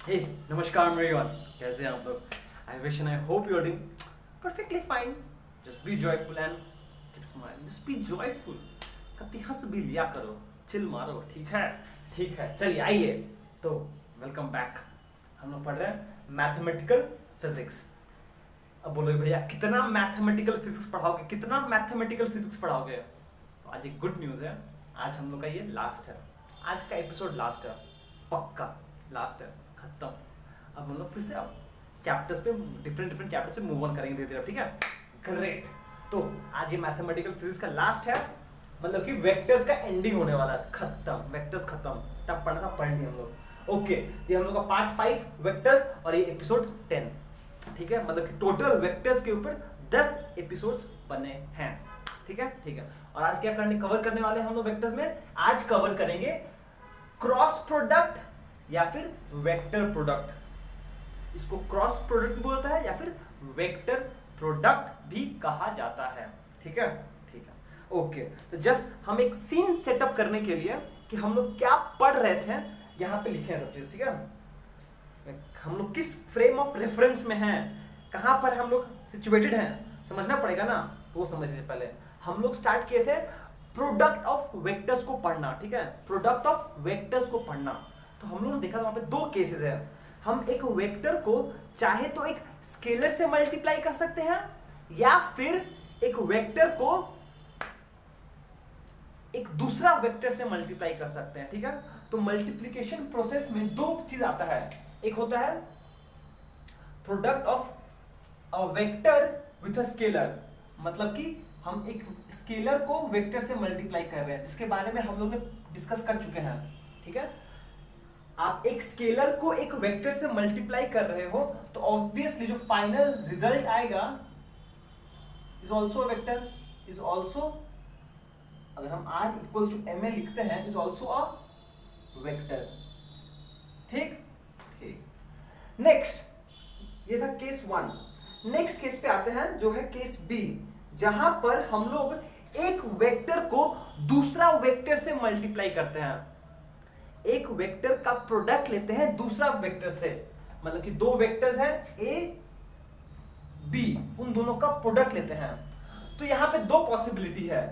हे नमस्कार एवरीवन, कैसे हैं आप लोग? I wish and I hope you are doing perfectly fine. Just be joyful and keep smiling. Just be joyful. कति हंस भी लिया करो, चिल मारो. ठीक है, चलिए आइए. तो वेलकम बैक. हम लोग पढ़ रहे हैं मैथमेटिकल फिजिक्स. अब बोलोगे भैया कितना मैथमेटिकल फिजिक्स पढ़ाओगे? तो आज एक गुड न्यूज़ है. आज हम लोग का ये लास्ट है. आज का एपिसोड लास्ट है, पक्का लास्ट है, खत्म. अब हम लोग फिर से अब चैप्टर्स पे डिफरेंट चैप्टर्स पे मूव ऑन करेंगे धीरे धीरे. ठीक है, ग्रेट. तो आज ये मैथमेटिकल फिजिक्स का लास्ट है, मतलब कि वेक्टर्स का एंडिंग होने वाला है. खत्म, वेक्टर्स खत्म. तब पढ़ना था, पढ़ लिया हम लोग. ओके, ये हम लोग का पार्ट 5 वेक्टर्स और ये एपिसोड 10. ठीक है, मतलब कि टोटल वेक्टर्स के ऊपर 10 एपिसोड्स बने हैं. ठीक है. और आज क्या कवर करने वाले हैं हम लोग वेक्टर्स में? आज कवर करेंगे क्रॉस प्रोडक्ट या फिर वेक्टर प्रोडक्ट. इसको क्रॉस प्रोडक्ट भी बोलता है या फिर वेक्टर प्रोडक्ट भी कहा जाता है. ठीक है. ओके, तो जस्ट हम एक सीन सेटअप करने के लिए कि हम लोग क्या पढ़ रहे थे यहां पे लिखे हैं सब चीज. ठीक है, हम लोग किस फ्रेम ऑफ रेफरेंस में हैं, कहां पर हम लोग सिचुएटेड हैं, समझना पड़ेगा ना. तो वो समझने से पहले हम लोग स्टार्ट किए थे प्रोडक्ट ऑफ वेक्टर्स को पढ़ना. ठीक है, प्रोडक्ट ऑफ वेक्टर्स को पढ़ना. तो हम लोगों ने देखा वहां पे दो केसेस है. हम एक वेक्टर को चाहे तो एक स्केलर से मल्टीप्लाई कर सकते हैं या फिर एक वेक्टर को एक दूसरा वेक्टर से मल्टीप्लाई कर सकते हैं. ठीक है, तो मल्टीप्लिकेशन प्रोसेस में दो चीज आता है. एक होता है product of a vector with a scalar, मतलब कि हम एक स्केलर को वेक्टर से मल्टीप्लाई कर रहे हैं, जिसके बारे में हम लोग ने डिस्कस कर चुके हैं. ठीक है, आप एक स्केलर को एक वेक्टर से मल्टीप्लाई कर रहे हो तो ऑब्वियसली जो फाइनल रिजल्ट आएगा is also vector, is also, अगर हम r equals to M A लिखते हैं, इज ऑल्सो अ वेक्टर. ठीक. नेक्स्ट, ये था केस 1. नेक्स्ट केस पे आते हैं जो है केस बी, जहां पर हम लोग एक वेक्टर को दूसरा वेक्टर से मल्टीप्लाई करते हैं. एक वेक्टर का प्रोडक्ट लेते हैं दूसरा वेक्टर से, मतलब कि दो वेक्टर्स हैं ए बी, उन दोनों का प्रोडक्ट लेते हैं. तो यहां पे दो पॉसिबिलिटी है.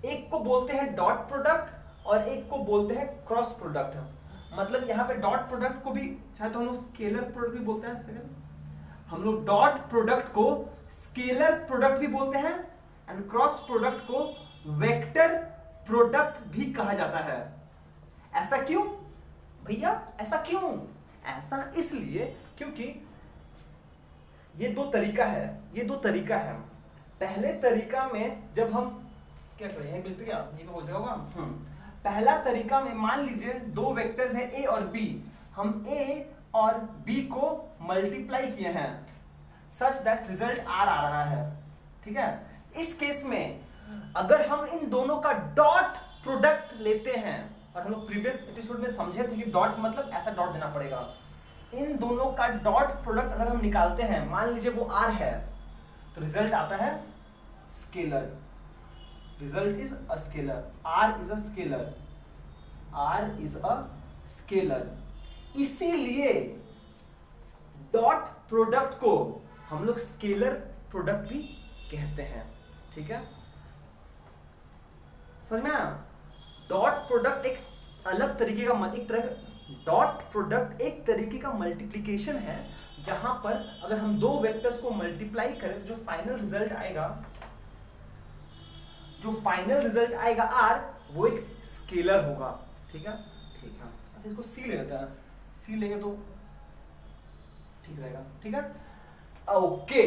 एक को बोलते हैं डॉट प्रोडक्ट और एक को बोलते हैं क्रॉस प्रोडक्ट. मतलब यहां पे डॉट प्रोडक्ट को भी चाहे तो हम लोग स्केलर प्रोडक्ट भी बोलते हैं. सेकंड, हम लोग डॉट प्रोडक्ट को स्केलर प्रोडक्ट भी बोलते हैं एंड क्रॉस प्रोडक्ट को वेक्टर प्रोडक्ट भी कहा जाता है. ऐसा क्यों भैया? ऐसा इसलिए क्योंकि ये दो तरीका है. पहले तरीका में जब हम क्या करें, बिल्कुल क्या ये हो जाएगा. पहला तरीका में मान लीजिए दो वेक्टर्स हैं ए और बी, हम ए और बी को मल्टीप्लाई किए हैं सच दैट रिजल्ट आर आ रहा है. ठीक है, इस केस में अगर हम इन दोनों का डॉट प्रोडक्ट लेते हैं, और हम लोग प्रीवियस एपिसोड में समझे थे कि डॉट मतलब ऐसा डॉट देना पड़ेगा. इन दोनों का डॉट प्रोडक्ट अगर हम निकालते हैं, मान लीजिए वो r है, तो रिजल्ट आता है scalar. Result is a scalar. r is a scalar. इसीलिए डॉट प्रोडक्ट को हम लोग स्केलर प्रोडक्ट भी कहते हैं. ठीक है, समझ में आया? डॉट प्रोडक्ट एक अलग तरीके का डॉट प्रोडक्ट एक तरीके का मल्टीप्लिकेशन है, जहां पर अगर हम दो वेक्टर्स को मल्टीप्लाई करें, जो फाइनल रिजल्ट आएगा r, वो एक स्केलर होगा. ठीक है. अच्छा, इसको c ले लेते हैं. c लेंगे तो ठीक रहेगा. ठीक है, ओके.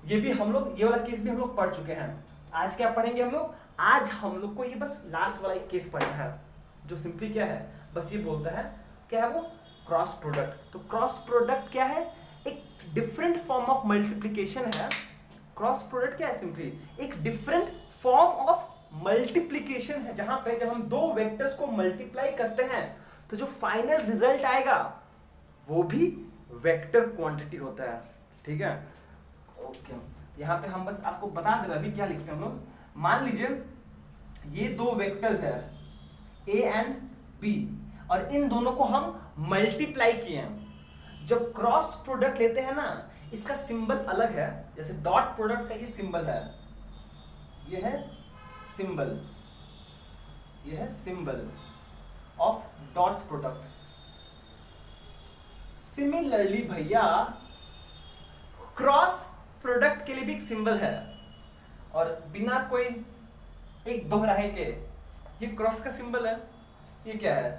ये भी हम लोग, ये वाला केस भी हम लोग पढ़ चुके हैं. आज क्या पढ़ेंगे हम लोग? आज हम लोग को ये बस लास्ट वाला एक केस पढ़ना है, जो सिंपली क्या है, बस ये बोलता है क्या है वो, क्रॉस प्रोडक्ट. तो क्रॉस प्रोडक्ट क्या है? एक डिफरेंट फॉर्म ऑफ मल्टीप्लिकेशन है. क्रॉस प्रोडक्ट क्या है? सिंपली एक डिफरेंट फॉर्म ऑफ मल्टीप्लिकेशन है, जहां पे जब हम दो वेक्टर्स को मल्टीप्लाई करते हैं तो जो फाइनल रिजल्ट आएगा वो भी वेक्टर क्वांटिटी होता है. ठीक है, ओके. यहां पे हम बस आपको बता दे रहे हैं अभी क्या लिखते हैं हम लोग. मान लीजिए ये दो वेक्टर्स है ए एंड बी, और इन दोनों को हम मल्टीप्लाई किए हैं. जब क्रॉस प्रोडक्ट लेते हैं ना, इसका सिंबल अलग है। जैसे डॉट प्रोडक्ट का ये सिंबल है, ये है सिंबल, ये है symbol of dot product. Similarly भैया क्रॉस प्रोडक्ट के लिए भी एक सिंबल है, और बिना कोई एक दोहराए के, ये क्रॉस का सिंबल है, ये क्या है,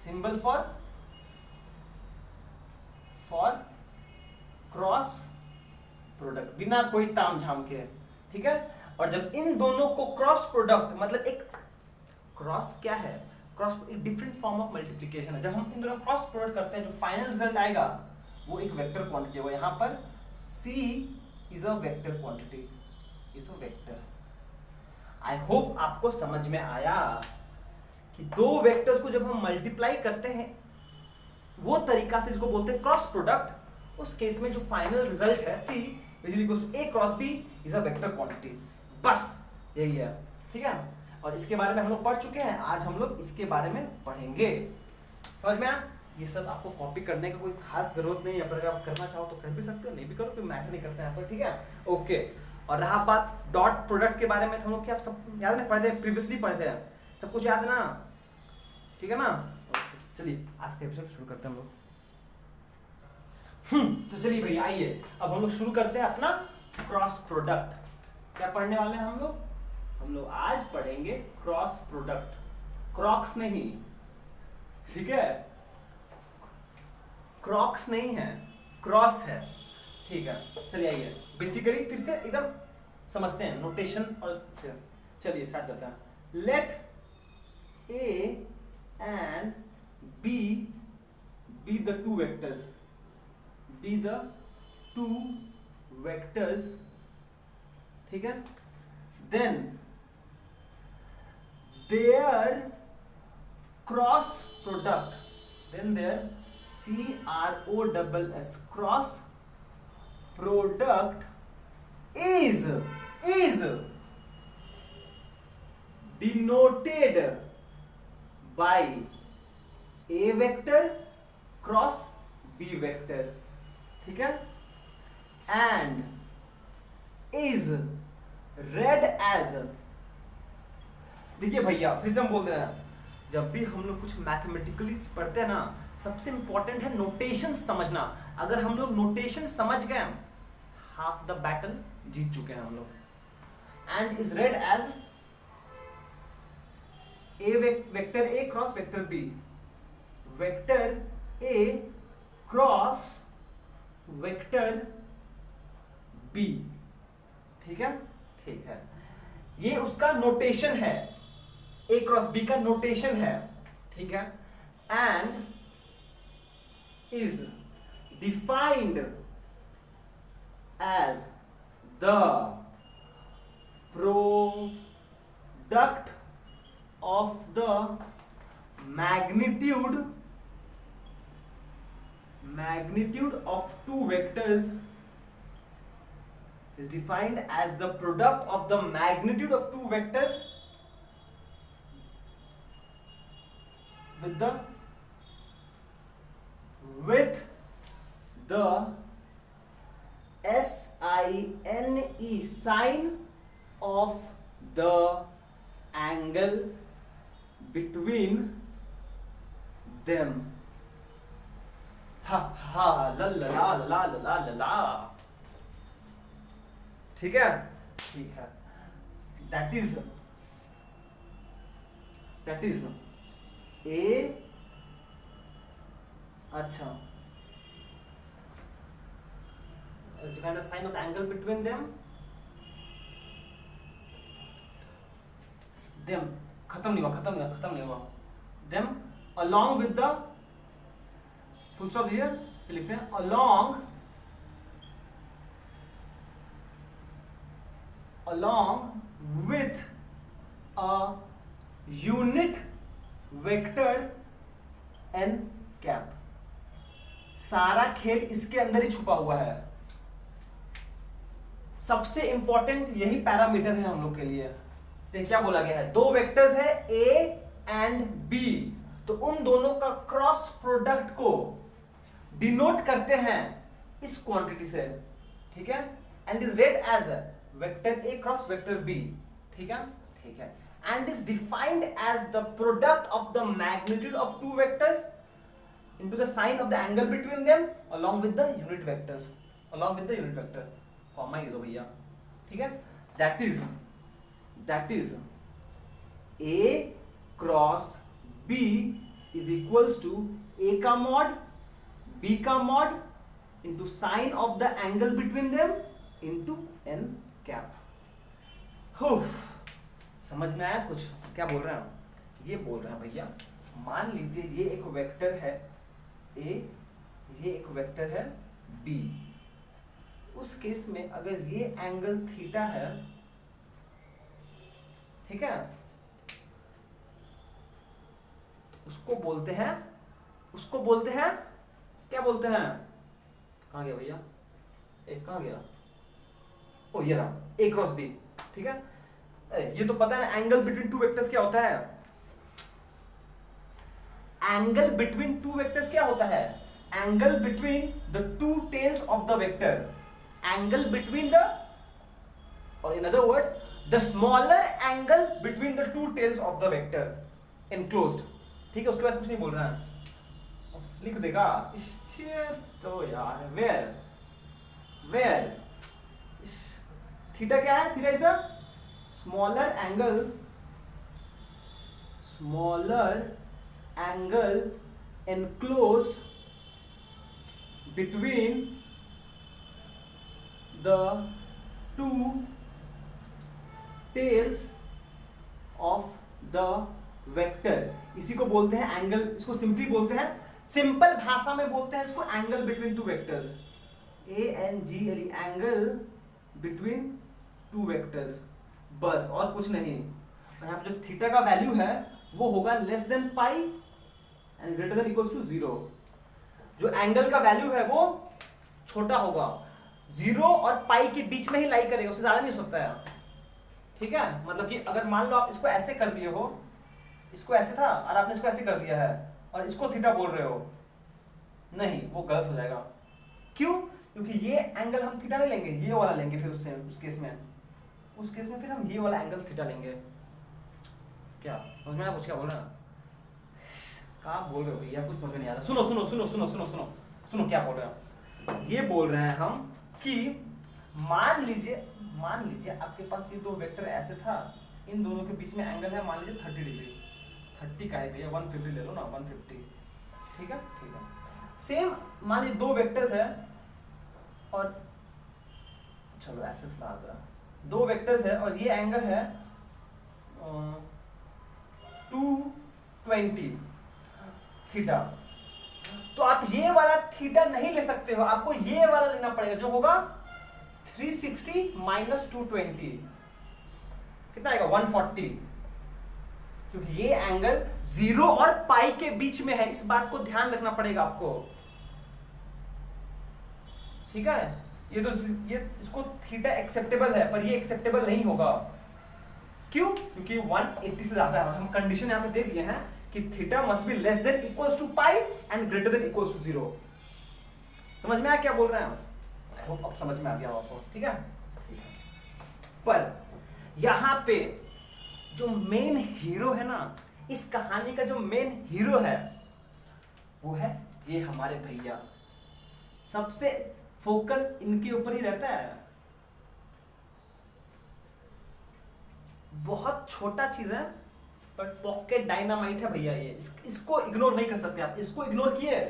सिंबल फॉर क्रॉस प्रोडक्ट, बिना कोई तामझाम के, ठीक है। और जब इन दोनों को क्रॉस प्रोडक्ट, मतलब एक क्रॉस क्या है, क्रॉस एक डिफरेंट फॉर्म ऑफ मल्टीप्लिकेशन है। जब हम इन दोनों क्रॉस प्रोडक्ट करते हैं, जो फाइनल रिजल्ट आएगा वो एक वेक्टर क्वांटिटी होगा। यहां पर C is a vector quantity, is a vector. I hope आपको समझ में आया कि दो वेक्टर्स को जब हम मल्टीप्लाई करते हैं, वो तरीका से इसको बोलते हैं क्रॉस प्रोडक्ट। उस केस में जो फाइनल रिजल्ट है C is equal to A cross B is a vector quantity. बस यही है, ठीक है। और इसके बारे में हम लोग पढ़ चुके हैं, आज हम लोग इसके बारे में पढ़ेंगे। समझ में आया? ये सब आपको कॉपी करने का कोई खास जरूरत नहीं है, पर अगर आप करना चाहो तो कर भी सकते हो, नहीं भी करो कोई मैटर नहीं करता है यहाँ पर, ठीक है। ओके, और रहा बात डॉट प्रोडक्ट के बारे में, तो हम लोग क्या सब याद नहीं पढ़े थे, प्रीवियसली पढ़े थे, सब कुछ याद है ना, ठीक है ना। चलिए आज का एपिसोड शुरू करते हैं हम लोग। तो चलिए भैया आइए, अब हम लोग शुरू करते हैं अपना क्रॉस प्रोडक्ट। क्या पढ़ने वाले हैं हम लोग? हम लोग आज पढ़ेंगे क्रॉस प्रोडक्ट, क्रॉक्स नहीं, ठीक है, क्रॉक्स नहीं है, क्रॉस है, ठीक है। चलिए आइए, बेसिकली फिर से एकदम समझते हैं नोटेशन और से। चलिए स्टार्ट करते हैं। Let A and B be the two vectors, be the two vectors, ठीक है। Then their cross product, then their CROSS cross product is denoted by A vector cross B vector, ठीक है, and is read as, देखिए भैया फिर से हम बोलते हैं, जब भी हम लोग कुछ मैथमेटिकली पढ़ते हैं ना, सबसे इंपॉर्टेंट है नोटेशन समझना। अगर हम लोग नोटेशन समझ गए, हाफ द बैटल जीत चुके हैं हम लोग। And is read as A vector A cross vector B, vector A cross vector B, ठीक है, ठीक है। ये उसका नोटेशन है, A क्रॉस B का नोटेशन है, ठीक है। And is defined as the product of the magnitude of two vectors, is defined as the product of the magnitude of two vectors with the SINE sign of the angle between them। हा हा ला ला ला ला ला ला ला, ठीक है, ठीक है। That is A, अच्छा, is defined as sign of the angle between them खत्म नहीं हुआ them along with the full stop here, लिखते हैं along with a unit vector n cap। सारा खेल इसके अंदर ही छुपा हुआ है। सबसे इंपॉर्टेंट यही पैरामीटर है हम लोग के लिए। देखिए क्या बोला गया है, दो वेक्टर्स है A एंड B, तो उन दोनों का क्रॉस प्रोडक्ट को डिनोट करते हैं इस क्वांटिटी से, ठीक है, and is read as vector A cross vector B, ठीक है, ठीक है, and is defined as the product of the magnitude of two vectors into the sign of the angle between them along with the unit vectors, along with the unit vector, comma ये दो भैया, ठीक है, that is a cross b is equals to a का mod b का mod into sign of the angle between them into n cap. समझ में आया कुछ? क्या बोल रहे हैं? ये बोल रहे हैं भैया, मान लीजिए ये एक वेक्टर है A, ये एक वेक्टर है B, उस केस में अगर ये एंगल थीटा है, ठीक है, उसको बोलते हैं क्या बोलते हैं? कहां गया भैया? एक कहां गया? ओ ये रहा, A क्रॉस B, ठीक है। ये तो पता है एंगल बिटवीन टू वेक्टर्स क्या होता है? एंगल बिटवीन टू वेक्टर्स क्या होता है? Angle between the two tails of the vector, angle between the, or in other words the smaller angle between the two tails of the vector enclosed, ठीक है। उसके बाद कुछ नहीं बोल रहा है, लिख देगा तो यार वेयर थीटा क्या है? Theta is the smaller angle enclosed between the two tails of the vector, इसी को बोलते हैं एंगल, इसको सिंपली बोलते हैं, सिंपल भाषा में बोलते हैं इसको angle between two vectors, ANGLE, angle between two vectors, बस और कुछ नहीं। यहाँ पे जो थीटा का वैल्यू है वो होगा less than pi and greater than equals to 0। जो एंगल का वैल्यू है वो छोटा होगा, 0 और पाई के बीच में ही लाई करेगा, उससे ज्यादा नहीं हो सकता है, ठीक है। मतलब कि अगर मान लो आप इसको ऐसे कर दिए हो, इसको ऐसे था और आपने इसको ऐसे कर दिया है और इसको थीटा बोल रहे हो, नहीं, वो गलत हो जाएगा। क्यों? क्योंकि ये एंगल हम थीटा नहीं लेंगे, ये वाला लेंगे, फिर उससे उस केस में फिर हम ये वाला एंगल थीटा लेंगे। क्या समझ में आया कुछ? क्या बोल रहा है? कहाँ बोल रहे हो भैया? कुछ समझ में नहीं आ रहा। सुनो क्या बोल रहे हैं? ये बोल रहे हैं हम कि मान लीजिए आपके पास ये दो वेक्टर ऐसे था, इन दोनों के बीच में एंगल है मान लीजिए 30 डिग्री, 30 का है भैया, 150 ले लो ना, 150, ठीक है। सेम मान लीजिए दो वेक्टर्स है और चलो ऐसे समझा, दो वेक्टर्स है और ये एंगल है 220 थीटा, तो आप ये वाला थीटा नहीं ले सकते हो, आपको ये वाला लेना पड़ेगा जो होगा 360 माइनस 220, कितना आएगा? 140, क्योंकि ये एंगल 0 और पाई के बीच में है, इस बात को ध्यान रखना पड़ेगा आपको, ठीक है। ये इसको थीटा एक्सेप्टेबल है पर ये एक्सेप्टेबल नहीं होगा। क्यों? क्योंकि 180 से ज्यादा है, हम कंडीशन यहां पे दे दिए हैं कि theta must be less than equals to pi and greater than equals to 0। समझ में आया क्या बोल रहे हैं? आई होप अब समझ में आ गया आपको, ठीक है। पर यहां पे जो मेन हीरो है ना, इस कहानी का जो मेन हीरो है वो है ये हमारे भैया, सबसे फोकस इनके ऊपर ही रहता है। बहुत छोटा चीज है बट पॉकेट डायनामाइट है भैया ये, इसको इग्नोर नहीं कर सकते आप। इसको इग्नोर किए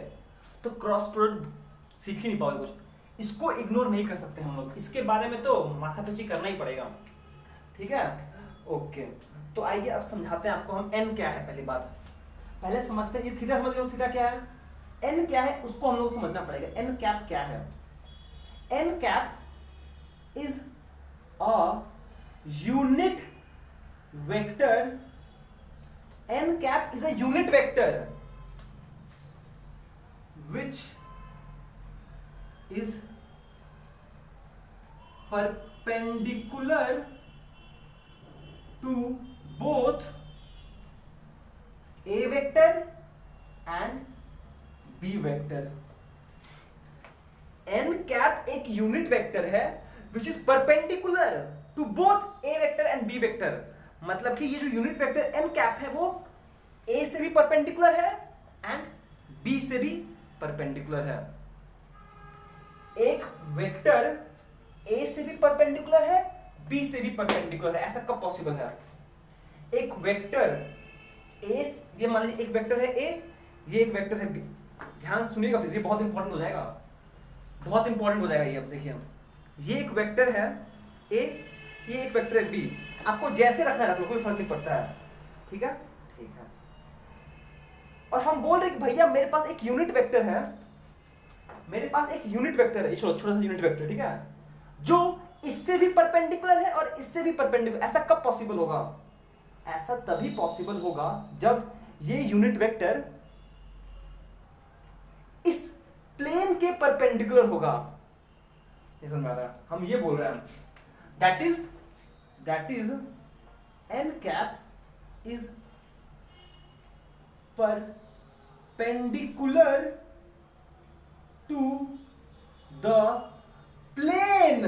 तो क्रॉस प्रोडक्ट सीख ही नहीं पाओगे कुछ, इसको इग्नोर नहीं कर सकते हम लोग, इसके बारे में तो माथापच्ची करना ही पड़ेगा, ठीक है। ओके, तो आइए अब समझाते हैं आपको हम n क्या है। पहली बात पहले समझते हैं, ये थीटा समझ गए, थीटा क्या है, n क्या है उसको हम लोग समझना पड़ेगा। n कैप क्या है? n cap is a unit vector, n cap is a unit vector which is perpendicular to both a vector and b vector, cap एक यूनिट वेक्टर है which is perpendicular to both a vector and b vector. मतलब कि ये जो unit vector N cap है वो ए से भी परपेंडिकुलर है एंड बी से भी परपेंडिकुलर है। एक वेक्टर ए से भी परपेंडिकुलर है, बी से भी परपेंडिकुलर है, ऐसा कब पॉसिबल है? एक वेक्टर ए, ये मान लीजिए एक वेक्टर है ए, ये एक वेक्टर है बी। ध्यान सुनिएगा प्लीज, ये बहुत इंपॉर्टेंट हो जाएगा, बहुत इंपॉर्टेंट हो जाएगा ये। अब देखिए, ये एक वेक्टर है ए, ये एक वेक्टर है बी। आपको जैसे रखना है रख लो, कोई फर्क नहीं पड़ता है, ठीक है? ठीक है। और हम बोल रहे कि भैया मेरे पास एक यूनिट वेक्टर है, मेरे पास एक यूनिट वेक्टर है, छोटा सा यूनिट वेक्टर, ठीक है, जो इससे भी परपेंडिकुलर है और इससे भी परपेंडिकुलर। ऐसा कब पॉसिबल होगा? ऐसा तभी पॉसिबल होगा जब ये यूनिट वेक्टर इस प्लेन के परपेंडिकुलर होगा। ये समझ में आ रहा है? हम ये बोल रहे हैं that is an cap is perpendicular to the plane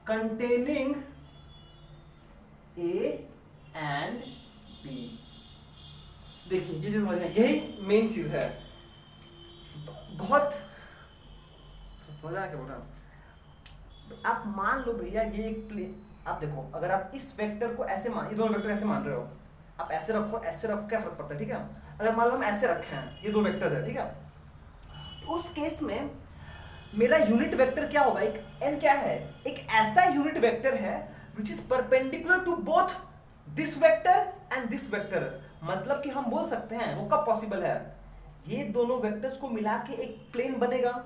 containing A and B। देखिए ये जो समझ में, यही मेन चीज है। बहुत समझ रहा है क्या बोल रहा हूं? आप मान लो भैया ये एक प्लेन, आप देखो अगर आप इस वेक्टर को ऐसे मान, ये दोनों वेक्टर ऐसे मान रहे हो, आप ऐसे रखो क्या फर्क पड़ता है? ठीक है, अगर मान लो हम ऐसे रखे हैं, ये दो वेक्टर्स है, ठीक है, तो उस केस में मेरा यूनिट वेक्टर क्या होगा? एक n क्या है? एक ऐसा यूनिट वेक्टर है which is perpendicular to both this vector and this vector. मतलब कि हम बोल सकते हैं, वो कब पॉसिबल है? ये दोनों वेक्टर्स को मिला के एक प्लेन बनेगा।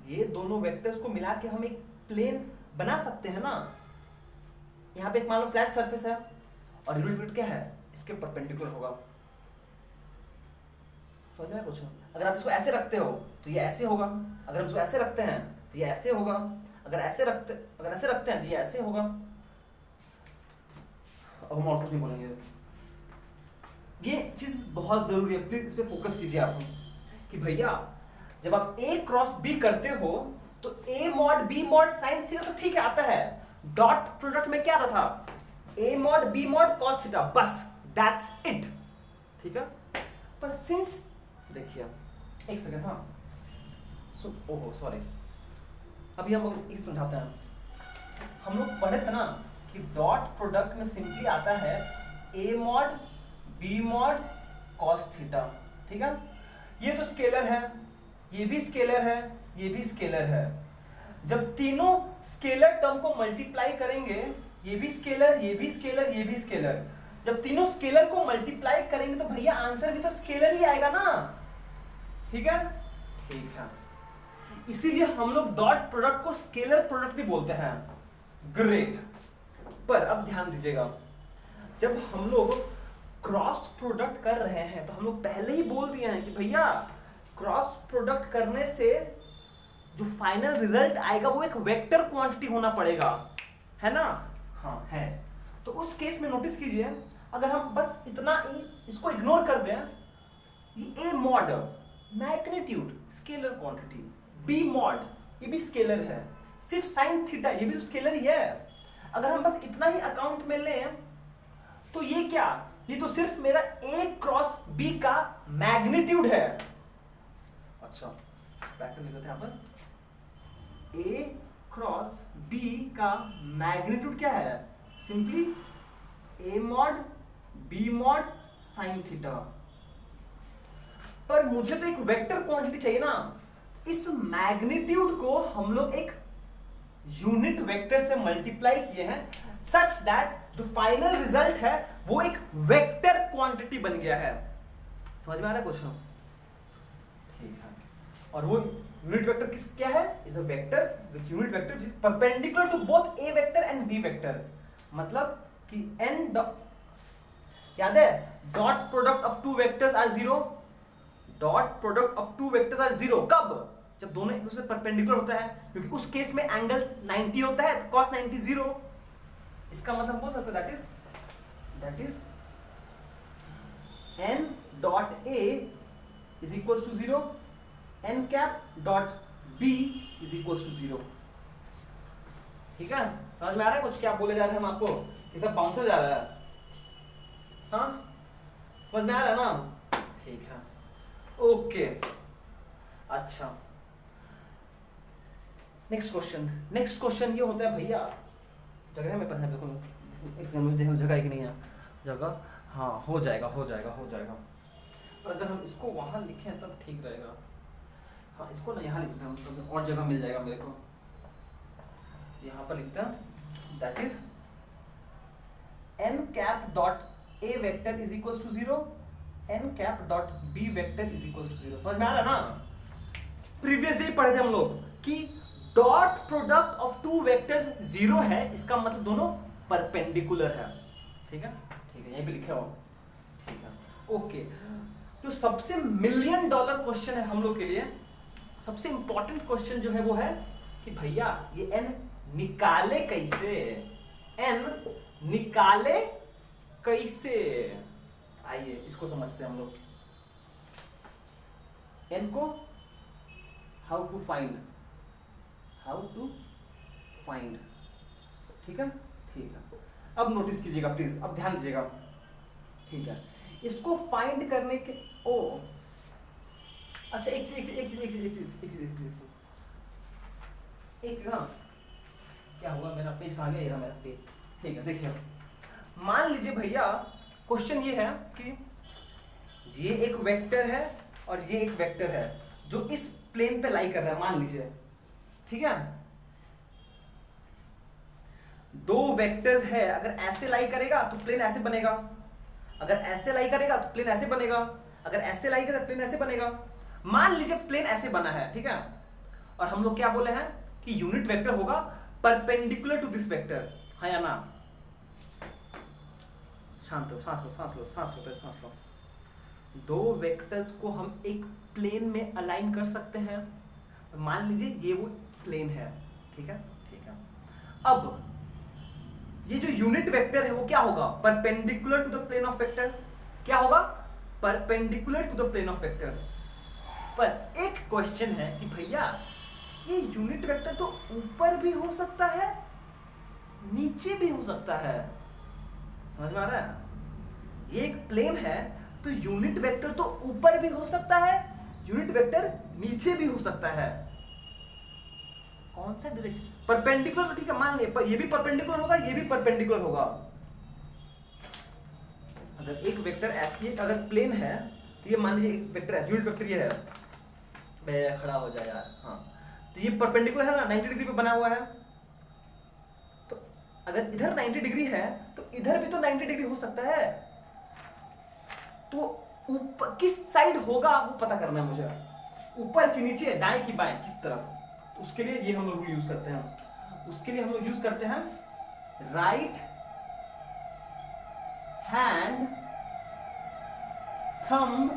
ये दोनों वेक्टर्स को मिला के हम एक प्लेन बना सकते हैं ना। यहां पे एक मान लो फ्लैट सरफेस है और यूनिट वेक्टर क्या है? इसके परपेंडिकुलर होगा। समझ में कुछ? अगर आप इसको ऐसे रखते हो तो ये ऐसे होगा, अगर हम इसको ऐसे रखते हैं तो ये ऐसे होगा, अगर ऐसे रखते हैं तो ये ऐसे होगा। अब हम और कुछ नहीं बोलेंगे। ये चीज बहुत जरूरी है, प्लीज इस पे फोकस कीजिए आप कि भैया जब आप A क्रॉस B करते हो तो A mod B mod sine theta तो ठीक है आता है, डॉट प्रोडक्ट में क्या आता था? A mod B mod cos theta, बस दैट्स इट, ठीक है। पर सिंस देखिए एक सेकंड, हाँ ओहो सॉरी, अभी हम लोग इस समझाते हैं। हम लोग पढ़े थे ना कि डॉट प्रोडक्ट में सिंपली आता है A mod B mod cos theta, ठीक है। ये तो स्केलर है, ये भी स्केलर है, ये भी स्केलर है। जब तीनों स्केलर टर्म को मल्टीप्लाई करेंगे, ये भी स्केलर, ये भी स्केलर, ये भी स्केलर, जब तीनों स्केलर को मल्टीप्लाई करेंगे तो भैया आंसर भी तो स्केलर ही आएगा ना, ठीक है। ठीक है, इसीलिए हम लोग डॉट प्रोडक्ट को स्केलर प्रोडक्ट भी बोलते हैं। ग्रेट। पर अब ध्यान दीजिएगा, जब हम लोग क्रॉस प्रोडक्ट कर रहे हैं तो हम लोग पहले ही बोल दिए हैं कि भैया क्रॉस प्रोडक्ट करने से जो फाइनल रिजल्ट आएगा वो एक वेक्टर क्वांटिटी होना पड़ेगा, है ना? हाँ है। तो उस केस में नोटिस कीजिए, अगर हम बस इतना इसको इग्नोर कर दें, ये A mod magnitude scalar quantity, B mod ये भी स्केलर है, सिर्फ साइन थीटा ये भी तो स्केलर ही है। अगर हम बस इतना ही अकाउंट में लें तो ये क्या, ये तो सिर्फ मेरा A क्रॉस B का मैग्नीट्यूड है। अच्छा ब्रैकेट लिख देते हैं यहां पर, A क्रॉस B का मैग्नीट्यूड क्या है? Simply A mod B mod sine theta. पर मुझे तो एक वेक्टर क्वांटिटी चाहिए ना, इस मैग्नीट्यूड को हम लोग एक यूनिट वेक्टर से मल्टीप्लाई किए हैं सच दैट जो फाइनल रिजल्ट है वो एक वेक्टर क्वांटिटी बन गया है। समझ में आ रहा है क्वेश्चन? ठीक है। और वो यूनिट वेक्टर किस क्या है? Is a vector which unit vector which is perpendicular to both a vector and b vector. मतलब कि n याद है, dot product of two vectors are zero, dot product of two vectors are zero कब? जब दोनों एक दूसरे perpendicular होता है, क्योंकि उस केस में एंगल 90 होता है तो cos 90 जीरो। इसका मतलब बोल सकते that is n dot a is equal to zero, n cap dot b is equal to 0। ठीक है, समझ में आ रहा है कुछ क्या बोले जा रहे हैं हम आपको? ये सब बाउंसर जा रहा है, हाँ समझ में आ रहा है ना? ठीक है, ओके। अच्छा, नेक्स्ट क्वेश्चन ये होता है भैया, जगह है मेरे पास, बिल्कुल एग्जाम देखो जगह है कि नहीं है जगह, हाँ हो जाएगा। पर अगर हम इसको वहां लिखें तब ठीक रहेगा। हाँ इसको ना यहाँ लिखते हैं, मतलब और जगह मिल जाएगा मेरे को। यहाँ पर लिखते हैं that is n cap dot a vector is equal to 0, n cap dot b vector is equal to 0। समझ में आ रहा है ना? प्रीवियस डे पढ़े थे हम लोग कि dot product of two vectors 0 है, इसका मतलब दोनों परपेंडिकुलर है। ठीक है, यहीं पे लिखे हो। ठीक है, ओके। जो सबसे $1,000,000 क्वेश्चन है हम लोग के लिए, सबसे इंपॉर्टेंट क्वेश्चन जो है वो है कि भैया ये n निकाले कैसे, आइए इसको समझते हैं हम लोग। n को हाउ टू फाइंड, ठीक है। अब नोटिस कीजिएगा प्लीज, अब ध्यान दीजिएगा। ठीक है, इसको फाइंड करने के अच्छा एक चीज हाँ, क्या हुआ, मेरा पेज कहाँ गया? मेरा पेज। ठीक है, देखिए मान लीजिए भैया क्वेश्चन ये है कि ये एक वेक्टर है और ये एक वेक्टर है जो इस प्लेन पे लाई कर रहा है, मान लीजिए। ठीक है, दो वेक्टर्स है, अगर ऐसे लाई करेगा तो प्लेन ऐसे बनेगा, अगर ऐसे लाई करेगा तो प्लेन ऐसे बनेगा, अगर ऐसे लाई करेगा प्लेन ऐसे बनेगा। मान लीजिए प्लेन ऐसे बना है, ठीक है, और हम लोग क्या बोले हैं कि यूनिट वेक्टर होगा परपेंडिकुलर टू दिस वेक्टर, है या ना? शांत हो, सांस लो। दो वेक्टर्स को हम एक प्लेन में अलाइन कर सकते हैं, मान लीजिए ये वो प्लेन है। ठीक है, अब ये जो यूनिट वेक्टर है वो क्या होगा? Perpendicular to the plane of vector. क्या होगा? Perpendicular to the plane of vector. पर एक क्वेश्चन है कि भैया ये यूनिट वेक्टर तो ऊपर भी हो सकता है, नीचे भी हो सकता है। समझ में आ रहा है? ये एक प्लेन है तो यूनिट वेक्टर तो ऊपर भी हो सकता है, यूनिट वेक्टर नीचे भी हो सकता है। कौन सा डायरेक्शन? परपेंडिकुलर तो ठीक है, मान लिया ये भी परपेंडिकुलर होगा, ये भी परपेंडिकुलर होगा। अगर एक वेक्टर ऐसी अगर प्लेन है तो ये मान लीजिए एक वेक्टर ऐसे, यूनिट वेक्टर ये है, मैं खड़ा हो जाए यार, हाँ, तो ये परपेंडिकुलर है ना, 90 डिग्री पे बना हुआ है। तो अगर इधर 90 डिग्री है तो इधर भी तो 90 डिग्री हो सकता है। तो ऊपर किस साइड होगा वो पता करना है मुझे, ऊपर की नीचे, दाएं की बाएं, किस तरफ। उसके लिए ये हम लोग यूज करते हैं, right hand thumb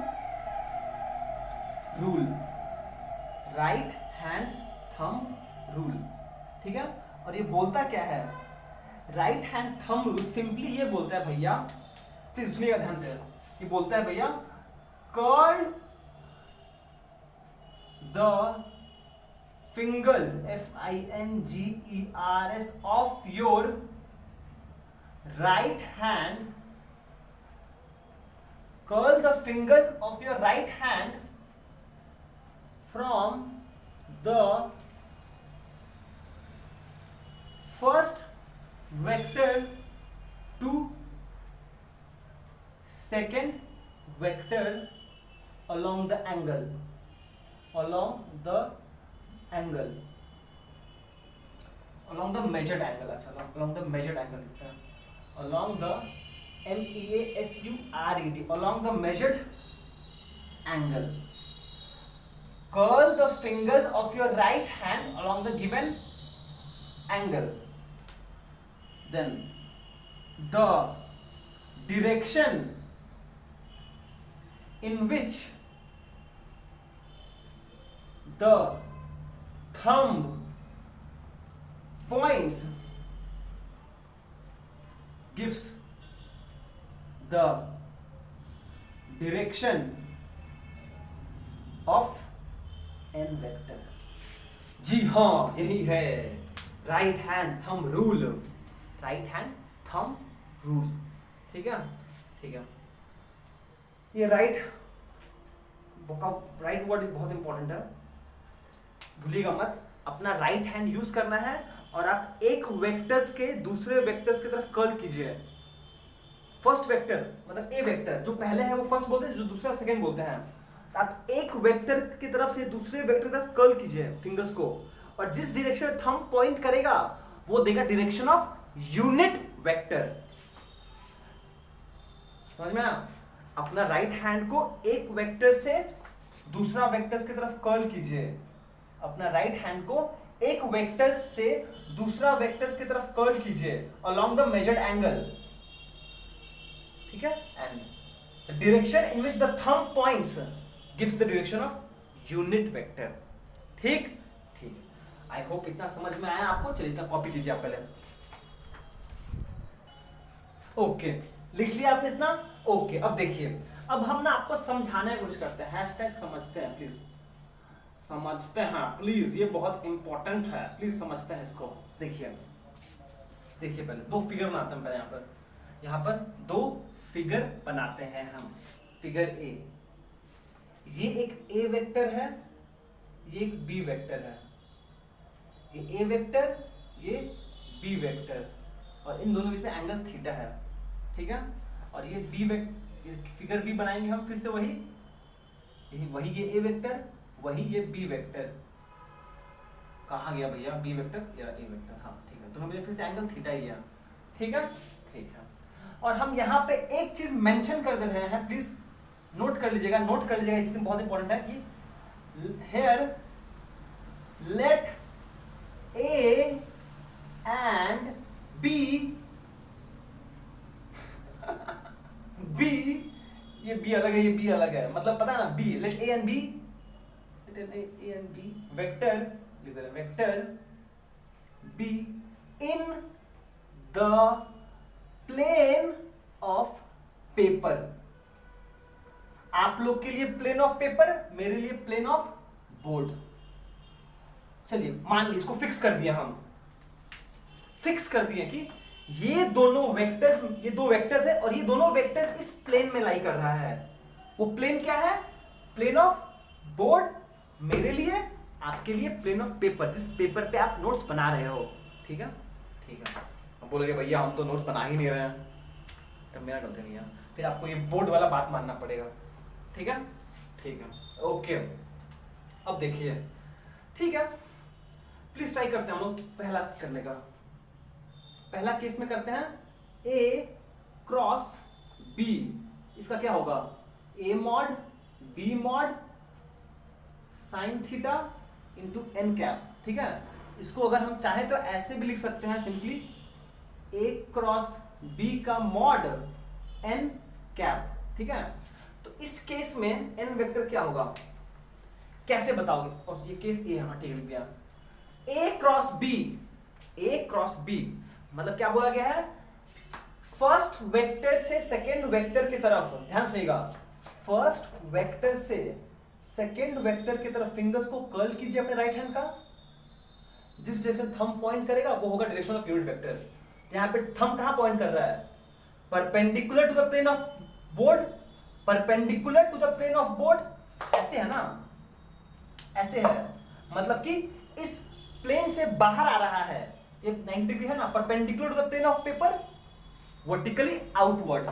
rule, right hand thumb rule. ठीक है, और ये बोलता क्या है? Right hand thumb rule simply ये बोलता है भैया, प्लीज सुनिएगा ध्यान से, ये बोलता है भैया curl the fingers fingers of your right hand, curl the fingers of your right hand from the first vector to second vector along the angle, along the measured angle। अच्छा, along the measured angle लिखते हैं, along the MEASURED, along the measured angle, curl the fingers of your right hand along the given angle, then the direction in which the thumb points gives the direction of n vector। जी हाँ, यही है right hand thumb rule. Right hand thumb rule, ठीक है, ठीक है। ये right word बहुत important है, भूलिएगा मत। अपना राइट हैंड यूज करना है और आप एक वेक्टर्स के दूसरे वेक्टर्स की तरफ कर्ल कीजिए। फर्स्ट वेक्टर मतलब ए वेक्टर, जो पहले है वो फर्स्ट बोलते हैं, जो दूसरा सेकंड बोलते हैं। आप एक वेक्टर की तरफ से दूसरे वेक्टर की तरफ कर्ल कीजिए फिंगर्स को, और जिस डायरेक्शन में थंब पॉइंट करेगा वो देगा डायरेक्शन ऑफ यूनिट वेक्टर। समझ में आया? अपना राइट हैंड को एक वेक्टर से दूसरा वेक्टर्स की तरफ कर्ल कीजिए। अपना राइट हैंड को एक वेक्टर से दूसरा वेक्टर्स की तरफ कर्ल कीजिए अलोंग द मेजर्ड एंगल, ठीक है। And direction in which the thumb points gives the direction of unit vector. ठीक ठीक, आई होप इतना समझ में आया आपको। चलिए इतना कॉपी कीजिए आप पहले। ओके, लिख लिया आपने इतना? ओके, अब देखिए, अब हम ना आपको समझाने की कोशिश करते हैं। हैशटैग समझते हैं प्लीज, समझते हैं प्लीज, ये बहुत इंपॉर्टेंट है, प्लीज समझते हैं इसको। देखिए देखिए, पहले दो फिगर बनाते हैं। पहले यहाँ पर दो फिगर बनाते हैं हम। फिगर ए, ये एक ए वेक्टर है, ये एक बी वेक्टर है। ये ए वेक्टर, ये बी वेक्टर, और इन दोनों बीच में एंगल थीटा है, ठीक है। और ये बी वेक्टर, फिगर बी बनाएंगे हम फिर से वही ये ए वेक्टर, वही ये बी वेक्टर। कहाँ गया भैया बी वेक्टर या ए वेक्टर? हाँ ठीक है, दोनों में फिर से एंगल थीटा ही है, ठीक है ठीक है। और हम यहाँ पे एक चीज मेंशन कर दे रहे हैं, प्लीज नोट कर लीजिएगा, नोट कर लीजिएगा, इसमें बहुत इंपॉर्टेंट है कि here let a and b b, ये बी अलग है, ये बी अलग है, मतलब पता है ना, b, let a and b, let a and b vector be in the plane of paper. आप लोग के लिए प्लेन ऑफ पेपर, मेरे लिए प्लेन ऑफ बोर्ड। चलिए मान लीजिए इसको फिक्स कर दिया, हम फिक्स कर दिए कि ये दोनों वेक्टर्स, ये दो वेक्टर्स है और ये दोनों वेक्टर इस प्लेन में लाई कर रहा है। वो प्लेन क्या है? प्लेन ऑफ बोर्ड मेरे लिए, आपके लिए प्लेन ऑफ पेपर, जिस पेपर पे आप नोट्स बना रहे हो, ठीक है ठीक है। अब बोलोगे भैया हम तो नोट्स बना ही नहीं रहे हैं, तब मेरा गलती नहीं है, फिर आपको ये बोर्ड वाला बात मानना पड़ेगा, ठीक है ठीक है। ओके, अब देखिए, ठीक है, प्लीज ट्राई करते हैं हम लोग पहला करने का। पहला केस में करते हैं ए क्रॉस बी, इसका क्या होगा? A mod B mod sine theta into N cap, ठीक है। इसको अगर हम चाहें तो ऐसे भी लिख सकते हैं सिंपली, ए क्रॉस बी का मॉड एन कैप, ठीक है। तो इस केस में एन वेक्टर क्या होगा, कैसे बताओगे? और ये केस ए, हाँ ठीक लिख दिया। ए क्रॉस बी मतलब क्या बोला गया है? फर्स्ट वेक्टर से सेकेंड वेक्टर की तरफ, ध्यान सुनिएगा, फर्स्ट वेक्टर से सेकेंड वेक्टर की तरफ फिंगर्स को कर्ल कीजिए अपने राइट हैंड का। जिस डायरेक्शन थंब पॉइंट करेगा वो होगा डायरेक्शन ऑफ यूनिट वेक्टर। यहां पे थंब कहां पॉइंट कर रहा है? Perpendicular to the plane of board, perpendicular to the plane of board, ऐसे है ना, ऐसे है, मतलब कि इस प्लेन से बाहर आ रहा है, ये 90 डिग्री है ना, perpendicular to the plane of paper, vertically outward,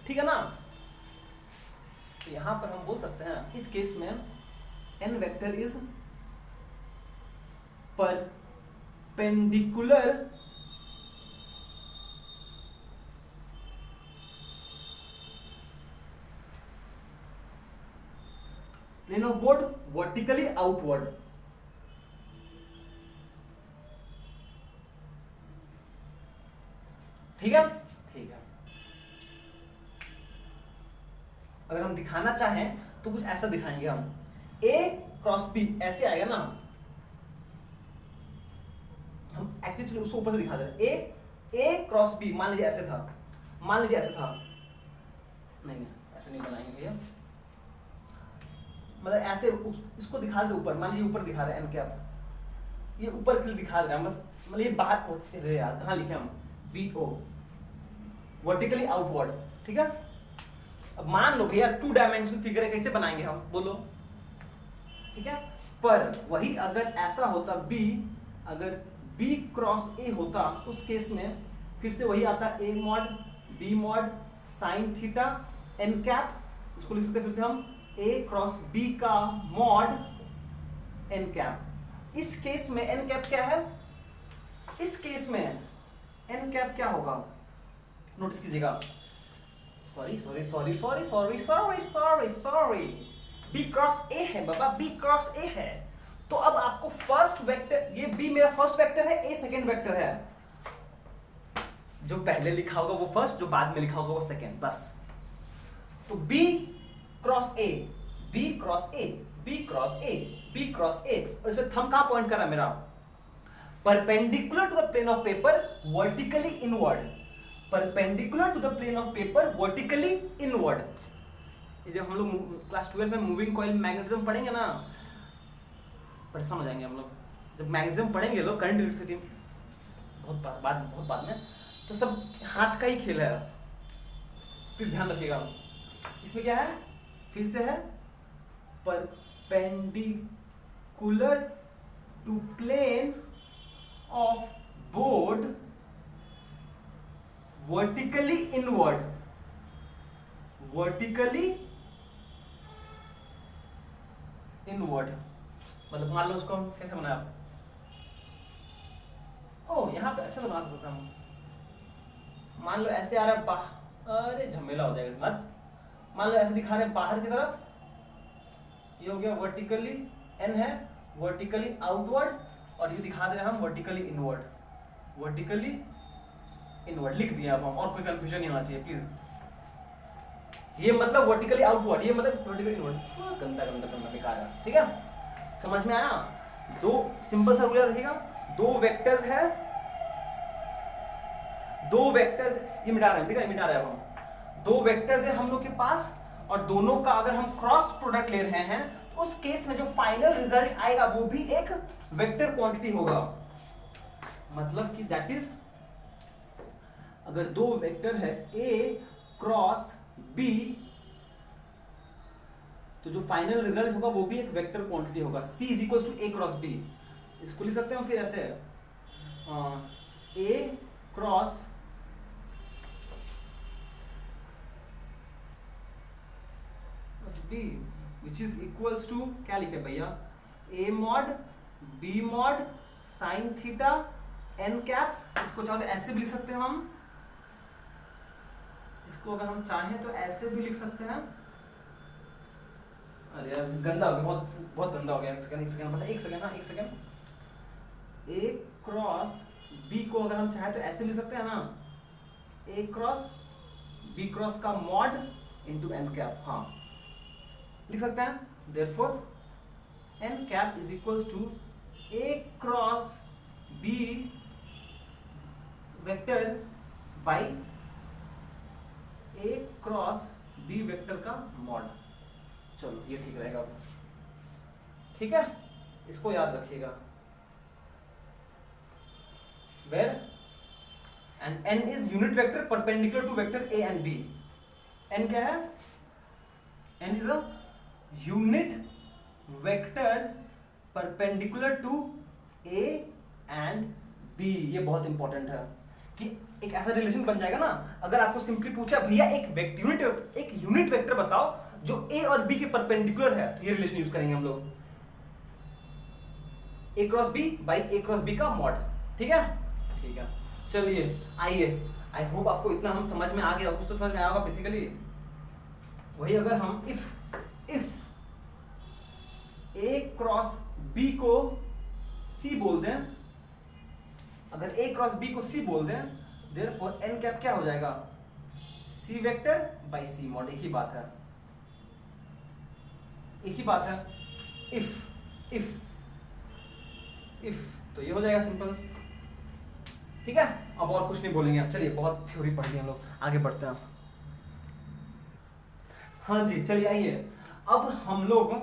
ठीक है ना। तो यहां पर हम बोल सकते हैं इस केस में n vector is perpendicular plane of board, vertically outward, ठीक है ठीक है। अगर हम दिखाना चाहें तो कुछ ऐसा दिखाएंगे हम, ए क्रॉस बी ऐसे आएगा ना, हम एक्चुअली उसको ऊपर से दिखा दे। ए क्रॉस बी, मान लीजिए ऐसे था, नहीं ऐसे नहीं बनाएंगे भैया, मतलब ऐसे इसको दिखा रहे ऊपर, मान लीजिए ऊपर दिखा रहे हैं एन कैप, ये ऊपर के लिए दिखा रहे हैं बस, मतलब ये बाहर, अरे यार कहाँ लिखे हम, वी ओ वर्टिकली आउटवर्ड, ठीक है। अब मान लो भैया 2 डायमेंशन फिगर है, कैसे बनाएंगे हम बोलो, ठीक है। पर वही अगर ऐसा होता बी, अगर बी क्रॉस ए होता, उस केस में फिर से वही आता A mod B mod sine theta N cap, इसको लिख सकते हैं फिर से हम ए क्रॉस बी का मॉड एन कैप। इस केस में एन कैप क्या है, इस केस में एन कैप क्या होगा, नोटिस कीजिएगा, सॉरी बी क्रॉस ए है बाबा, बी क्रॉस ए है। तो अब आपको फर्स्ट वेक्टर, ये बी मेरा फर्स्ट वेक्टर है, ए सेकेंड वेक्टर है, जो पहले लिखा होगा वो फर्स्ट, जो बाद में लिखा होगा वो सेकेंड, बस। तो b cross a, b cross a, b cross a, b cross a, और इसे थंब कहां पॉइंट कर रहा है मेरा, perpendicular to the plane of paper vertically inward, perpendicular to the plane of paper vertically inward. ये जब हम लोग क्लास 12 में मूविंग कॉइल मैग्नेटिज्म पढ़ेंगे ना, परेशान हो जाएंगे हम लोग, जब मैग्नेटिज्म पढ़ेंगे लोग, करंट इलेक्ट्रिसिटी, बहुत बाद में, तो सब हाथ का ही खेल है, प्लीज ध्यान रखिएगा। इसमें क्या है, फिर से है perpendicular to plane of board vertically inward, vertically inward, मतलब मान लो उसको हम कैसे बनाए आप, ओ यहाँ पे अच्छा तो बना सकता हूँ, मान लो ऐसे आ रहा है अरे झमेला हो जाएगा इस बात, मान लो ऐसे दिखा रहे हैं बाहर की तरफ, ये हो गया वर्टिकली, एन है वर्टिकली आउटवर्ड, और ये दिखा दे रहे हैं हम वर्टिकली इनवर्ड, वर्टिकली इनवर्ड लिख दिया अब हम, और कोई कंफ्यूजन नहीं होना चाहिए प्लीज। ये मतलब वर्टिकली आउटवर्ड, ये मतलब वर्टिकली इनवर्ड, गंदा गंदा गंदा बेकार है, ठीक है, समझ में आया। दो सिंपल सा रूल रखिएगा, दो वेक्टर्स है, दो वेक्टर्स, ये मिटा रहे हैं, ठीक है, मिटा रहे हैं हम, दो वेक्टर्स है हम लोग के पास, और दोनों का अगर हम क्रॉस प्रोडक्ट ले रहे हैं, उस केस में जो फाइनल रिजल्ट आएगा वो भी एक वेक्टर क्वांटिटी होगा, मतलब कि दैट इज, अगर दो वेक्टर है ए क्रॉस बी, तो जो फाइनल रिजल्ट होगा वो भी एक वेक्टर क्वांटिटी होगा, C is equal to A cross B, इसको लिख सकते हैं हम फिर ऐसे, A cross B which is equals to, क्या लिखे भैया, A mod B mod sine theta N cap, इसको चाहो तो ऐसे भी लिख सकते हैं हम, इसको अगर हम चाहें तो ऐसे भी लिख सकते हैं, अरे यार गंदा हो गया, बहुत गंदा हो गया, एक सेकंड बस एक सेकंड, हाँ एक सेकंड, ए क्रॉस बी को अगर हम चाहें तो ऐसे लिख सकते हैं ना, ए क्रॉस बी क्रॉस का मॉड इनटू एन कैप, हाँ लिख सकते हैं, therefore n cap is equals to A cross b vector by A cross b vector का मॉड। चलो ये ठीक रहेगा, ठीक है, इसको याद रखिएगा, where and n is unit vector perpendicular to vector a and b, n क्या है, n is a unit vector perpendicular to a and b. ये बहुत इंपॉर्टेंट है कि एक ऐसा रिलेशन बन जाएगा ना, अगर आपको सिंपली पूछा भैया एक यूनिट वेक्टर बताओ जो ए और बी के परपेंडिकुलर है, तो ये रिलेशन यूज करेंगे हम लोग, A cross B by A cross B का मॉड, ठीक है, ठीक है। चलिए आइए, आई होप आपको इतना हम समझ में आ गया, कुछ तो समझ में आया होगा बेसिकली। वही अगर हम इफ ए क्रॉस बी को सी बोल दें, अगर ए क्रॉस बी को सी बोल दें, देयरफॉर एन कैप क्या हो जाएगा, C vector by C mod, एक ही बात है, एक ही बात है। इफ तो ये हो जाएगा सिंपल, ठीक है। अब और कुछ नहीं बोलेंगे आप, चलिए बहुत थ्योरी पढ़ ली हम लोग, आगे बढ़ते हैं। हाँ जी चलिए आइए, अब हम लोग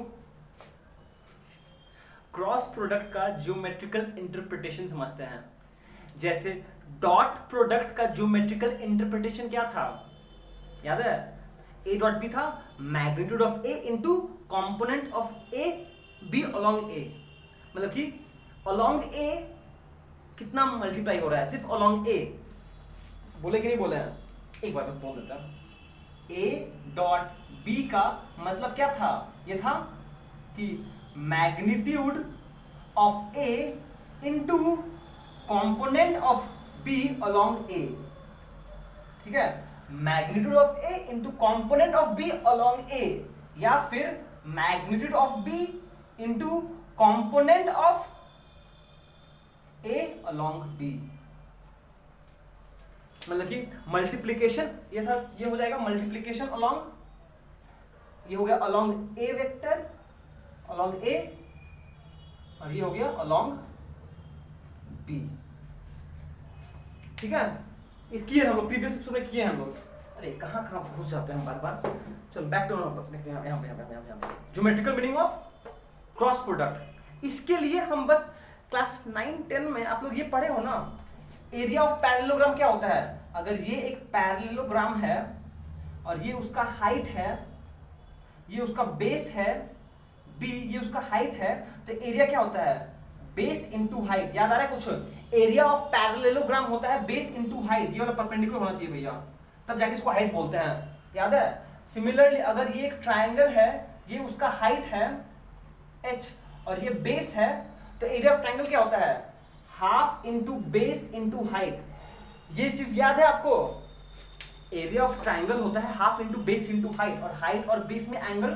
क्रॉस प्रोडक्ट का ज्योमेट्रिकल इंटरप्रिटेशन समझते हैं। जैसे डॉट प्रोडक्ट का ज्योमेट्रिकल इंटरप्रिटेशन क्या था, याद है? ए डॉट बी था magnitude of A into component of A B along A. मतलब कि अलोंग ए कितना मल्टीप्लाई हो रहा है, सिर्फ अलोंग ए। बोले कि नहीं बोले हैं? एक बार बस बोल देता हूं। ए डॉट बी का मतलब क्या था? ये था कि magnitude of A into component of B along A. ठीक है, magnitude of A into component of B along A, या फिर magnitude of B into component of A along B. मतलब कि मल्टीप्लीकेशन ये था, ये हो जाएगा मल्टीप्लीकेशन अलोंग, ये हो गया अलोंग ए वेक्टर अलोंग ए, और ये हो गया अलोंग बी। ठीक है, ये किए हम लोग प्रीवियस एपिसोड में किए हम लोग। अरे कहां कहां घुस जाते हैं हम बार बार। चलो बैक टू यहां पे geometrical meaning of cross product. इसके लिए हम बस क्लास 9-10 में आप लोग ये पढ़े हो ना, एरिया ऑफ पैरेललोग्राम क्या होता है। अगर ये एक पैरेललोग्राम है और ये उसका हाइट है, ये उसका बेस है बी, ये उसका हाइट है, तो एरिया क्या होता है? Base into height. याद आ रहा है कुछ? एरिया ऑफ पैरेललोग्राम होता है बेस इनटू हाइट। ये वाला परपेंडिकुलर होना चाहिए भैया, तब जाके इसको हाइट बोलते हैं। याद है? सिमिलरली अगर ये एक ट्रायंगल है, ये उसका हाइट है h और ये बेस है, तो एरिया ऑफ ट्रायंगल क्या होता है? Half into base into height. ये चीज याद है आपको? एरिया ऑफ ट्रायंगल होता है half into base into height, और हाइट और बेस में एंगल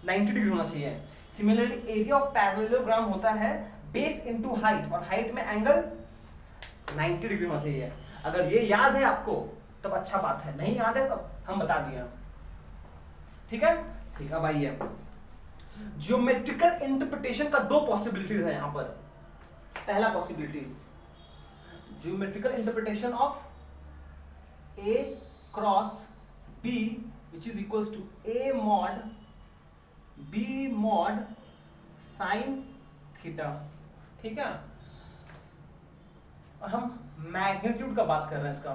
90 डिग्री होना चाहिए। सिमिलरली एरिया ऑफ पैरेललोग्राम होता है बेस इंटू हाइट, और हाइट में एंगल 90 डिग्री होना चाहिए। अगर ये याद है आपको तब अच्छा बात है, नहीं याद है तो हम बता दिए। ठीक है, ठीक है। अब आइए, ज्योमेट्रिकल इंटरप्रिटेशन का दो पॉसिबिलिटीज है यहां पर। पहला possibility, geometrical interpretation of A cross B which is equals to a mod B mod sine theta. ठीक है, और हम मैग्नीट्यूड का बात कर रहे हैं इसका,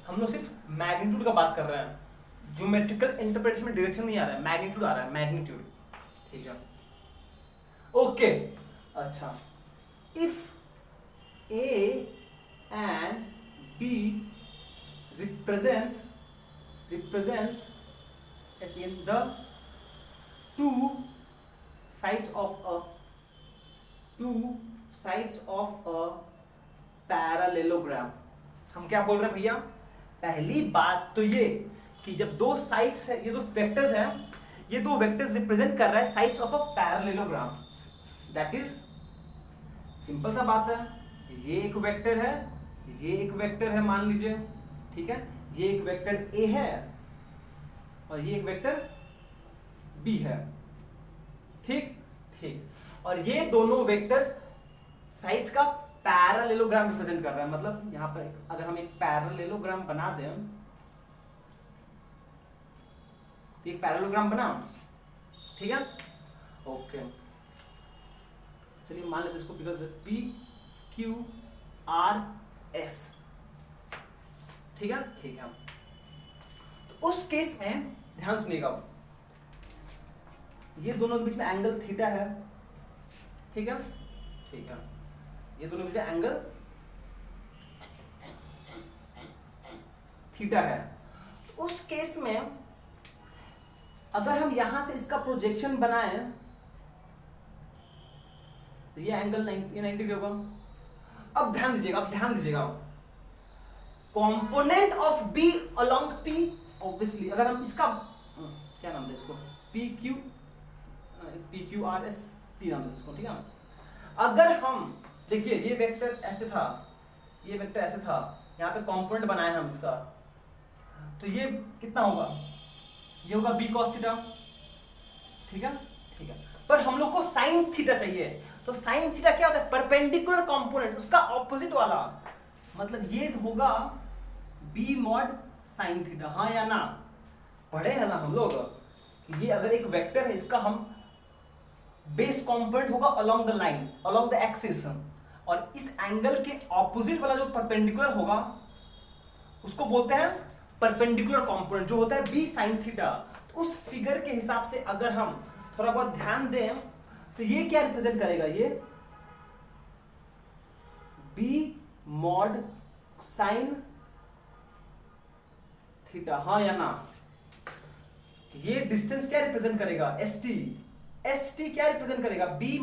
हम लोग सिर्फ मैग्नीट्यूड का बात कर रहे हैं। ज्योमेट्रिकल इंटरप्रिटेशन में डायरेक्शन नहीं आ रहा है, मैग्नीट्यूड आ रहा है, मैग्नीट्यूड। ठीक है, ओके। अच्छा, if a and b represents as in the two sides of a parallelogram। हम क्या बोल रहे हैं भैया? पहली बात तो ये कि जब दो साइड्स है, ये दो वेक्टर्स हैं, ये दो वेक्टर्स रिप्रेजेंट कर रहा है sides of a parallelogram. That is simple सा बात है, ये एक वेक्टर है, ये एक वेक्टर है मान लीजिए। ठीक है, ये एक वेक्टर ए है और ये एक वेक्टर बी है। ठीक ठीक, और ये दोनों वेक्टर्स साइड्स का पैरेललोग्राम रिप्रेजेंट कर रहा है। मतलब यहां पर अगर हम एक पैरेललोग्राम बना दें, तो एक पैरेललोग्राम बना। ठीक है, ओके। चलिए मान लेते इसको figure P Q r S. ठीक है, ठीक है। तो उस केस में ध्यान सुनिएगा, ये दोनों के बीच में एंगल थीटा है। ठीक है, ठीक है, ये दोनों के बीच में एंगल थीटा है। उस केस में अगर हम यहां से इसका प्रोजेक्शन बनाएं तो ये एंगल 90 डिग्री होगा। अब ध्यान दीजिएगा, component of B along p, obviously अगर हम इसका क्या नाम दे इसको, p Q r s t नाम दे इसको। ठीक है, अगर हम देखिए ये वेक्टर ऐसे था, ये वेक्टर ऐसे था, यहाँ पे कॉम्पोनेंट बनाया हम इसका, तो ये कितना होगा? ये होगा बी कॉस थीटा। ठीक है, ठीक है, पर हम लोग को साइन थीटा चाहिए। तो साइन थीटा क्या होता है? परपेंडिकुलर कंपोनेंट, उसका ऑपोजिट वाला। मतलब ये होगा बी मॉड साइन थीटा। हाँ या ना? पढ़े हैं ना हम लोग कि ये अगर एक वेक्टर है, इसका हम बेस कंपोनेंट होगा along the line, along the axis, और इस एंगल के ऑपोजिट वाला जो परपेंडिकुलर होगा उसको बोलते हैं परपेंडिकुलर कंपोनेंट, जो होता है बी साइन थीटा। तो उस फिगर के हिसाब से अगर हम थोड़ा बहुत ध्यान दें तो ये क्या रिप्रेजेंट करेगा, ये बी मॉड साइन थीटा, हाँ या ना। ये डिस्टेंस क्या रिप्रेजेंट करेगा, एस टी। एस टी क्या रिप्रेजेंट करेगा, बी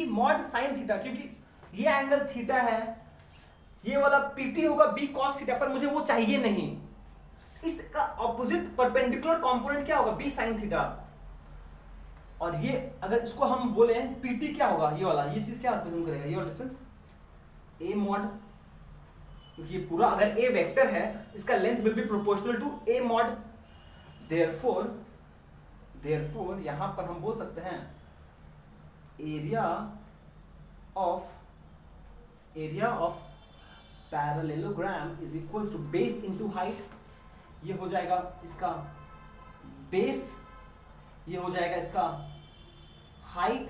मॉड साइन थीटा, क्योंकि ये एंगल थीटा है, ये वाला पीटी होगा बी कॉस थीटा, पर मुझे वो चाहिए नहीं। इसका ऑपोजिट परपेंडिकुलर कंपोनेंट क्या होगा, बी साइन थीटा। और ये अगर इसको हम बोले पीटी क्या होगा, ये वाला, ये चीज क्या रिप्रेजेंट करेगा, ये वाला डिस्टेंस ए मॉड, क्योंकि ये पूरा अगर ए वेक्टर है इसका length will be proportional to a mod. Therefore यहां पर हम बोल सकते हैं area of parallelogram is equals to base into height. ये हो जाएगा इसका बेस, ये हो जाएगा इसका हाइट,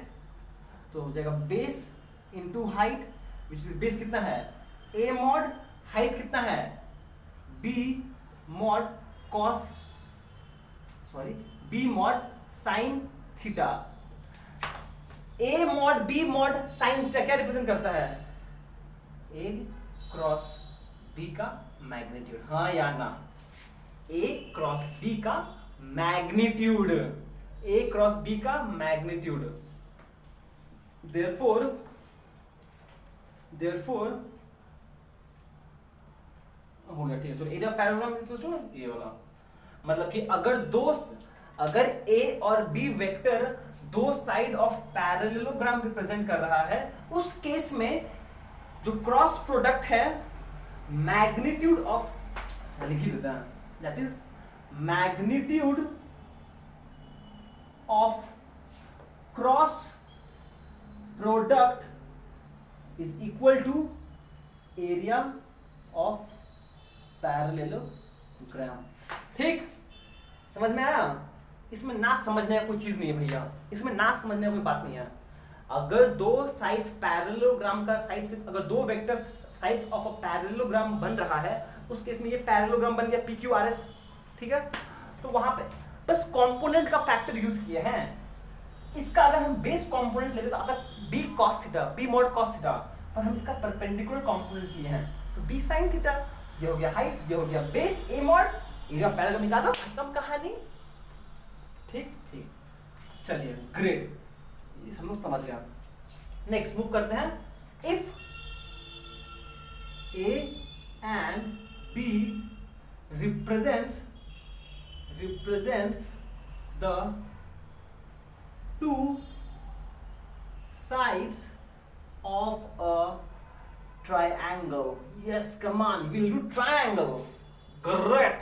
तो हो जाएगा base into height, which base कितना है ए मॉड, हाइट कितना है B mod sine theta. A mod B mod sine theta क्या रिप्रेजेंट करता है, ए क्रॉस बी का मैग्नीट्यूड, हाँ या ना, ए क्रॉस बी का मैग्नीट्यूड, ए क्रॉस बी का मैग्नीट्यूड। देयरफॉर हो गया, ठीक है। चलो एरिया पैरेललोग्राम ये वाला मतलब कि अगर ए और बी वेक्टर दो साइड ऑफ पैरेललोग्राम रिप्रेजेंट कर रहा है, उस केस में जो क्रॉस प्रोडक्ट है मैग्नीट्यूड ऑफ, लिख ही देता है, that is magnitude of cross product is equal to area of parallelogram. ठीक, समझ में आया? इसमें ना समझने का कोई चीज नहीं है भैया, इसमें ना समझने का कोई बात नहीं है। अगर दो साइड्स पैरेललोग्राम का साइड से, अगर दो vector sides of a parallelogram बन रहा है, उस केस में ये पैरेललोग्राम बन गया पी क्यू आर एस, ठीक है। तो वहां पे बस कंपोनेंट का फैक्टर यूज किए हैं। इसका अगर हम बेस कंपोनेंट लेते तो आता b cos theta, b mod cos theta, पर हम इसका परपेंडिकुलर कंपोनेंट लिए हैं तो बी साइन थीटा। ये हो गया हाइट, ये हो गया base, A mod, area parallel निकालो, खत्म कहानी। ठीक ठीक, चलिए ग्रेट, ये हम लोग समझ गया। नेक्स्ट मूव करते हैं। If a and b represents the two sides of a triangle. Yes, come on, we'll do triangle. Great.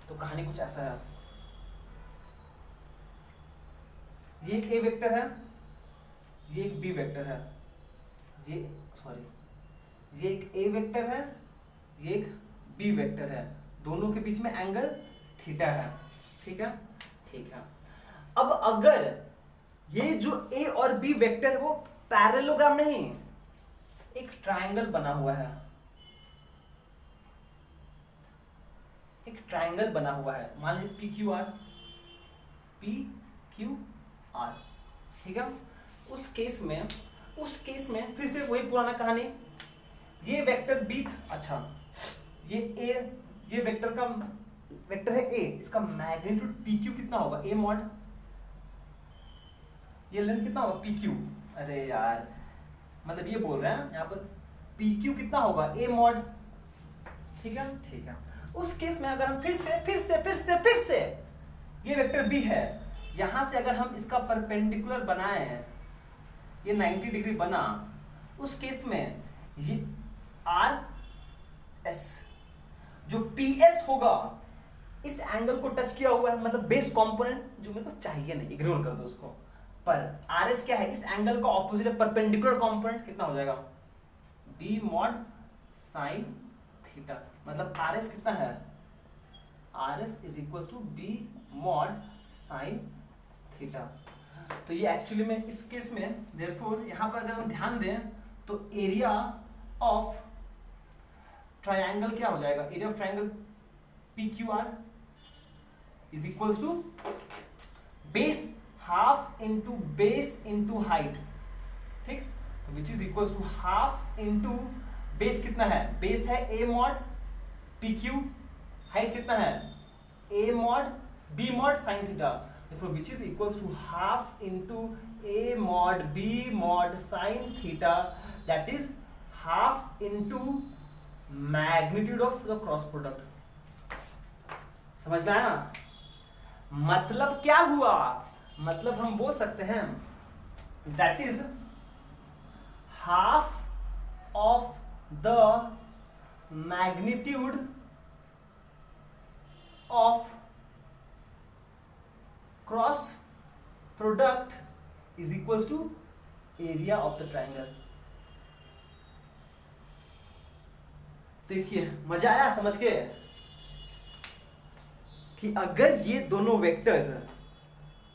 तो कहानी कुछ ऐसा है, ये एक ए वेक्टर है, ये एक बी वेक्टर है, ये एक ए वेक्टर है, ये एक बी वेक्टर है, दोनों के बीच में एंगल थीटा है, ठीक है ठीक है। अब अगर ये जो ए और बी वेक्टर है वो पैरेललोग्राम नहीं, एक ट्रायंगल बना हुआ है, एक ट्रायंगल बना हुआ है, मान लीजिए पी क्यू आर, ठीक है। उस केस में फिर से वही पुराना कहानी, ये वेक्टर बी, अच्छा ये वेक्टर है ए, इसका मैग्नीट्यूड पी क्यू कितना होगा, ए मॉड, ये लेंथ कितना होगा पी क्यू, अरे यार मतलब ये बोल रहे हैं यहाँ पर पी क्यू कितना होगा, ए मॉड, ठीक है ठीक है। उस केस में अगर हम फिर से ये वेक्टर बी है, यहां से अगर हम इसका परपेंडिकुलर बनाए, ये 90 डिग्री बना, उस केस में ये आर एस, जो पी एस होगा इस एंगल को टच किया हुआ है, मतलब बेस कंपोनेंट जो मेरे को चाहिए नहीं, इग्नोर कर दो उसको। पर आर एस क्या है, इस एंगल का ऑपोजिट है, परपेंडिकुलर कंपोनेंट कितना हो जाएगा, बी मॉड साइन थीटा, मतलब आर एस कितना है, r s is equal to b mod sine theta. तो ये एक्चुअली में इस केस में देयरफॉर यहाँ पर अगर हम ध्यान दें तो एरिया ऑफ ट्रायंगल क्या हो जाएगा, area of triangle P Q R is equals to base half into base into height, ठीक, which is equals to half into base कितना है, बेस है A mod P Q, height कितना है A mod B mod sine theta, which is equals to half into A mod B mod sine theta, that is half into magnitude of the cross product. समझ में आया ना? मतलब क्या हुआ, मतलब हम बोल सकते हैं that is half of the magnitude of cross product is equals to area of the triangle. देखिए मजा आया समझ के कि अगर ये दोनों वेक्टर्स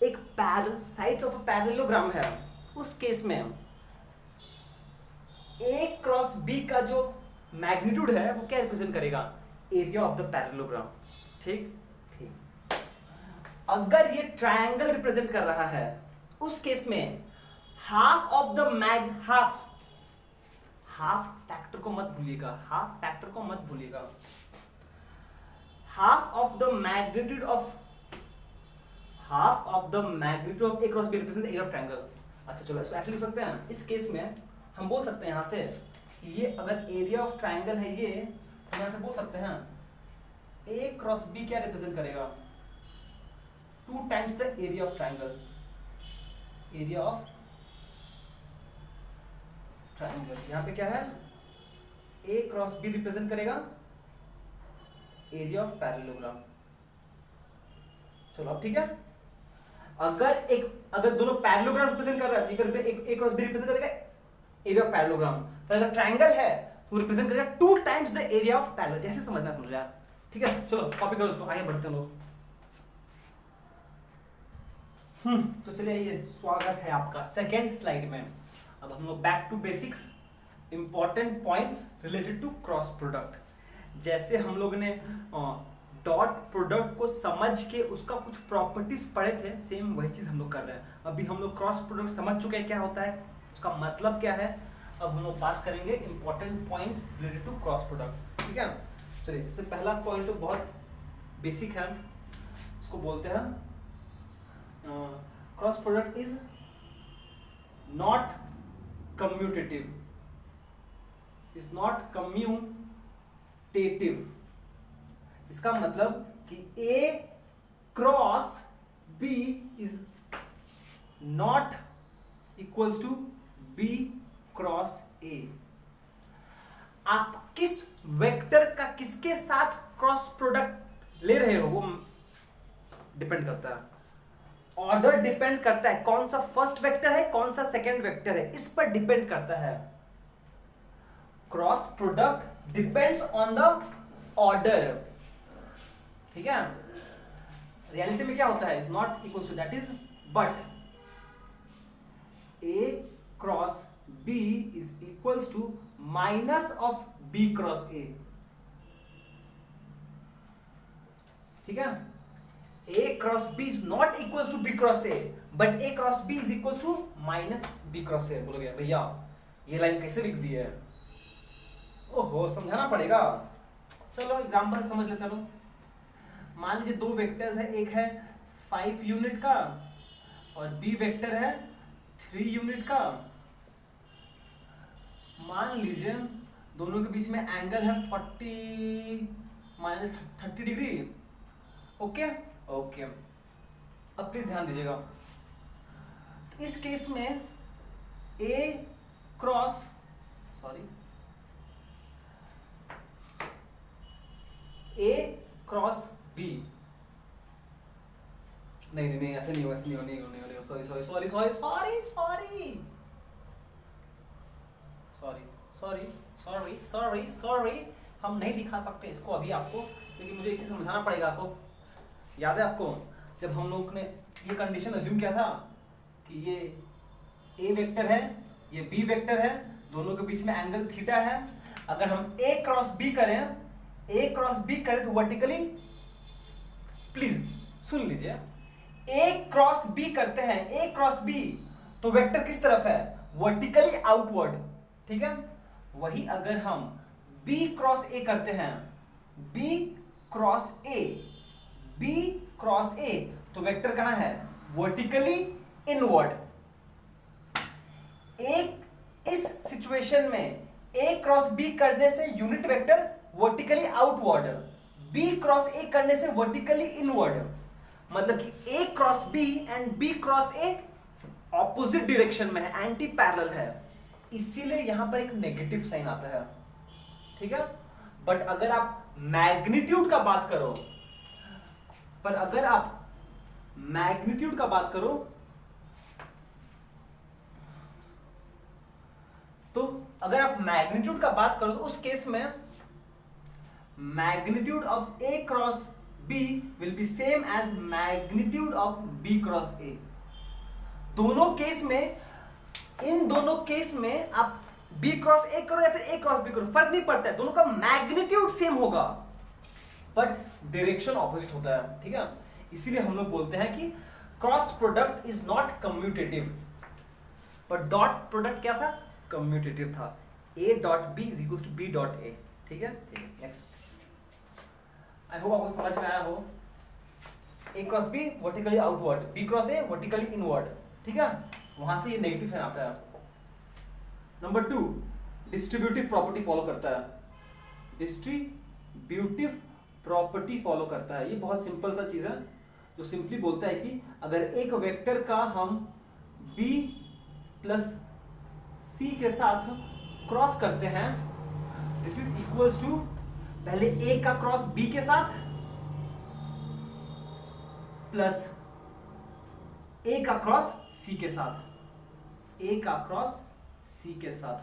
एक साइड्स ऑफ अ पैरेललोग्राम है, उस केस में ए क्रॉस बी का जो मैग्नीट्यूड है वो क्या रिप्रेजेंट करेगा, एरिया ऑफ द पैरेललोग्राम, ठीक ठीक। अगर ये ट्रायंगल रिप्रेजेंट कर रहा है, उस केस में half of the half factor को मत भूलिएगा, हाफ फैक्टर को मत भूलिएगा, half of the magnitude of A cross b represent area of triangle. अच्छा चलो इसको ऐसे लिख सकते हैं, इस केस में हम बोल सकते हैं यहां से कि ये अगर एरिया ऑफ ट्रायंगल है ये, तो यहां से बोल सकते हैं ए क्रॉस बी क्या रिप्रेजेंट करेगा, 2 times the area of triangle, area of triangle. यहां पे क्या है, ए क्रॉस बी रिप्रेजेंट करेगा एरिया ऑफ पैरेललोग्राम। चलो अब ठीक है, अगर दोनों पैरेललोग्राम रिप्रेजेंट कर रहा है, इधर पे ए क्रॉस बी रिप्रेजेंट करेगा एरिया ऑफ पैरेललोग्राम, तो अगर ट्रायंगल है तो रिप्रेजेंट करेगा 2 times the area of parallel. जैसे समझना समझ जाए, ठीक है। चलो कॉपी करो उसको, आगे बढ़ते हैं लोग। तो चलिए ये स्वागत है आपका सेकेंड स्लाइड में। अब हम लोग back to basics, important points related to cross product. जैसे हम लोग ने डॉट प्रोडक्ट को समझ के उसका कुछ प्रॉपर्टीज पढ़े थे, सेम वही चीज हम लोग कर रहे हैं। अभी हम लोग क्रॉस प्रोडक्ट समझ चुके हैं क्या होता है, उसका मतलब क्या है। अब हम लोग बात करेंगे important points related to cross product, ठीक है। चलिए सबसे पहला पॉइंट तो बहुत बेसिक है, इसको बोलते हैं cross product is not commutative, is not commutative. इसका मतलब कि A cross B is not equals to B cross A। आप किस वेक्टर का किसके साथ क्रॉस प्रोडक्ट ले रहे हो वो डिपेंड करता है, ऑर्डर डिपेंड करता है, कौन सा फर्स्ट वेक्टर है कौन सा सेकंड वेक्टर है, इस पर डिपेंड करता है। Cross product depends on the order, ठीक है। रियलिटी में क्या होता है, is not equal to, that is but A cross B is equals to minus of B cross A, ठीक है। A cross B is not equals to B cross A, but A cross B is equals to minus B cross A। बोलोगे भैया ये line कैसे लिख दी है, ओहो समझाना पड़ेगा। चलो एग्जांपल समझ लेते हैं। मान लीजिए 2 वेक्टर्स है, एक है 5 यूनिट का और B वेक्टर है 3 यूनिट का। मान लीजिए दोनों के बीच में एंगल है 40 माइनस 30 डिग्री, ओके ओके। अब प्लीज ध्यान दीजिएगा, तो इस केस में A cross A cross B, नहीं ऐसे नहीं होगा, ऐसे नहीं होगा, सॉरी, हम नहीं दिखा सकते इसको अभी आपको, लेकिन मुझे एक चीज समझाना पड़ेगा आपको। याद है आपको जब हम लोग ने ये कंडीशन अज्यूम किया था कि ये ए वेक्टर है, ये बी वेक्टर है, दोनों के बीच में एंगल थीटा है, अगर हम ए क्रॉस बी करें तो वर्टिकली, प्लीज सुन लीजिए, ए क्रॉस बी करते हैं, ए क्रॉस बी तो वेक्टर किस तरफ है, वर्टिकली आउटवर्ड, ठीक है। वही अगर हम बी क्रॉस ए करते हैं, बी क्रॉस ए तो वेक्टर कहां है, वर्टिकली इनवर्ड। एक इस सिचुएशन में ए क्रॉस बी करने से unit vector vertically outward, B cross A करने से वर्टिकली इनवर्ड, मतलब कि A cross B and B cross A opposite direction में है, एंटी पैरेलल है, इसीलिए यहां पर एक नेगेटिव साइन आता है, ठीक है। बट अगर आप मैग्नीट्यूड का बात करो, तो अगर आप मैग्नीट्यूड का बात करो तो उस केस में magnitude of A cross B will be same as magnitude of B cross A. इन दोनों केस में आप बी क्रॉस ए करो या फिर ए क्रॉस बी करो, फर्क नहीं पड़ता है, दोनों का मैग्नीट्यूड सेम होगा बट डायरेक्शन ऑपोजिट होता है, ठीक है। इसीलिए हम लोग बोलते हैं कि cross product is not commutative, but dot product क्या था, कम्यूटेटिव था, a dot b is equal to b dot a, ठीक है। नेक्स्ट, आई होप आपको समझ में आया हो। A cross B vertically outward, B cross A vertically inward, ठीक है, वहां से ये नेगेटिव साइन आता है। नंबर 2, डिस्ट्रीब्यूटिव प्रॉपर्टी फॉलो करता है, डिस्ट्रीब्यूटिव प्रॉपर्टी फॉलो करता है। ये बहुत सिंपल सा चीज है जो सिंपली बोलता है कि अगर एक वेक्टर का हम b प्लस c के साथ क्रॉस करते हैं, दिस इज इक्वल्स टू पहले a का क्रॉस b के साथ प्लस a का क्रॉस c के साथ, a का क्रॉस c के साथ,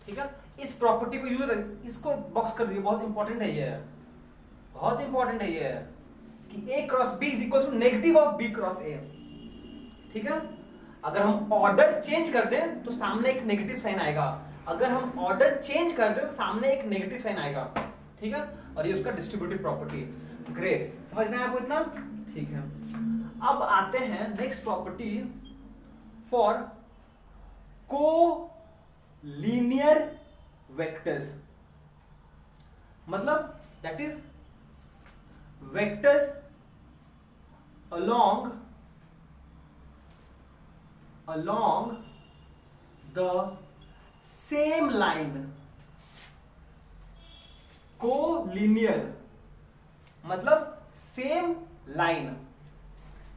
ठीक है। इस प्रॉपर्टी को यूज, इसको बॉक्स कर दीजिए, बहुत इंपॉर्टेंट है ये, बहुत इंपॉर्टेंट है ये कि a cross b is equal to negative of b cross a, ठीक है। अगर हम ऑर्डर चेंज कर दें तो सामने एक नेगेटिव साइन आएगा, अगर हम ऑर्डर चेंज कर दें तो सामने एक नेगेटिव साइन आएगा, ठीक है। और ये उसका डिस्ट्रीब्यूटिव प्रॉपर्टी। ग्रेट, समझ में आया आपको इतना, ठीक है। अब आते हैं नेक्स्ट प्रॉपर्टी फॉर को लीनियर वेक्टर्स, मतलब that is vectors along the same line, collinear मतलब सेम लाइन।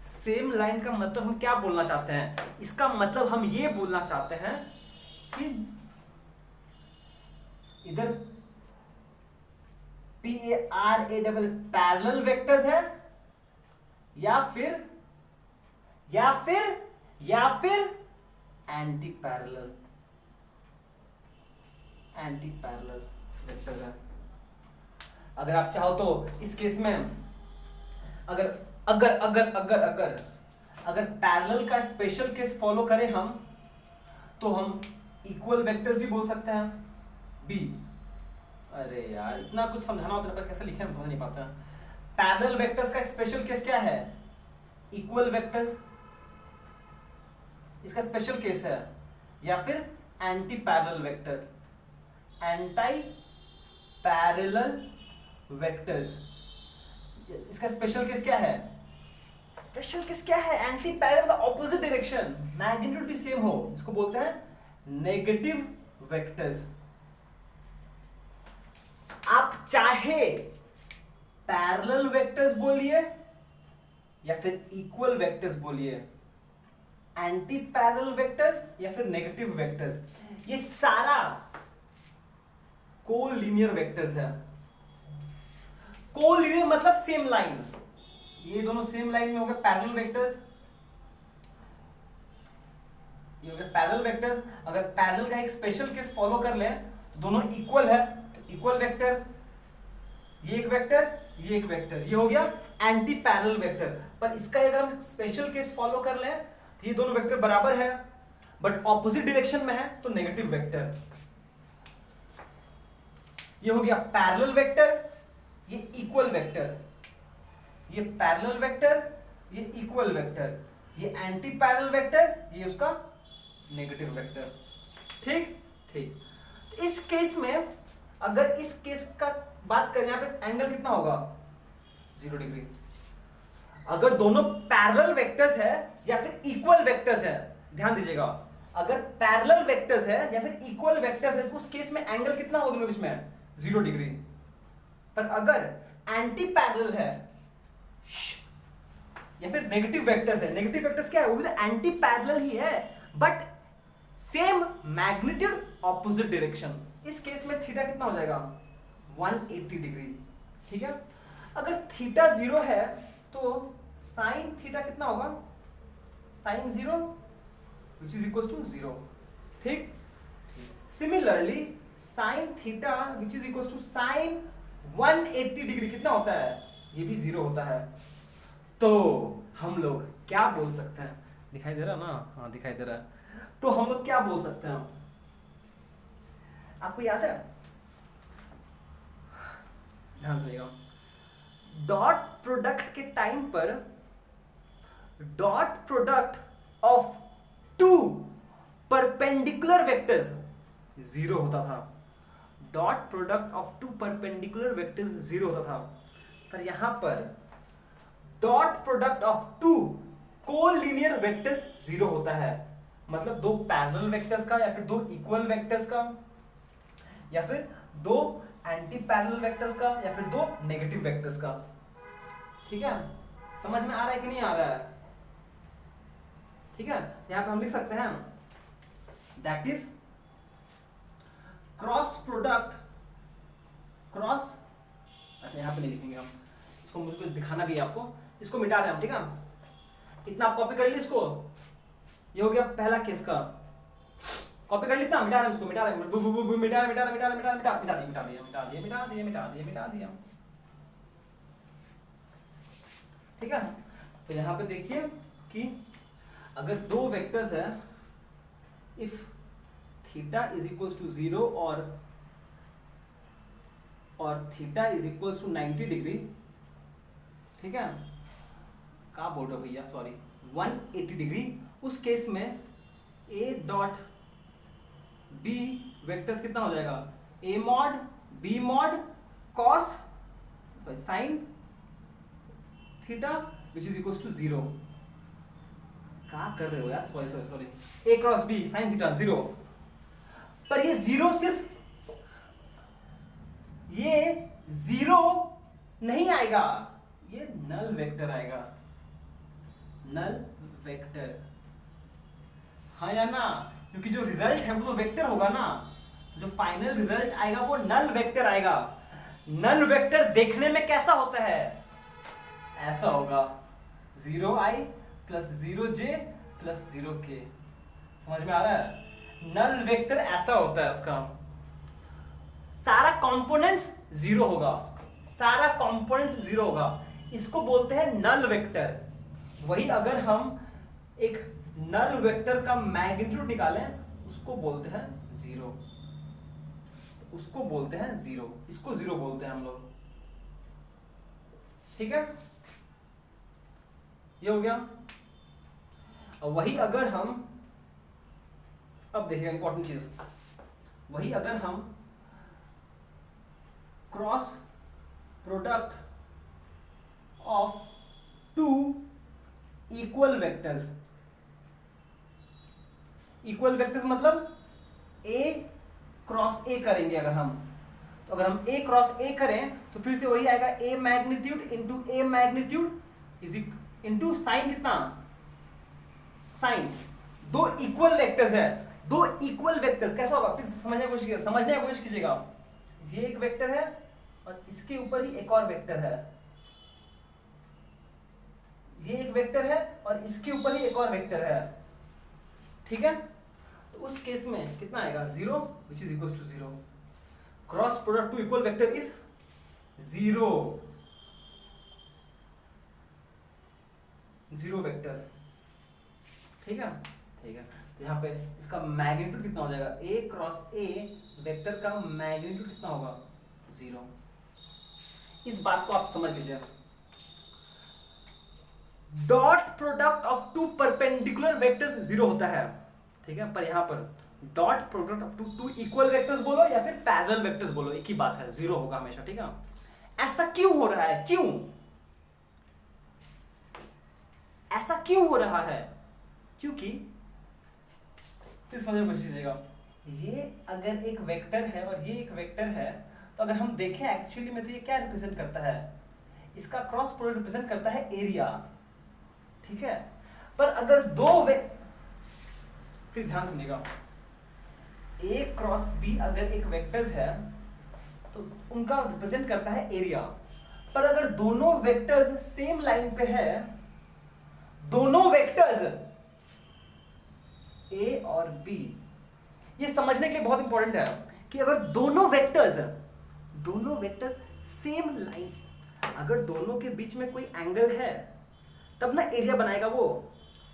सेम लाइन का मतलब हम क्या बोलना चाहते हैं, इसका मतलब हम ये बोलना चाहते हैं कि इधर PARALL पैरेलल वेक्टर्स है या फिर एंटी पैरेलल वेक्टर्स है। अगर आप चाहो तो इस केस में अगर पैरेलल का स्पेशल केस फॉलो करें हम, तो हम इक्वल वेक्टर्स भी बोल सकते हैं बी। अरे यार इतना कुछ समझाना होता है, कैसे लिखे हम समझ नहीं पाते हैं। पैरेलल वेक्टर्स का स्पेशल केस क्या है, इक्वल वेक्टर्स, इसका स्पेशल केस है, या फिर anti parallel vector, anti parallel vectors, इसका स्पेशल केस क्या है, anti parallel opposite direction, magnitude भी सेम हो, इसको बोलते हैं नेगेटिव वेक्टर्स। आप चाहे पैरेलल वेक्टर्स बोलिए या फिर इक्वल वेक्टर्स बोलिए, एंटी पैरेलल वेक्टर्स या फिर नेगेटिव वेक्टर्स, ये सारा कोलिनियर वेक्टर्स है। कोलिनियर मतलब सेम लाइन, ये दोनों सेम लाइन में हो गए पैरेलल वेक्टर्स, ये हो गए पैरेलल वेक्टर्स। अगर पैरेलल का एक स्पेशल केस फॉलो कर ले तो दोनों इक्वल है, तो इक्वल वेक्टर, ये एक वेक्टर, ये एक वेक्टर, ये हो गया एंटी पैरेलल वेक्टर। पर इसका अगर हम स्पेशल केस फॉलो कर लें तो ये दोनों वेक्टर बराबर है बट ऑपोजिट डायरेक्शन में है, तो नेगेटिव वेक्टर। ये हो गया पैरेलल वेक्टर, ये इक्वल वेक्टर, ये पैरेलल वेक्टर, ये इक्वल वेक्टर, ये एंटी पैरेलल वेक्टर, ये उसका नेगेटिव वेक्टर। ठीक ठीक। इस केस में अगर इस केस का बात करें, यहां पे एंगल कितना होगा 0 डिग्री। अगर दोनों पैरेलल वेक्टर्स है या फिर इक्वल वेक्टर्स है, ध्यान दीजिएगा, अगर पैरेलल वेक्टर्स है या फिर इक्वल वेक्टर्स है तो उस केस में एंगल कितना होगा दोनों बीच में 0 डिग्री। पर अगर एंटी पैरेलल है या फिर नेगेटिव वेक्टर्स है, नेगेटिव वेक्टर्स क्या है, वो भी एंटी पैरेलल ही है but same magnitude opposite direction. इस केस में थीटा कितना हो जाएगा 180 डिग्री। ठीक है। अगर थीटा 0 है तो साइन थीटा कितना होगा, sine 0 which is equal to 0। ठीक। Similarly sine theta which is equal to sine 180 degree कितना होता है, ये भी 0 होता है। तो हम लोग क्या बोल सकते हैं, दिखाई दे रहा है ना, हाँ दिखाई दे रहा है। तो हम लोग क्या बोल सकते हैं, आपको याद है, ध्यान सुनिएगा, डॉट प्रोडक्ट के टाइम पर dot product of two perpendicular vectors 0 होता था। Dot product of two perpendicular vectors 0 होता था। पर यहां पर dot product of two collinear vectors 0 होता है। मतलब दो पैरेलल वेक्टर्स का या फिर दो इक्वल वेक्टर्स का या फिर दो एंटी पैरेलल वेक्टर्स का या फिर दो नेगेटिव वेक्टर्स का। ठीक है, समझ में आ रहा है कि नहीं आ रहा है? ठीक है, यहां पे हम लिख सकते हैं that is cross product cross, अच्छा यहां पे नहीं लिखेंगे हम, इसको मुझे कुछ दिखाना भी है आपको, इसको मिटा दें हम। ठीक है, इतना आप कॉपी कर लीजिए इसको, ये हो गया पहला केस का, कॉपी कर लेता, मिटा रहे इसको, मिटा रहे, मिटा दिया। ठीक है, तो यहां पे देखिए कि अगर दो वेक्टर्स है, if theta is equals to 0 और theta is equals to 90 degree, ठीक है, कहाँ बोल रहे हो भैया, सॉरी 180 डिग्री, उस केस में ए डॉट बी वेक्टर्स कितना हो जाएगा, A mod B mod cos sine theta which is equals to 0। क्या कर रहे हो यार, sorry, A cross B sine theta 0। पर ये 0 सिर्फ ये 0 नहीं आएगा, ये नल वेक्टर आएगा, नल वेक्टर, हाँ या ना, क्योंकि जो रिजल्ट है वो तो वेक्टर होगा ना, जो फाइनल रिजल्ट आएगा वो नल वेक्टर आएगा। नल वेक्टर देखने में कैसा होता है, ऐसा होगा 0i plus 0j plus 0k। समझ में आ रहा है? नल वेक्टर ऐसा होता है, उसका सारा कंपोनेंट्स 0 होगा, सारा कंपोनेंट्स 0 होगा, इसको बोलते हैं नल वेक्टर। वही अगर हम एक नल वेक्टर का मैग्नीट्यूड निकालें उसको बोलते हैं 0, उसको बोलते हैं 0, इसको 0 बोलते हैं हम लोग। ठीक है, ये हो गया। वही अगर हम, अब देखिए इंपॉर्टेंट चीज, वही अगर हम cross product of two equal vectors, equal vectors मतलब ए क्रॉस ए करेंगे अगर हम, तो अगर हम ए क्रॉस ए करें तो फिर से वही आएगा A magnitude into A magnitude is into sine कितना, साइन, दो इक्वल वेक्टर्स है, दो इक्वल वेक्टर्स कैसा होगा, प्लीज समझने की कोशिश कीजिएगा। ये एक वेक्टर है और इसके ऊपर ही एक और वेक्टर है, ये एक वेक्टर है और इसके ऊपर ही एक और वेक्टर है। ठीक है, तो उस केस में कितना आएगा 0 which is equal to 0। Cross product two equal vector is zero, zero vector, ठीक है, ठीक है। तो यहाँ पे इसका मैग्नीट्यूड कितना हो जाएगा, ए क्रॉस ए वेक्टर का मैग्नीट्यूड कितना होगा, जीरो। इस बात को आप समझ लीजिए। Dot product of two perpendicular vectors zero होता है, ठीक है, पर यहां पर dot product of two equal vectors बोलो या फिर पैरेलल वेक्टर्स बोलो, एक ही बात है, जीरो होगा हमेशा, ठीक है। ऐसा क्यों हो रहा है, क्यों ऐसा क्यों हो रहा है, क्योंकि इस समझ में लीजिएगा, ये अगर एक वेक्टर है और ये एक वेक्टर है, तो अगर हम देखें एक्चुअली में तो ये क्या रिप्रेजेंट करता है, इसका क्रॉस प्रोडक्ट रिप्रेजेंट करता है एरिया, ठीक है। पर अगर दो प्लीज ध्यान सुनिएगा, ए क्रॉस बी अगर एक वेक्टर्स है तो उनका रिप्रेजेंट करता है एरिया, पर अगर दोनों वेक्टर्स सेम लाइन पे है, दोनों वेक्टर्स ए और बी, ये समझने के लिए बहुत इंपॉर्टेंट है कि अगर दोनों वेक्टर्स सेम लाइन, अगर दोनों के बीच में कोई एंगल है तब ना एरिया बनाएगा वो,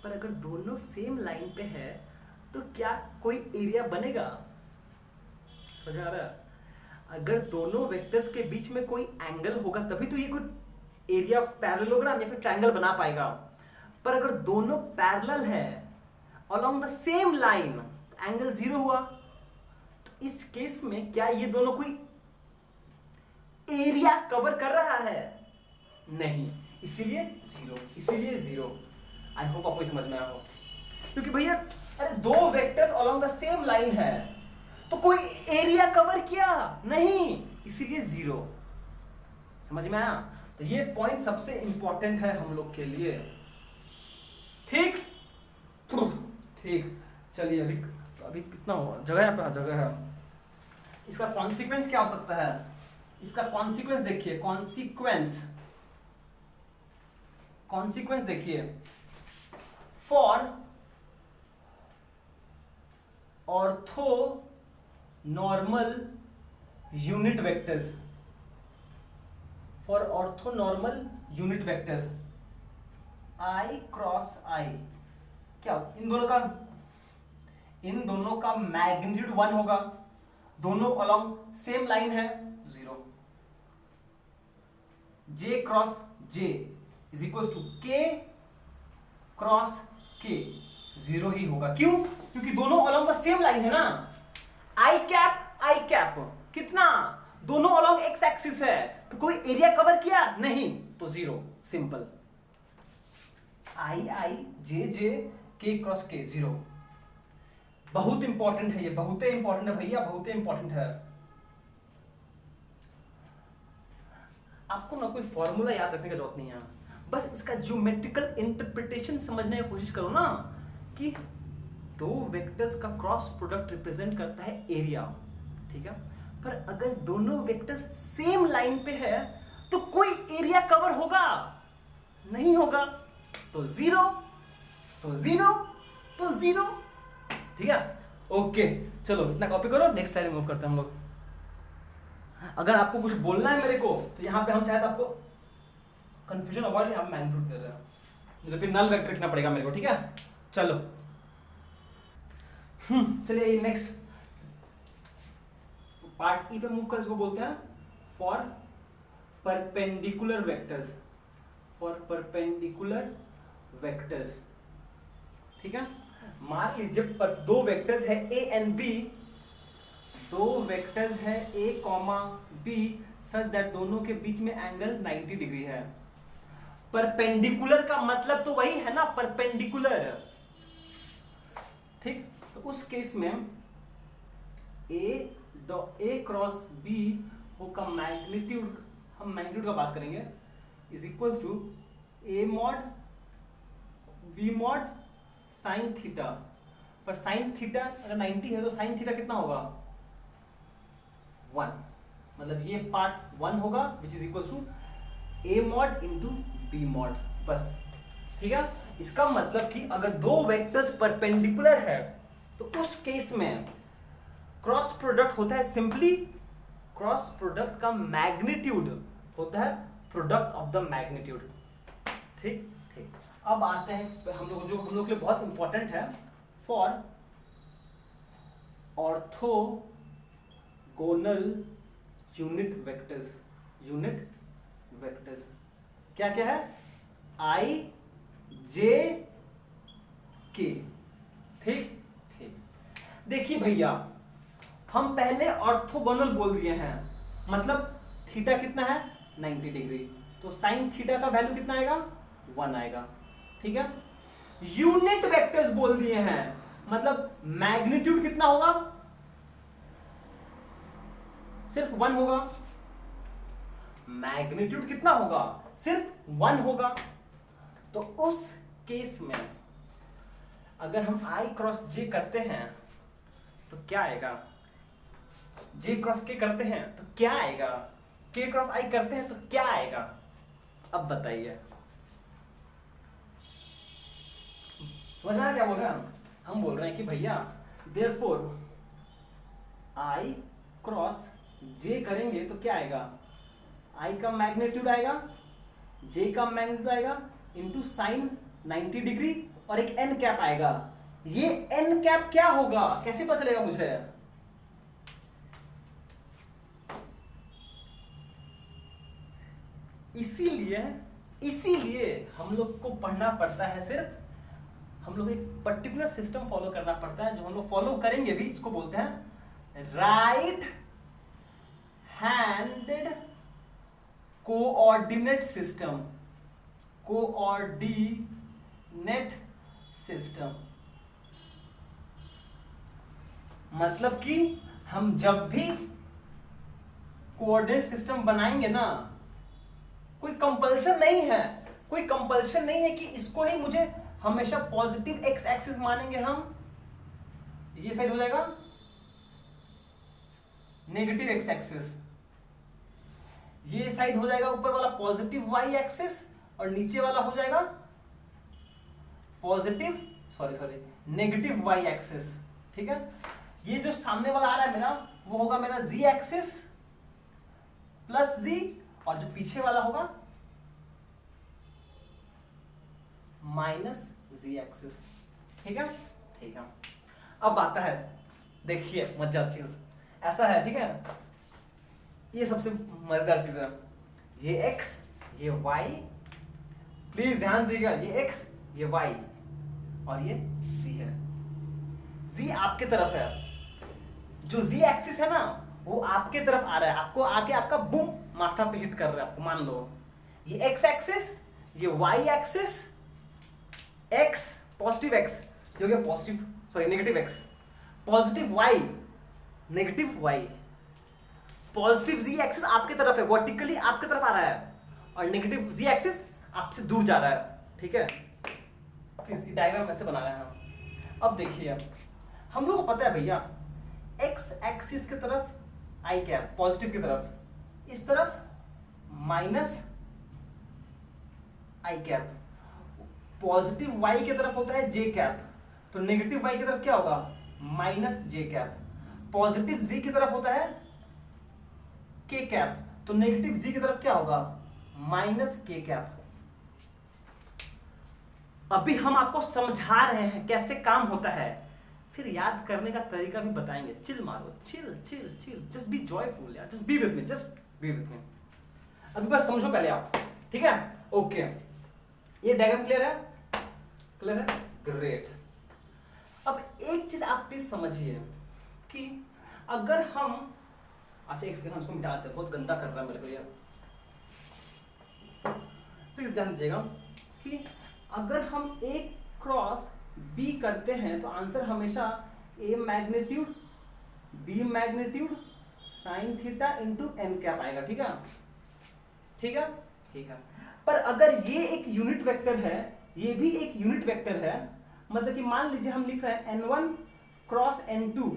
पर अगर दोनों सेम लाइन पे है तो क्या कोई एरिया बनेगा, समझ में आ रहा है। अगर दोनों वेक्टर्स के बीच में कोई एंगल होगा तभी तो ये कोई एरिया पैरेललोग्राम या फिर ट्रायंगल बना पाएगा, पर अगर दोनों पैरेलल है along the same line, angle zero हुआ। तो इस केस में क्या ये दोनों कोई एरिया कवर कर रहा है, नहीं, इसीलिए जीरो। आई होप आपको समझ में आया हो, क्योंकि भैया अरे दो vectors along the same line है तो कोई एरिया कवर किया नहीं, इसीलिए जीरो। समझ में आया। तो ये पॉइंट सबसे इंपॉर्टेंट है हम लोग के लिए, ठीक ठीक। चलिए अभी कितना हुआ, जगह है, जगह है। इसका कॉन्सिक्वेंस क्या हो सकता है, इसका कॉन्सिक्वेंस देखिए, कॉन्सिक्वेंस देखिए, for orthonormal unit vectors, for orthonormal unit vectors I cross I, क्या इन दोनों का मैग्नीट्यूड 1 होगा, दोनों अलोंग सेम लाइन है, zero. J cross J is equal to K cross K, zero ही होगा, क्यों, क्योंकि दोनों अलोंग द सेम लाइन है ना। आई कैप कितना, दोनों अलोंग एक्स एक्सिस है, तो कोई एरिया कवर किया नहीं, तो जीरो, सिंपल। आई जे जे के क्रॉस के, जीरो। बहुत इंपॉर्टेंट है ये, बहुत इंपॉर्टेंट है भैया, बहुत इंपॉर्टेंट है। आपको ना कोई फॉर्मूला याद रखने की जरूरत नहीं है, बस इसका ज्योमेट्रिकल इंटरप्रिटेशन समझने की कोशिश करो ना, कि दो वेक्टर्स का क्रॉस प्रोडक्ट रिप्रेजेंट करता है एरिया, ठीक है। पर अगर दोनों वेक्टर्स सेम लाइन पे है तो कोई एरिया कवर होगा नहीं होगा, तो जीरो, ठीक है। ओके चलो इतना कॉपी करो, नेक्स्ट स्लाइड मूव करते हैं हम लोग। अगर आपको कुछ बोलना है मेरे को तो यहां पे हम चाहे तो आपको कंफ्यूजन अवॉइड, यहां मैग्नीट्यूड दे रहे हैं, मुझे फिर नल वेक्टर लिखना पड़ेगा मेरे को, ठीक है। चलो चलिए नेक्स्ट पार्ट ई पे मूव कर, इसको बोलते हैं फॉर परपेंडिकुलर वेक्टर्स, ठीक है। मान लीजिए पर दो वेक्टर्स है ए एंड बी, दो वेक्टर्स है ए कॉमा बी, सच दैट दोनों के बीच में एंगल 90 डिग्री है। परपेंडिकुलर का मतलब तो वही है ना, परपेंडिकुलर, ठीक। तो उस केस में ए क्रॉस बी का मैग्नीट्यूड, हम मैग्नीट्यूड का बात करेंगे, is equals to a mod B mod sine theta. पर साइन थीटा अगर 90 है तो साइन थीटा कितना होगा, 1, मतलब ये पार्ट 1 होगा, which is equals to a mod into b mod, बस, ठीक है। इसका मतलब कि अगर दो वेक्टर्स परपेंडिकुलर है तो उस केस में क्रॉस प्रोडक्ट होता है सिंपली क्रॉस प्रोडक्ट का मैग्नीट्यूड होता है प्रोडक्ट ऑफ द मैग्नीट्यूड। ठीक ठीक, अब आते हैं इस पे हम लोग, जो हम लोग के लिए बहुत इंपॉर्टेंट है, for orthogonal unit vectors. Unit vectors क्या क्या है? आई जे के। ठीक ठीक, देखिए भैया, हम पहले ऑर्थोगोनल बोल दिए हैं, मतलब थीटा कितना है 90 डिग्री, तो साइन थीटा का वैल्यू कितना आएगा 1 आएगा। ठीक है, यूनिट वेक्टर्स बोल दिए हैं, मतलब मैग्नीट्यूड कितना होगा, सिर्फ 1 होगा। मैग्नीट्यूड कितना होगा, सिर्फ 1 होगा। तो उस केस में अगर हम I क्रॉस J करते हैं तो क्या आएगा, J क्रॉस K करते हैं तो क्या आएगा, K क्रॉस I करते हैं तो क्या आएगा, अब बताइए। समझ रहे हैं क्या बोल रहे हैं? हम बोल रहे हैं कि भैया देयरफॉर I क्रॉस J करेंगे तो क्या आएगा, I का मैग्नीट्यूड आएगा, J का मैग्नीट्यूड आएगा इंटू साइन 90 डिग्री और एक n कैप आएगा। ये n कैप क्या होगा, कैसे पता चलेगा मुझे? इसीलिए हम लोग को पढ़ना पड़ता है, सिर्फ हम लोग एक पर्टिकुलर सिस्टम फॉलो करना पड़ता है, जो हम लोग फॉलो करेंगे भी। इसको बोलते हैं right handed coordinate system. Coordinate system मतलब कि हम जब भी कोऑर्डिनेट सिस्टम बनाएंगे ना, कोई कंपल्शन नहीं है, कोई कंपल्शन नहीं है कि इसको ही मुझे हमेशा पॉजिटिव एक्स एक्सिस मानेंगे हम, ये साइड हो जाएगा नेगेटिव एक्स एक्सिस, ये साइड हो जाएगा ऊपर वाला पॉजिटिव वाई एक्सिस और नीचे वाला हो जाएगा पॉजिटिव नेगेटिव वाई एक्सिस। ठीक है, ये जो सामने वाला आ रहा है मेरा, वो होगा मेरा जी एक्सिस प्लस जी, और जो पीछे वाला होगा माइनस जी एक्सिस। ठीक है ठीक है, अब आता है, देखिए मजेदार चीज ऐसा है। ठीक है, ये सबसे मजेदार चीज है, ये x ये y, प्लीज ध्यान दीजिएगा, ये x ये y और ये z है। z आपके तरफ है, जो z एक्सिस है ना वो आपके तरफ आ रहा है, आपको आके आपका बूम माथा पे हिट कर रहा है आपको, मान लो ये x एक्सिस ये y axis, x positive x ये हो गया positive negative x, positive y negative y, positive z axis आपके तरफ है, वर्टिकली आपके तरफ आ रहा है, और नेगेटिव z एक्सिस आपसे दूर जा रहा है। ठीक है, डायग्राम कैसे बना रहे हैं हम, अब देखिए हम लोग को पता है भैया x एक्सिस की तरफ i कैप पॉजिटिव की तरफ, इस तरफ minus i cap, positive y की तरफ होता है j कैप, तो नेगेटिव y की तरफ क्या होगा minus j cap, positive z की तरफ होता है k कैप, तो नेगेटिव z की तरफ क्या होगा माइनस k कैप। अभी हम आपको समझा रहे हैं कैसे काम होता है, फिर याद करने का तरीका भी बताएंगे। चिल मारो, chill chill chill, just be joyful यार, just be with me, just be with me. अभी बस समझो पहले आप, ठीक है? ओके, ये डायग्राम क्लियर है? क्लियर है, ग्रेट। अब एक चीज आप प्लीज समझिए कि अगर हम, अच्छा एक सेकंड उसको मिटा देते, बहुत गंदा कर रहा है मेरे को यार, प्लीज ध्यान दीजिएगा कि अगर हम a क्रॉस b करते हैं तो आंसर हमेशा a magnitude b magnitude sine theta into N cap आएगा। ठीक है, ठीक है, ठीक है। पर अगर ये एक यूनिट वेक्टर है, ये भी एक यूनिट वेक्टर है, मतलब कि मान लीजिए हम लिख रहे हैं n1 क्रॉस n2,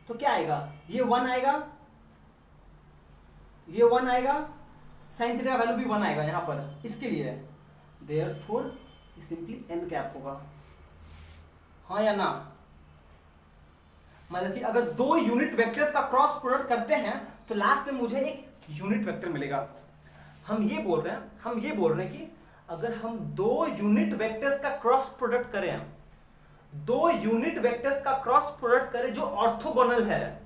तो क्या आएगा, ये 1 आएगा, ये 1 आएगा, साइन थीटा का वैल्यू भी 1 आएगा यहां पर, इसके लिए देयरफॉर सिंपली n कैप होगा। हाँ या ना? मतलब कि अगर दो यूनिट वेक्टर्स का क्रॉस प्रोडक्ट करते हैं तो लास्ट में मुझे एक यूनिट वेक्टर मिलेगा। हम ये बोल रहे हैं कि अगर हम दो यूनिट वेक्टर्स का क्रॉस प्रोडक्ट करें, दो यूनिट वेक्टर्स का क्रॉस प्रोडक्ट करें जो ऑर्थोगोनल है,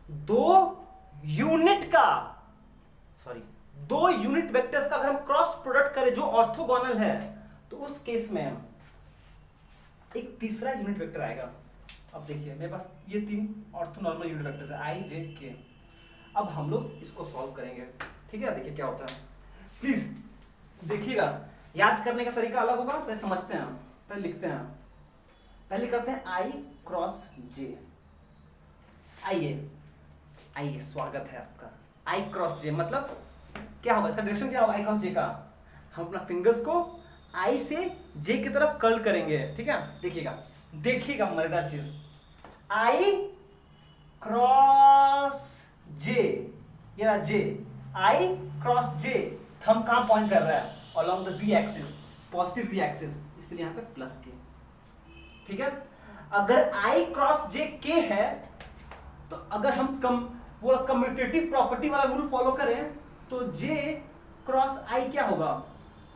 दो यूनिट वेक्टर्स का अगर हम क्रॉस प्रोडक्ट करें जो ऑर्थोगोनल है, तो उस केस में एक तीसरा यूनिट वेक्टर आएगा। अब देखिए मेरे पास ये तीन ऑर्थोनॉर्मल यूनिट वेक्टर्स है आई जे के। अब हम लोग इसको सॉल्व करेंगे, ठीक है। देखिए क्या होता है, प्लीज देखिएगा। याद करने का तरीका अलग होगा, पहले समझते हैं, पहले लिखते हैं, पहले करते हैं आई क्रॉस जे। आइए स्वागत है आपका। आई क्रॉस जे मतलब क्या होगा, इसका डायरेक्शन क्या होगा आई क्रॉस जे का। हम अपना फिंगर्स को आई से जे की तरफ कर्ल करेंगे, ठीक है। देखिएगा मजेदार चीज, आई क्रॉस जे, ये रहा j, i cross j. Thumb कहां पॉइंट कर रहा है, along the z axis, positive z axis, इसलिए यहां पे प्लस के, ठीक है। अगर आई क्रॉस जे के है, तो अगर हम वो कम्यूटेटिव प्रॉपर्टी वाला रूल फॉलो करें तो जे क्रॉस आई क्या होगा,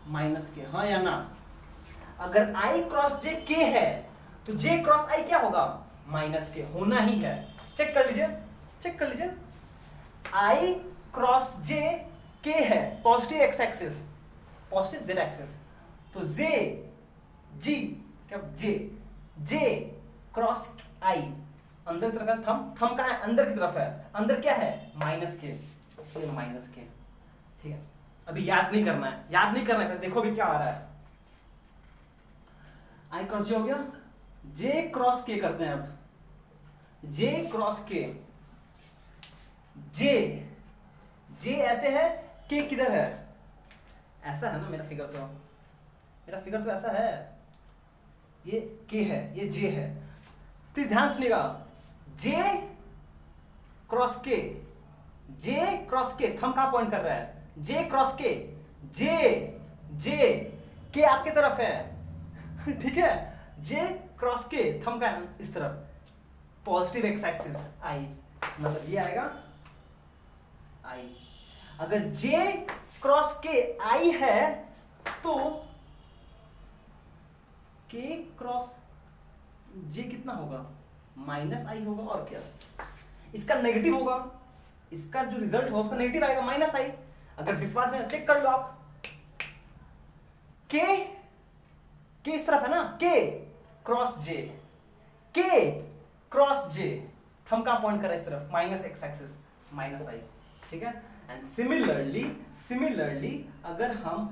माइनस के, हाँ या ना। अगर आई क्रॉस जे के है तो जे क्रॉस आई क्या होगा, माइनस के, होना ही है। चेक कर लीजिए, आई क्रॉस जे के है, positive x axis, positive Z axis, तो जे क्रॉस आई अंदर की तरफ है, थंब कहां है, अंदर की तरफ है, अंदर क्या है, माइनस के, इसलिए माइनस के, ठीक है। अभी याद नहीं करना है, देखो अभी क्या आ रहा है। आई क्रॉस जे हो गया, जे क्रॉस के करते हैं अब, जे क्रॉस के, जे ऐसे है, के किधर है, ऐसा है ना, मेरा फिगर तो ऐसा है, ये के है, ये जे है। प्लीज ध्यान सुनिएगा, जे क्रॉस के, थंब कहां पॉइंट कर रहा है, जे क्रॉस के, जे के आपके तरफ है ठीक है। जे क्रॉस के, थंब का इस तरफ, पॉजिटिव एक्स एक्सिस आई, मतलब ये आएगा आई। अगर जे क्रॉस के आई है तो के क्रॉस जे कितना होगा, माइनस आई होगा, और क्या, इसका नेगेटिव होगा, इसका जो रिजल्ट होगा उसका नेगेटिव आएगा, माइनस आई। अगर विश्वास है चेक कर लो आप, के इस तरफ है ना, के क्रॉस जे, थंब कहां पॉइंट कर रहा है, इस तरफ, माइनस एक्स एक्सिस, माइनस आई, ठीक है। एंड सिमिलरली अगर हम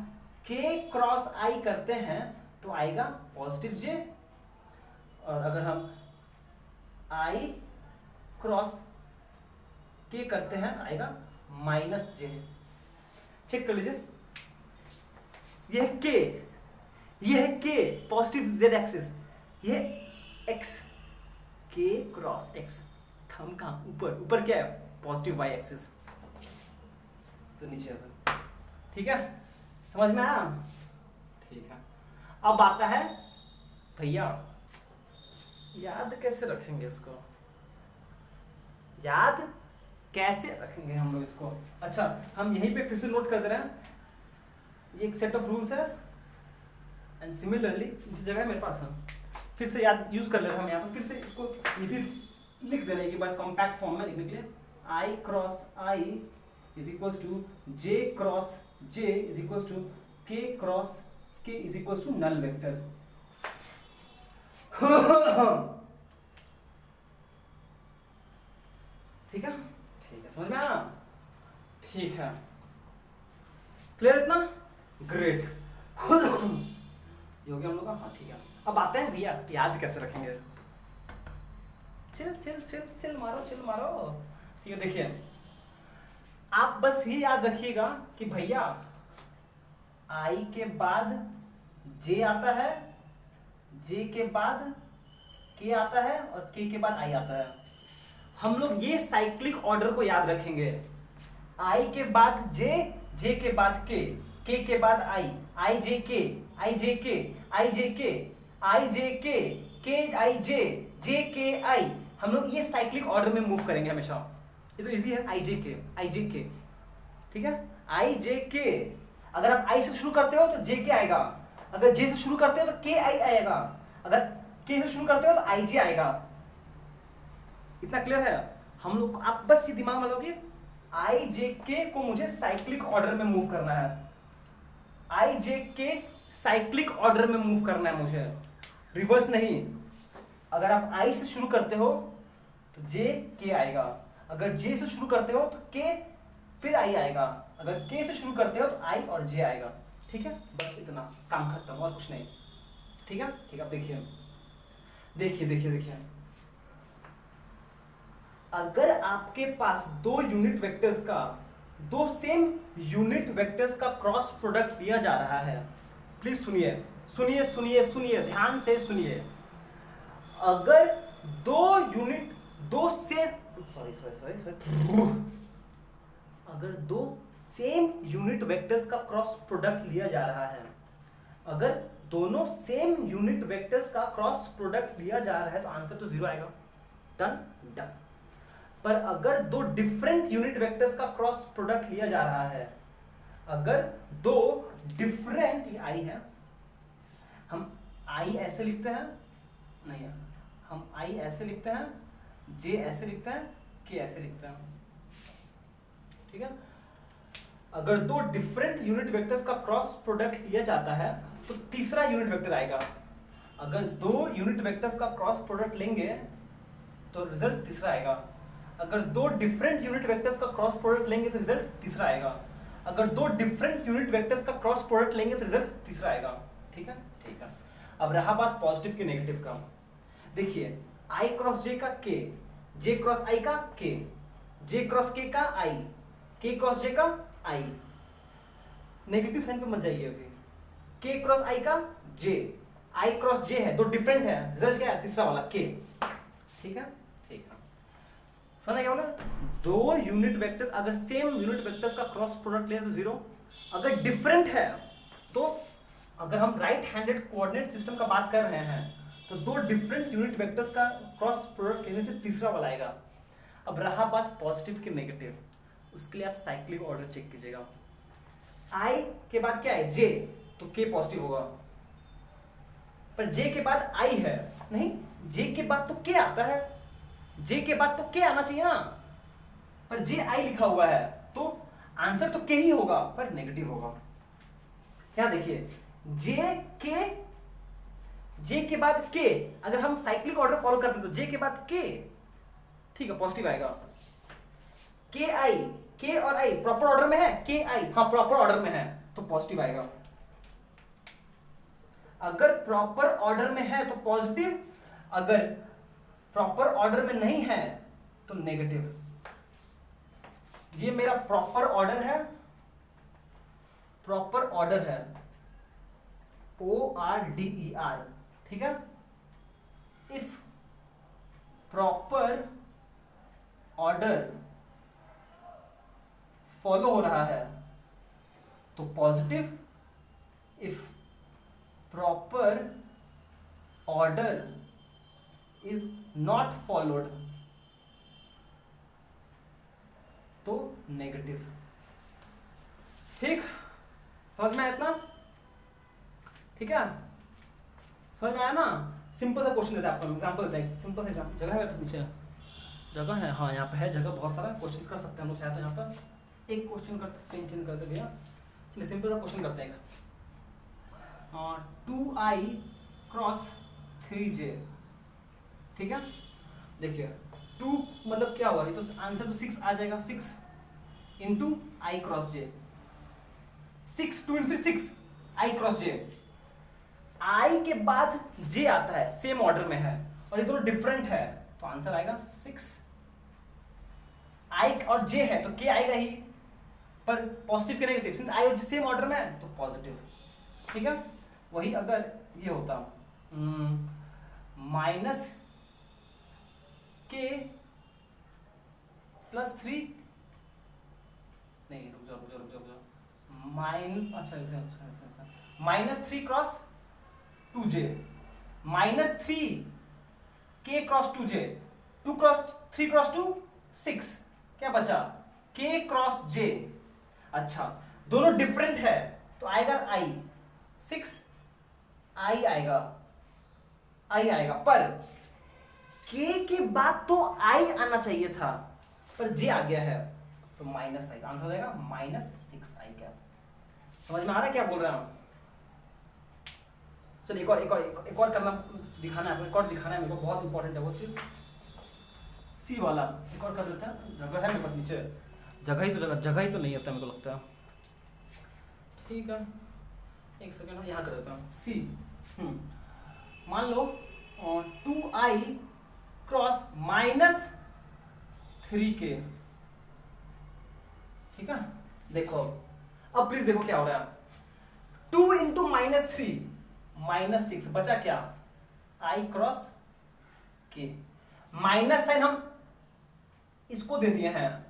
के क्रॉस आई करते हैं तो आएगा पॉजिटिव जे, और अगर हम आई क्रॉस के करते हैं तो आएगा माइनस जे। चेक कर लीजिए, ये है के पॉजिटिव जेड एक्सिस, ये एक्स, के क्रॉस एक्स, थंब कहां ऊपर क्या है, पॉजिटिव वाई एक्सिस, तो नीचे से, ठीक है, समझ में आया, ठीक है। अब आता है भैया याद कैसे रखेंगे इसको, हम लोग इसको। अच्छा, हम यहीं पे फिर से नोट कर दे रहे हैं, ये एक सेट ऑफ रूल्स है, एंड सिमिलरली इस जगह मेरे पास हम फिर से याद यूज कर ले रहे हैं, हम यहाँ पर फिर से इसको ये भी लिख दे रहे हैं एक बार कॉम्पैक्ट फॉर्म में लिखने के लिए, I cross I is equals to J cross J is equals to K cross K is equals to null vector. ठीक है, समझ में आया, ठीक है, क्लियर इतना, ग्रेट। ये हो गया हम लोग का, हाँ ठीक है। अब आते हैं भैया याद कैसे रखेंगे, चिल मारो, ठीक है। देखिए आप बस ये याद रखिएगा कि भैया आई के बाद जे आता है, जे के बाद के आता है, और के बाद आई आता है। हम लोग ये साइक्लिक ऑर्डर को याद रखेंगे, आई के बाद जे के बाद के बाद आई जे के, आई जे के, आई जे के, आई जे के आई जे के आई। हम लोग ये साइक्लिक ऑर्डर में मूव करेंगे हमेशा, ये तो इजी है, आई जे के, ठीक है, आई जे के, अगर आप आई से शुरू करते हो तो जे के आएगा, अगर जे से शुरू करते हो तो के आई आएगा, अगर के से शुरू करते हो तो आई जे आएगा। इतना क्लियर है? हम लोग, आप बस ये दिमाग में लोगे, आई जे के को मुझे साइक्लिक ऑर्डर में मूव करना है, आई जे के साइक्लिक ऑर्डर में मूव करना है मुझे, रिवर्स नहीं। अगर आप आई से शुरू करते हो तो जे के आएगा, अगर जे से शुरू करते हो तो के फिर आई आएगा, अगर के से शुरू करते हो तो आई और जे आएगा। ठीक है, बस इतना, काम खत्म, और कुछ नहीं। ठीक है, ठीक है, अब देखिए देखिए देखिए देखिए, अगर आपके पास दो यूनिट वेक्टर्स का, दो सेम यूनिट वेक्टर्स का क्रॉस प्रोडक्ट लिया जा रहा है, प्लीज सुनिए सुनिए सुनिए सुनिए, ध्यान से सुनिए। अगर दो यूनिट, दो सेम, सॉरी, अगर दो सेम यूनिट वेक्टर्स का क्रॉस प्रोडक्ट लिया जा रहा है, अगर दोनों सेम यूनिट वेक्टर्स का क्रॉस प्रोडक्ट लिया जा रहा है तो आंसर तो 0 आएगा। Done done. पर अगर दो डिफरेंट यूनिट वेक्टर्स का क्रॉस प्रोडक्ट लिया जा रहा है, अगर दो डिफरेंट, ये आई है, हम आई ऐसे लिखते हैं, नहीं हम आई ऐसे लिखते हैं, जे ऐसे लिखते हैं, के ऐसे लिखते हैं। ठीक है, अगर दो डिफरेंट यूनिट वेक्टर्स का क्रॉस प्रोडक्ट लिया जाता है तो तीसरा यूनिट वेक्टर आएगा। अगर दो यूनिट वेक्टर्स का क्रॉस प्रोडक्ट लेंगे तो रिजल्ट तीसरा आएगा। अगर दो डिफरेंट यूनिट वेक्टर्स का क्रॉस प्रोडक्ट लेंगे तो रिजल्ट तीसरा आएगा। अगर दो डिफरेंट यूनिट वेक्टर्स का क्रॉस प्रोडक्ट लेंगे तो रिजल्ट तीसरा आएगा। ठीक है, ठीक है। अब रहा बात पॉजिटिव के नेगेटिव का। देखिए, आई क्रॉस जे का के, जे क्रॉस आई का के, जे क्रॉस के का आई, के क्रॉस जे का आई। नेगेटिव साइन पे मत जाइए अभी। के क्रॉस आई का जे, आई क्रॉस जे है, दो डिफरेंट है, रिजल्ट क्या है? तीसरा वाला के। ठीक है, ठीक है, समझ क्या बोला? दो यूनिट वेक्टर्स अगर सेम यूनिट वेक्टर्स का क्रॉस प्रोडक्ट ले तो 0, अगर डिफरेंट है तो, अगर हम राइट हैंडेड कोऑर्डिनेट सिस्टम का बात कर रहे हैं तो दो डिफरेंट यूनिट वेक्टर्स का क्रॉस प्रोडक्ट लेने से तीसरा वाला आएगा। अब रहा बात पॉजिटिव के नेगेटिव, उसके लिए आप साइक्लिक ऑर्डर चेक कीजिएगा। आई के बाद क्या है? जे, तो के पॉजिटिव होगा। पर जे के बाद आई है, नहीं, जे के बाद तो के आता है, जे के बाद तो के आना चाहिए ना, पर जे आई लिखा हुआ है तो आंसर तो के ही होगा, पर नेगेटिव होगा। क्या देखिए, जे के बाद के, अगर हम साइक्लिक ऑर्डर फॉलो करते तो जे के बाद के, ठीक है, पॉजिटिव आएगा। के आई, के और आई प्रॉपर ऑर्डर में है, के आई, हाँ प्रॉपर ऑर्डर में है तो पॉजिटिव आएगा। अगर प्रॉपर ऑर्डर में है तो पॉजिटिव, अगर प्रॉपर ऑर्डर में नहीं है तो नेगेटिव। ये मेरा प्रॉपर ऑर्डर है, प्रॉपर ऑर्डर है, ORDER, ठीक है। इफ प्रॉपर ऑर्डर फॉलो हो रहा है तो positive, if proper order is not followed तो नेगेटिव। ठीक, समझ में आया इतना? ठीक है, समझ में आया ना? सिंपल सा क्वेश्चन देता है आपको, एग्जांपल देता है, सिंपल सा एग्जांपल। जगह है मेरे पास नीचे? जगह है, हाँ यहाँ पे है जगह, बहुत सारा क्वेश्चन कर सकते हैं हम लोग चाहे तो। यहाँ पर एक क्वेश्चन करते, टेंशन करते भैया, चलिए सिंपल सा क्वेश्चन करते हैं। 2i क्रॉस 3j, ठीक है। देखिए 2 मतलब क्या हुआ, ये तो आंसर तो 6 आ जाएगा, 6 इंटू आई क्रॉस जे, 6 2 इंटू 6 आई क्रॉस जे। आई के बाद जे आता है, सेम ऑर्डर में है और ये दोनों डिफरेंट है तो आंसर आएगा 6। आई और जे है तो के आएगा ही, पर पॉजिटिव के नेगेटिव, सिंस आई और जे सेम ऑर्डर में है तो पॉजिटिव। ठीक है, वही अगर ये होता माइनस के प्लस 3, नहीं रुक जाओ, माइनस 3 क्रॉस 2j, माइनस 3 के क्रॉस 2j, 3 क्रॉस 2 6, क्या बचा? के क्रॉस j अच्छा, दोनों डिफरेंट है तो आएगा आई, 6 आई आएगा, आई आएगा, पर के के बाद तो आई आना चाहिए था, पर जे आ गया है तो माइनस आई, आंसर हो जाएगा -6 आई कैप। समझ में आ रहा है क्या बोल रहा हूं? चलिए एक और करना दिखाना है, एक और दिखाना है मेरे को, बहुत इंपॉर्टेंट है वो चीज। सी वाला एक और कर देते हैं, जगह है मेरे पास नीचे, जगह ही तो नहीं होता मेरे को लगता है। ठीक है, एक सेकेंड यहाँ कर देता हूँ। सी मान लो 2i क्रॉस -3k, ठीक है। देखो अब प्लीज देखो क्या हो रहा है, 2 इंटू -3 -6, बचा क्या, i cross k, minus sign हम इसको दे दिए हैं,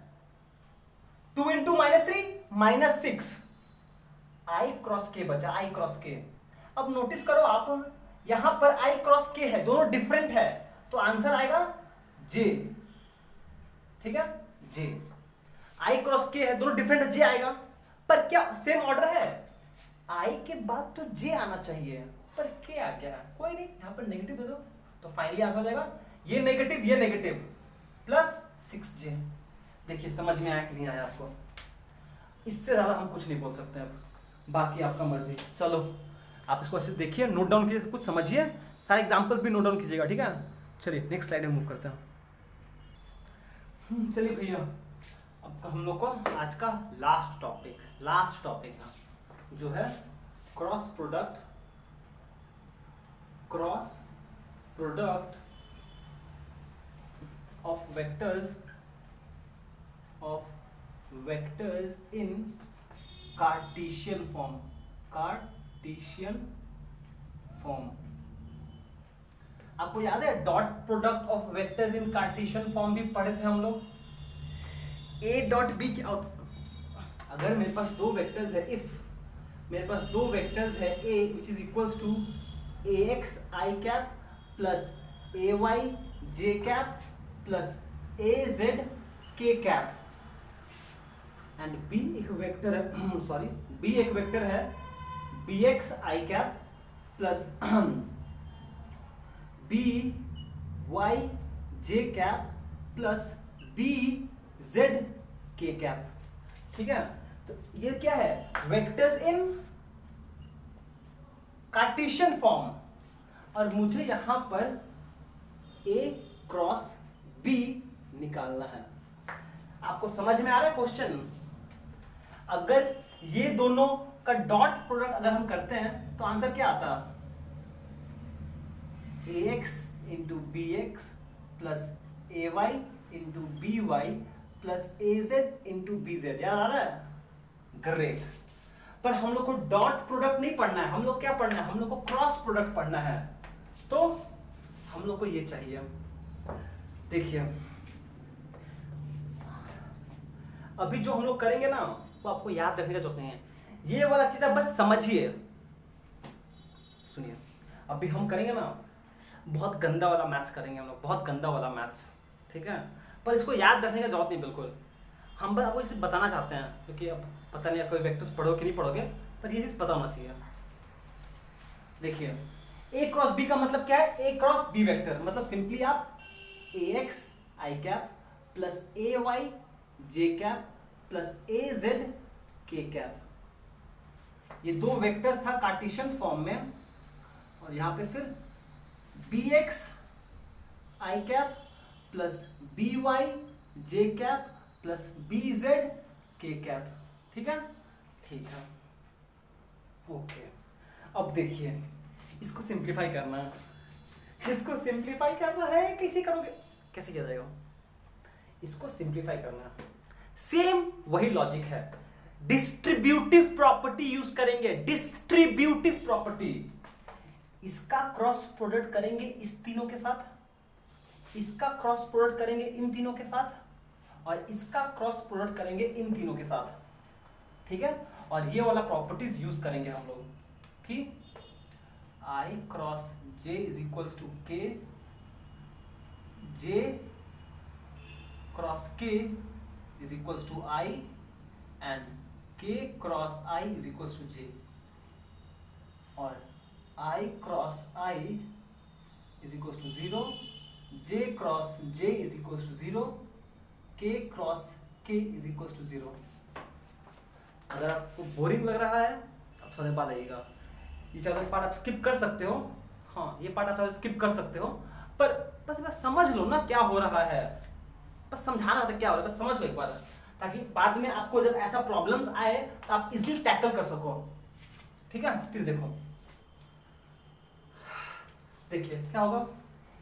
2 इंटू -3 -6, i क्रॉस k बचा, i क्रॉस k। अब नोटिस करो आप, यहां पर i क्रॉस k है, दोनों डिफरेंट है, तो आंसर आएगा j, ठीक है, j। i क्रॉस k है, दोनों डिफरेंट है, j आएगा, पर क्या सेम ऑर्डर है, i के बाद तो j आना चाहिए, पर k आ गया, कोई नहीं, यहां पर नेगेटिव दे दो, तो फाइनली आंसर हो जाएगा ये नेगेटिव प्लस 6j। देखिए समझ में आया कि नहीं आया आपको? इससे ज्यादा हम कुछ नहीं बोल सकते अब, बाकी आपका मर्जी। चलो आप इसको अच्छे देखिए, नोट डाउन कीजिए, कुछ समझिए, सारे एग्जांपल्स भी नोट डाउन कीजिएगा, ठीक है। चलिए नेक्स्ट स्लाइड में मूव करते हैं। चलिए भैया, अब हम लोग को आज का लास्ट टॉपिक है जो है cross product of vectors in Cartesian form. आपको याद है dot product of vectors in Cartesian form भी पढ़े थे हम लोग। a डॉट बी, अगर मेरे पास दो वेक्टर्स है, इफ मेरे पास दो वेक्टर्स है a which is equals to ax i cap plus ay j cap plus az k cap, and b एक वेक्टर है, सॉरी b एक वेक्टर है bx i cap plus by j cap plus bz k cap, ठीक है। तो ये क्या है, वेक्टर्स इन कार्टेशियन फॉर्म, और मुझे यहां पर a क्रॉस b निकालना है। आपको समझ में आ रहा है क्वेश्चन? अगर ये दोनों का डॉट प्रोडक्ट अगर हम करते हैं तो आंसर क्या आता, ax into B X plus A Y into B Y plus A Z into B Z, याद आ रहा है? ग्रेट। पर हम लोग को डॉट प्रोडक्ट नहीं पढ़ना है, हम लोग क्या पढ़ना है, हम लोग को क्रॉस प्रोडक्ट पढ़ना है, तो हम लोग को ये चाहिए। देखिए अभी जो हम लोग करेंगे ना वो आपको याद रखने का जरूरत नहीं है, ये वाला चीज आप बस समझिए। सुनिए, अभी हम करेंगे ना बहुत गंदा वाला मैथ्स करेंगे हम लोग, बहुत गंदा वाला मैथ्स, ठीक है, पर इसको याद रखने का जरूरत नहीं बिल्कुल। हम बस आपको इसे बताना चाहते हैं, क्योंकि अब पता नहीं आप कोई वेक्टर्स पढ़ो कि नहीं पढ़ोगे, पर ये चीज पता होना चाहिए। देखिए a क्रॉस b का मतलब क्या है, a क्रॉस b वेक्टर मतलब सिंपली आप ax i cap plus ay j cap plus az k cap, ये दो वेक्टर्स था कार्टेशियन फॉर्म में, और यहां पे फिर bx i cap plus by j cap plus bz k cap, ठीक है, ठीक है, ओके। अब देखिए इसको सिंप्लीफाई करना है, इसको सिंप्लीफाई करना है, कैसे करोगे, कैसे किया जाएगा, इसको सिंप्लीफाई करना है, सेम वही लॉजिक है, डिस्ट्रीब्यूटिव प्रॉपर्टी यूज करेंगे, डिस्ट्रीब्यूटिव प्रॉपर्टी। इसका क्रॉस प्रोडक्ट करेंगे इस तीनों के साथ, इसका क्रॉस प्रोडक्ट करेंगे इन तीनों के साथ, और इसका क्रॉस प्रोडक्ट करेंगे इन तीनों के साथ, ठीक है। और ये वाला प्रॉपर्टीज यूज करेंगे हम लोग कि I cross J is equals to K, J cross K is equals to I, and k cross i is equal to j, और i cross i is equal to 0, j cross j is equal to 0, k cross k is equal to 0। अगर आपको boring लग रहा है आप थोड़ी देर बाद आइएगा, ये चाहे पार्ट आप स्किप कर सकते हो, हाँ ये पार्ट आप स्किप कर सकते हो, पर बस समझ लो ना क्या हो रहा है, बस समझाना था क्या हो रहा है, बस समझ लो एक बार, ताकि बाद में आपको जब ऐसा प्रॉब्लम्स आए तो आप इजीली टैकल कर सको। ठीक है, प्लीज देखो, देखिए क्या होगा,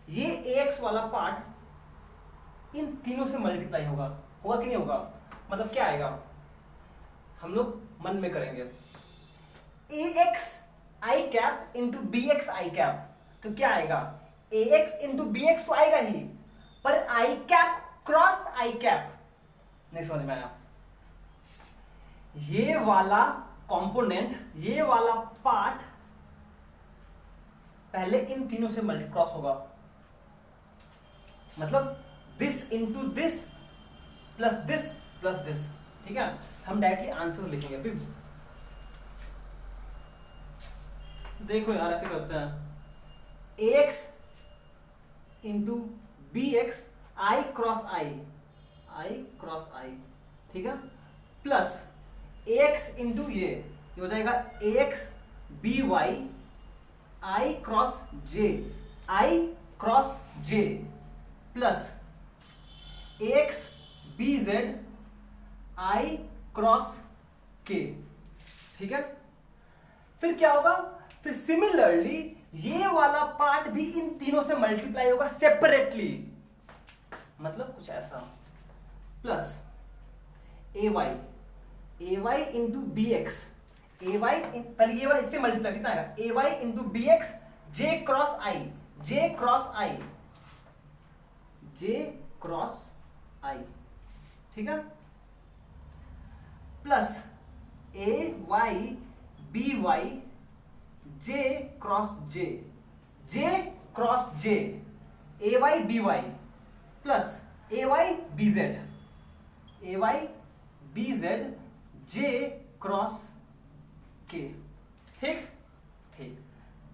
ये ax वाला पार्ट इन तीनों से मल्टीप्लाई होगा, होगा कि नहीं होगा? मतलब क्या आएगा, हम लोग मन में करेंगे ax i cap into bx i cap, तो क्या आएगा, ax इंटू bx तो आएगा ही, पर i cap cross i cap नहीं समझ में आया। ये वाला कंपोनेंट, ये वाला पार्ट पहले इन तीनों से मल्टी क्रॉस होगा, मतलब this into this plus this plus this. ठीक है, हम डायरेक्टली आंसर लिखेंगे, प्लीज देखो यार, ऐसे करते हैं ax into B X I cross I cross I, ठीक है, प्लस ax इंटू ये हो जाएगा ax B Y I cross J plus ax B Z I cross K. ठीक है, फिर क्या होगा, फिर सिमिलरली ये वाला पार्ट भी इन तीनों से मल्टीप्लाई होगा सेपरेटली, मतलब कुछ ऐसा, plus A Y into B X, A Y पहले ये वाला इससे मल्टीप्लाई कितना आएगा, ए Y into B x J cross I, ठीक है, plus A Y B Y J cross J A Y B Y plus A Y B Z J cross K. ठीक,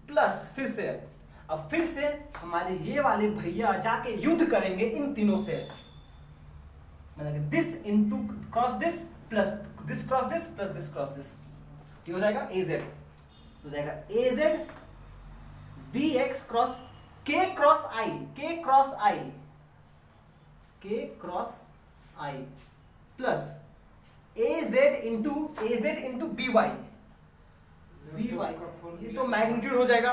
plus फिर से हमारे ये वाले भैया जाके युद्ध करेंगे इन तीनों से, मतलब this into cross this plus this cross this plus this cross this, ये हो जाएगा ए जेड बी एक्स क्रॉस के cross I plus A Z into B Y, ये तो मैग्नीट्यूड हो जाएगा।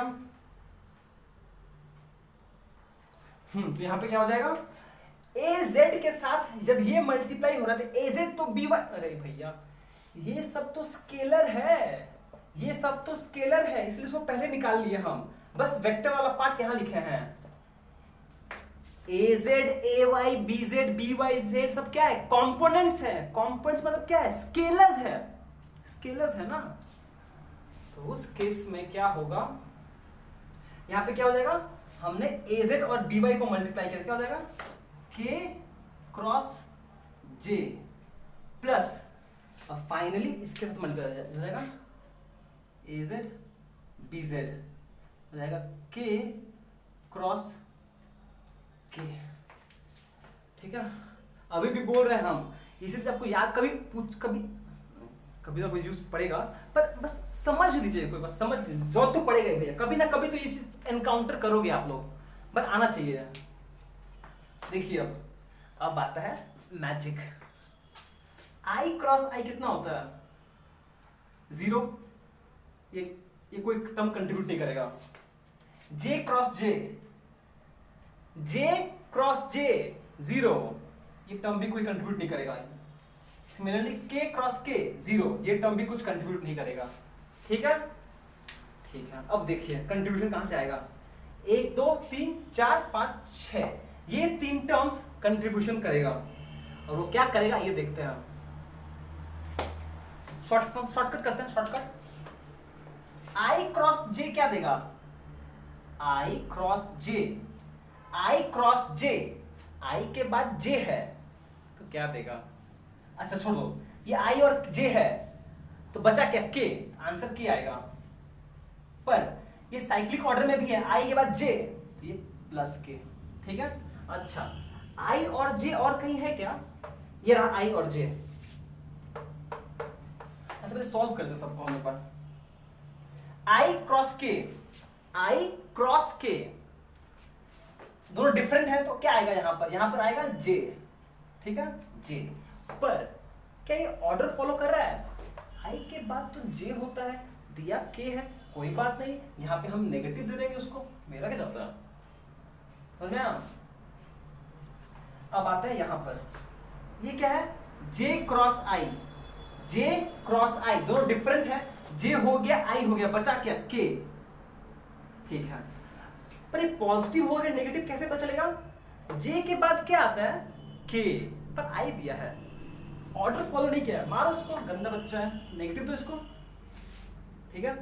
तो यहां पे क्या हो जाएगा, ए जेड के साथ जब ये मल्टीप्लाई हो रहा था ए जेड तो बी वाई, अरे भैया ये सब तो स्केलर है, इसलिए इसको पहले निकाल लिए हम, बस वेक्टर वाला पार्ट यहां लिखे हैं। A Z A Y B Y Z सब क्या है, कंपोनेंट्स है, कंपोनेंट्स मतलब क्या है, स्केलर्स है ना। तो उस केस में क्या होगा, यहां पे क्या हो जाएगा, हमने ए जेड और बी वाई को मल्टीप्लाई किया, क्या हो जाएगा, के क्रॉस जे प्लस, अब फाइनली इसके साथ मल्टीप्लाई हो जाएगा ए जेड बी जेड हो जाएगा के क्रॉस के। ठीक है, अभी भी बोल रहे हैं हम, इसे आपको याद कभी तो यूज पड़ेगा, पर बस समझ लीजिए, कोई बस समझ लीजिए, जरूरत तो पड़ेगा ही भैया, कभी ना कभी तो ये चीज एनकाउंटर करोगे आप लोग, बट आना चाहिए। देखिए अब आता है मैजिक, आई क्रॉस आई कितना होता है, 0, ये कोई टर्म कंट्रीब्यूट नहीं करेगा, जे क्रॉस जे 0, ये टर्म भी कोई कंट्रीब्यूट नहीं करेगा। सिमिलरली के क्रॉस के 0, ये टर्म भी कुछ कंट्रीब्यूट नहीं करेगा। ठीक है, अब देखिए कंट्रीब्यूशन कहां से आएगा, 1 2 3 4 5 6, ये 3 टर्म्स कंट्रीब्यूशन करेगा, और वो क्या करेगा ये देखते हैं। शॉर्टकट करते हैं, शॉर्टकट। आई क्रॉस जे क्या देगा, आई क्रॉस जे, आई के बाद जे है तो क्या देगा, अच्छा छोड़ दो, ये आई और जे है तो बचा क्या, के, आंसर के आएगा। पर ये साइक्लिक ऑर्डर में भी है, आई के बाद जे, ये प्लस के, ठीक है। अच्छा, आई और जे और कहीं है क्या, ये रहा आई और जे। पहले सॉल्व करते सबको हम एक बार। आई क्रॉस के, आई क्रॉस के दोनों डिफरेंट है, तो क्या आएगा यहां पर आएगा जे, ठीक है, जे। पर क्या ये ऑर्डर फॉलो कर रहा है, आई के बाद तो जे होता है, दिया के है, कोई बात नहीं, यहां पे हम नेगेटिव दे देंगे उसको, मेरा क्या चलता है, समझ में आया। अब आता है यहां पर, ये क्या है, जे क्रॉस आई, जे क्रॉस आई दोनों डिफरेंट है, जे हो गया आई हो गया, बचा क्या, के, ठीक है। पर ये पॉजिटिव हो गया नेगेटिव कैसे पता चलेगा, जे के बाद क्या आता है, के, पर आई दिया है, ऑर्डर फॉलो नहीं किया है, मारो उसको, गंदा बच्चा है, नेगेटिव दो इसको, ठीक है।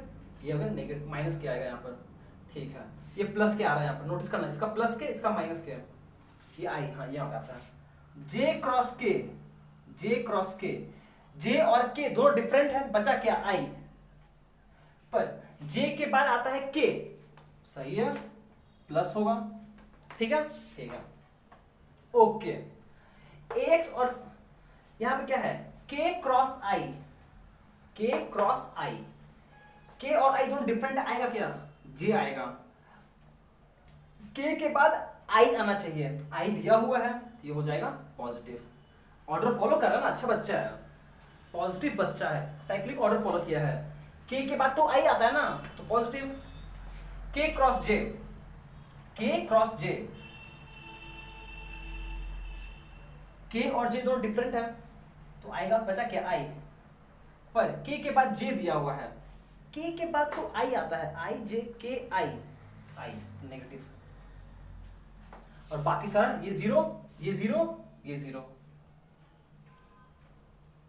ये हो गया नेगेटिव, माइनस के आएगा यहाँ पर, ठीक है। ये प्लस के आ रहा है यहाँ पर, नोटिस करना, इसका प्लस के, इसका माइनस के, ये आई, हाँ यहाँ पे आता है, जे क्रॉस के, जे क्रॉस के, जे और के दोनों डिफरेंट है, बचा क्या, आई, पर जे के बाद आता है के, सही है, प्लस होगा, ठीक है, ठीक है, ओके। एक्स और यहां पे क्या है, के क्रॉस आई, के क्रॉस आई, के और आई दोनों डिफरेंट आएगा क्या, जे आएगा, के बाद आई आना चाहिए, आई दिया हुआ है, ये हो जाएगा पॉजिटिव, ऑर्डर फॉलो कर रहा है ना, अच्छा बच्चा है, पॉजिटिव बच्चा है, साइक्लिक ऑर्डर फॉलो किया है, के बाद तो आई आता है ना, तो पॉजिटिव, के क्रॉस जे, के क्रॉस जे, के और जे दोनों डिफरेंट है, तो आएगा, बचा क्या, आई, पर के बाद जे दिया हुआ है, के बाद तो आई आता है, आई जे के आई, आई नेगेटिव, और बाकी सारा ये जीरो, ये जीरो, ये जीरो,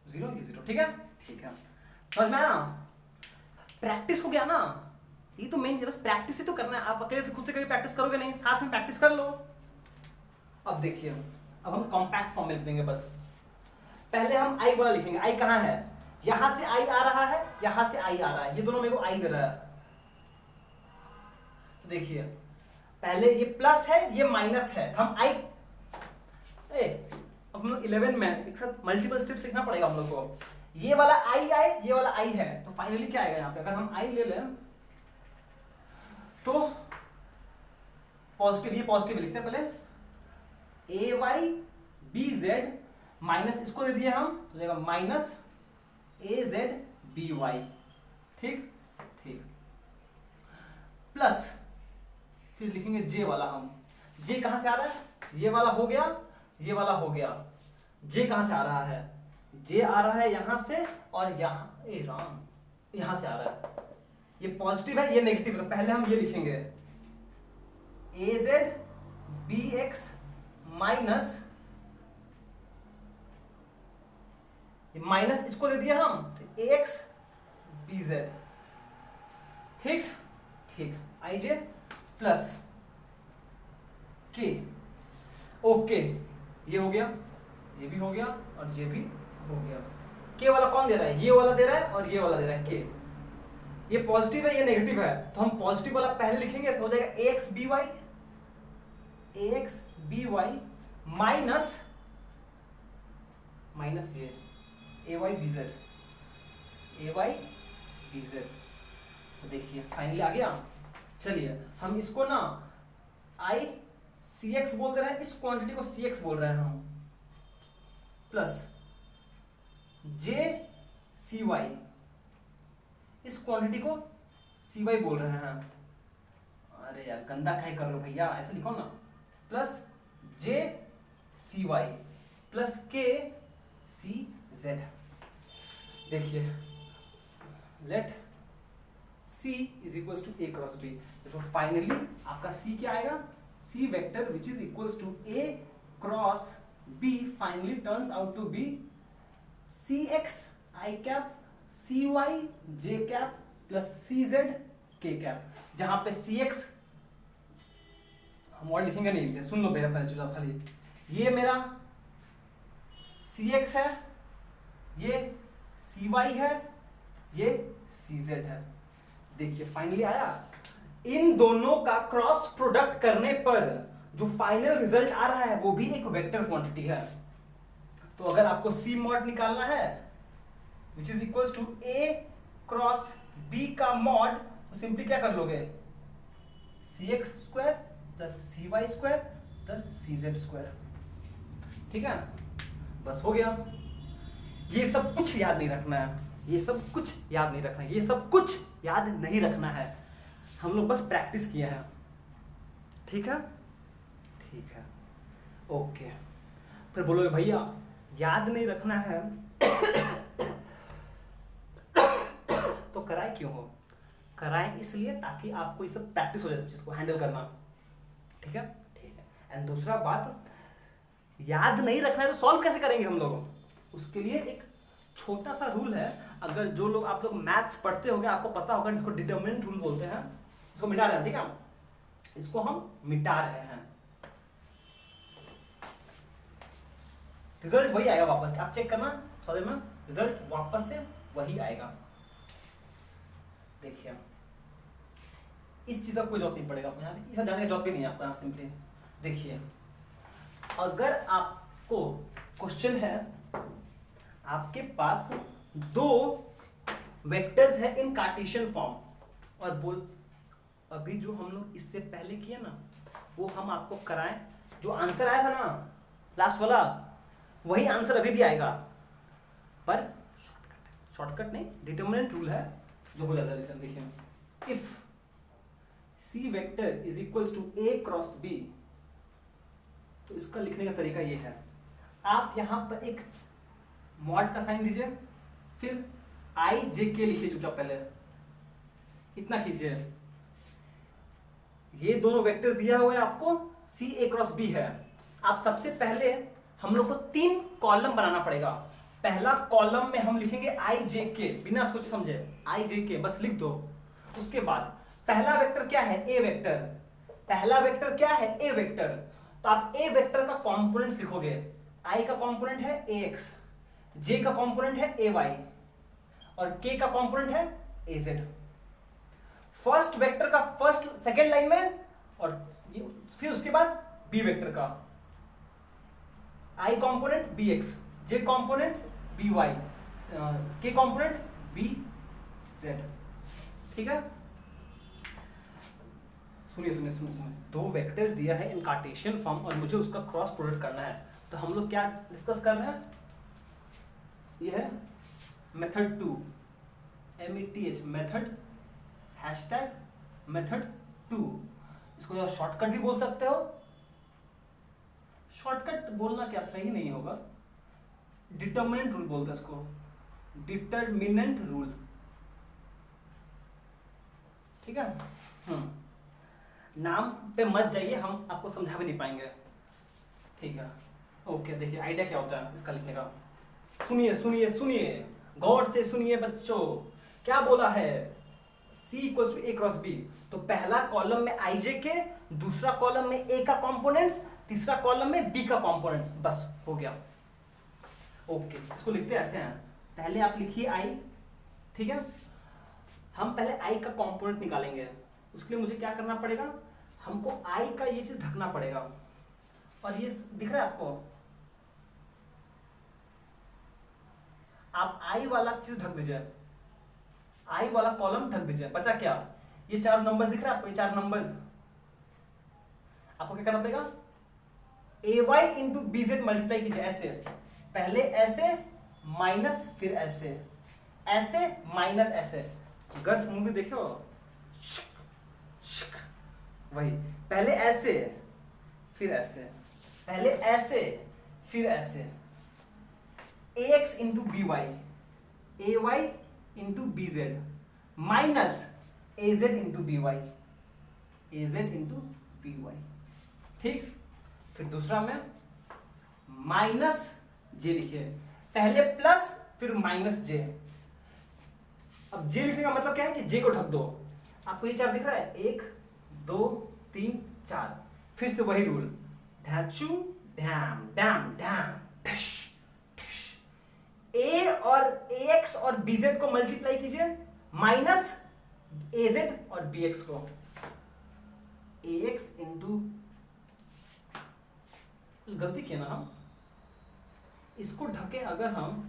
जीरो, ये जीरो, ठीक है, ठीक है, समझ में आया। प्रैक्टिस हो गया ना, ये तो मेन चीज, बस प्रैक्टिस ही तो करना है, आप अकेले से खुद से कभी प्रैक्टिस करोगे नहीं, साथ में प्रैक्टिस कर लो। अब देखिए, अब हम कॉम्पैक्ट फॉर्म में लिख देंगे, बस पहले हम आई वाला लिखेंगे, आई कहां है, यहां से आई आ रहा है, यहां से आई आ रहा है, ये दोनों मेरे को आई दे रहा है, तो देखिए पहले ये प्लस है, ये माइनस है, तो हम आई, अब हम लोग 11 में एक साथ मल्टीपल स्टेप सीखना पड़ेगा हम लोग को, ये वाला आई आए, ये वाला आई है, तो फाइनली क्या आएगा यहाँ पे, अगर हम आई ले लें तो पॉजिटिव, ये पॉजिटिव लिखते हैं पहले, ए वाई बी जेड माइनस, इसको दे दिया हम, तो देगा minus A Z B Y, ठीक, ठीक, प्लस फिर लिखेंगे जे वाला हम, जे कहां से आ रहा है, ये वाला हो गया, ये वाला हो गया, जे कहां से आ रहा है, जे आ रहा है यहां से, और यहां, ए राम, यहां से आ रहा है, ये पॉजिटिव है, ये नेगेटिव है, तो पहले हम ये लिखेंगे, A Z B X minus, minus इसको दे दिया हम, तो ए एक्स बी जेड, ठीक, ठीक, आई जे प्लस के, ओके, ये हो गया, ये भी हो गया, और ये भी हो गया। के वाला कौन दे रहा है, ये वाला दे रहा है, और ये वाला दे रहा है, के, ये पॉजिटिव है, ये नेगेटिव है, तो हम पॉजिटिव वाला पहले लिखेंगे, तो हो जाएगा X B Y, X B Y minus, minus ये A Y B Z, A Y B Z, तो देखिए फाइनली आ गया। चलिए हम इसको ना आई सी एक्स बोल दे रहे हैं, इस क्वांटिटी को सी एक्स बोल रहे हैं हम, प्लस जे सी वाई, इस क्वांटिटी को सी वाई बोल रहे हैं, अरे यार गंदा काहे कर रहे हो भैया, ऐसे लिखो ना, plus J C Y plus K C Z, देखिए let C is equal to A cross B, तो फाइनली आपका C क्या आएगा, C vector which is equal to A cross B finally turns out to be C X I cap C Y J cap plus C Z K cap, जहां पे सी x हम word लिखेंगे नहीं, सुन लो मेरा पहले चुनाव खाली, ये मेरा सी एक्स है, ये सी वाई है, ये CZ है। देखिए फाइनली आया। इन दोनों का क्रॉस प्रोडक्ट करने पर जो फाइनल रिजल्ट आ रहा है वो भी एक वेक्टर क्वांटिटी है। तो अगर आपको C मॉड निकालना है which is equal to A cross B का मॉड, तो सिंपली क्या कर लोगे, CX square plus CY square plus CZ square. ठीक है, बस हो गया। ये सब कुछ याद नहीं रखना है, ये सब कुछ याद नहीं रखना है, ये सब कुछ याद नहीं रखना है, हम लोग बस प्रैक्टिस किए हैं। ठीक है, ठीक है, ओके। फिर बोलोगे भैया याद नहीं रखना है तो कराए क्यों हो? कराए इसलिए ताकि आपको ये सब प्रैक्टिस हो जाए, चीज को हैंडल करना। ठीक है, ठीक है। एंड दूसरा बात, याद नहीं रखना है तो सॉल्व कैसे करेंगे हम लोग? उसके लिए एक छोटा सा रूल है। अगर जो लोग आप लोग मैथ्स पढ़ते होंगे आपको पता होगा, जिसको डिटरमिनेंट रूल बोलते हैं। इसको मिटा रहे हैं, ठीक है, इसको हम मिटा रहे हैं। रिजल्ट वही आएगा वापस, आप चेक करना थोड़ी देर में, रिजल्ट वापस से वही आएगा। देखिए इस चीज का कोई जरूरत नहीं पड़ेगा आपको, यहाँ इसे जाने की जरूरत भी नहीं है आपको। यहाँ सिंपली देखिए, अगर आपको क्वेश्चन है, आपके पास दो वेक्टर्स है इन कार्टेशियन फॉर्म, और बोल अभी जो हम लोग इससे पहले किए ना वो हम आपको कराएं, जो आंसर आया था ना लास्ट वाला वही आंसर अभी भी आएगा, पर शॉर्टकट नहीं, डिटरमिनेंट रूल है जो हो जाता है। लिसन देखिए, if C vector is equals to A cross B, तो इसका लिखने का तरीका ये है, आप यहां पर एक मॉड का साइन दीजिए, फिर IJK लिखिए चुपचाप, पहले इतना कीजिए। ये दोनों वेक्टर दिया हुआ है आपको, C A क्रॉस B है। आप सबसे पहले हम लोग को 3 कॉलम बनाना पड़ेगा। पहला कॉलम में हम लिखेंगे IJK, बिना सोच समझे IJK बस लिख दो। उसके बाद पहला वेक्टर क्या है, A वेक्टर। पहला वेक्टर क्या है, A वेक्टर। तो आप A वेक्टर का कंपोनेंट्स लिखोगे। I का कंपोनेंट है AX, J का कंपोनेंट है AY और K का कंपोनेंट है AZ। फर्स्ट वेक्टर का फर्स्ट सेकेंड लाइन में, और फिर उसके बाद B वेक्टर का I component BX, J component BY, K component BZ। ठीक है, सुनिए सुनिए सुनिए सुनिए, दो वेक्टर्स दिया है इन कार्टेशियन फॉर्म और मुझे उसका क्रॉस प्रोडक्ट करना है। तो हम लोग क्या डिस्कस कर रहे हैं, ये है मेथड 2, METH, मेथड मेथड 2। इसको शॉर्टकट भी बोल सकते हो, शॉर्टकट बोलना क्या सही नहीं होगा, डिटरमिनेंट रूल बोलते हैं इसको, डिटरमिनेंट रूल। ठीक है, नाम पे मत जाइए, हम आपको समझा भी नहीं पाएंगे। ठीक है, ओके। देखिए आइडिया क्या होता है इसका लिखने का, सुनिए सुनिए सुनिए, गौर से सुनिए बच्चों। क्या बोला है, C equal to A cross B। तो पहला कॉलम में IJK, दूसरा कॉलम में A का कंपोनेंट्स, तीसरा कॉलम में B का कंपोनेंट्स, बस हो गया। ओके, इसको लिखते ऐसे हैं, पहले आप लिखिए I। ठीक है, हम पहले I का कंपोनेंट निकालेंगे। उसके लिए मुझे क्या करना पड़ेगा, हमको I का ये चीज ढकना पड़ेगा। और ये दिख रहा है आपको, आप I वाला चीज ढक दीजिए, I वाला कॉलम ढक दीजिए। बचा क्या, ये 4 नंबर्स दिख रहा है आपको, ये 4 नंबर्स। आपको क्या करना पड़ेगा, AY इंटू BZ मल्टीप्लाई कीजिए ऐसे, पहले ऐसे माइनस फिर ऐसे, ऐसे माइनस ऐसे। गर्फ मूवी देखे हो, वही, पहले ऐसे फिर ऐसे, पहले ऐसे फिर ऐसे। AX into BY, AY into BZ minus AZ into BY, AZ into BY। ठीक, फिर दूसरा में माइनस J लिखिए, पहले प्लस फिर माइनस J। अब J लिखने का मतलब क्या है कि J को ढक दो। आपको ये 4 दिख रहा है, 1 2 3 4। फिर से वही रूल, ढैचू डैम डैम डैम, ठश ठश। ए और ax और bz को मल्टीप्लाई कीजिए माइनस az और bx को। ax इंटू, गलती किया ना हम, इसको ढके अगर हम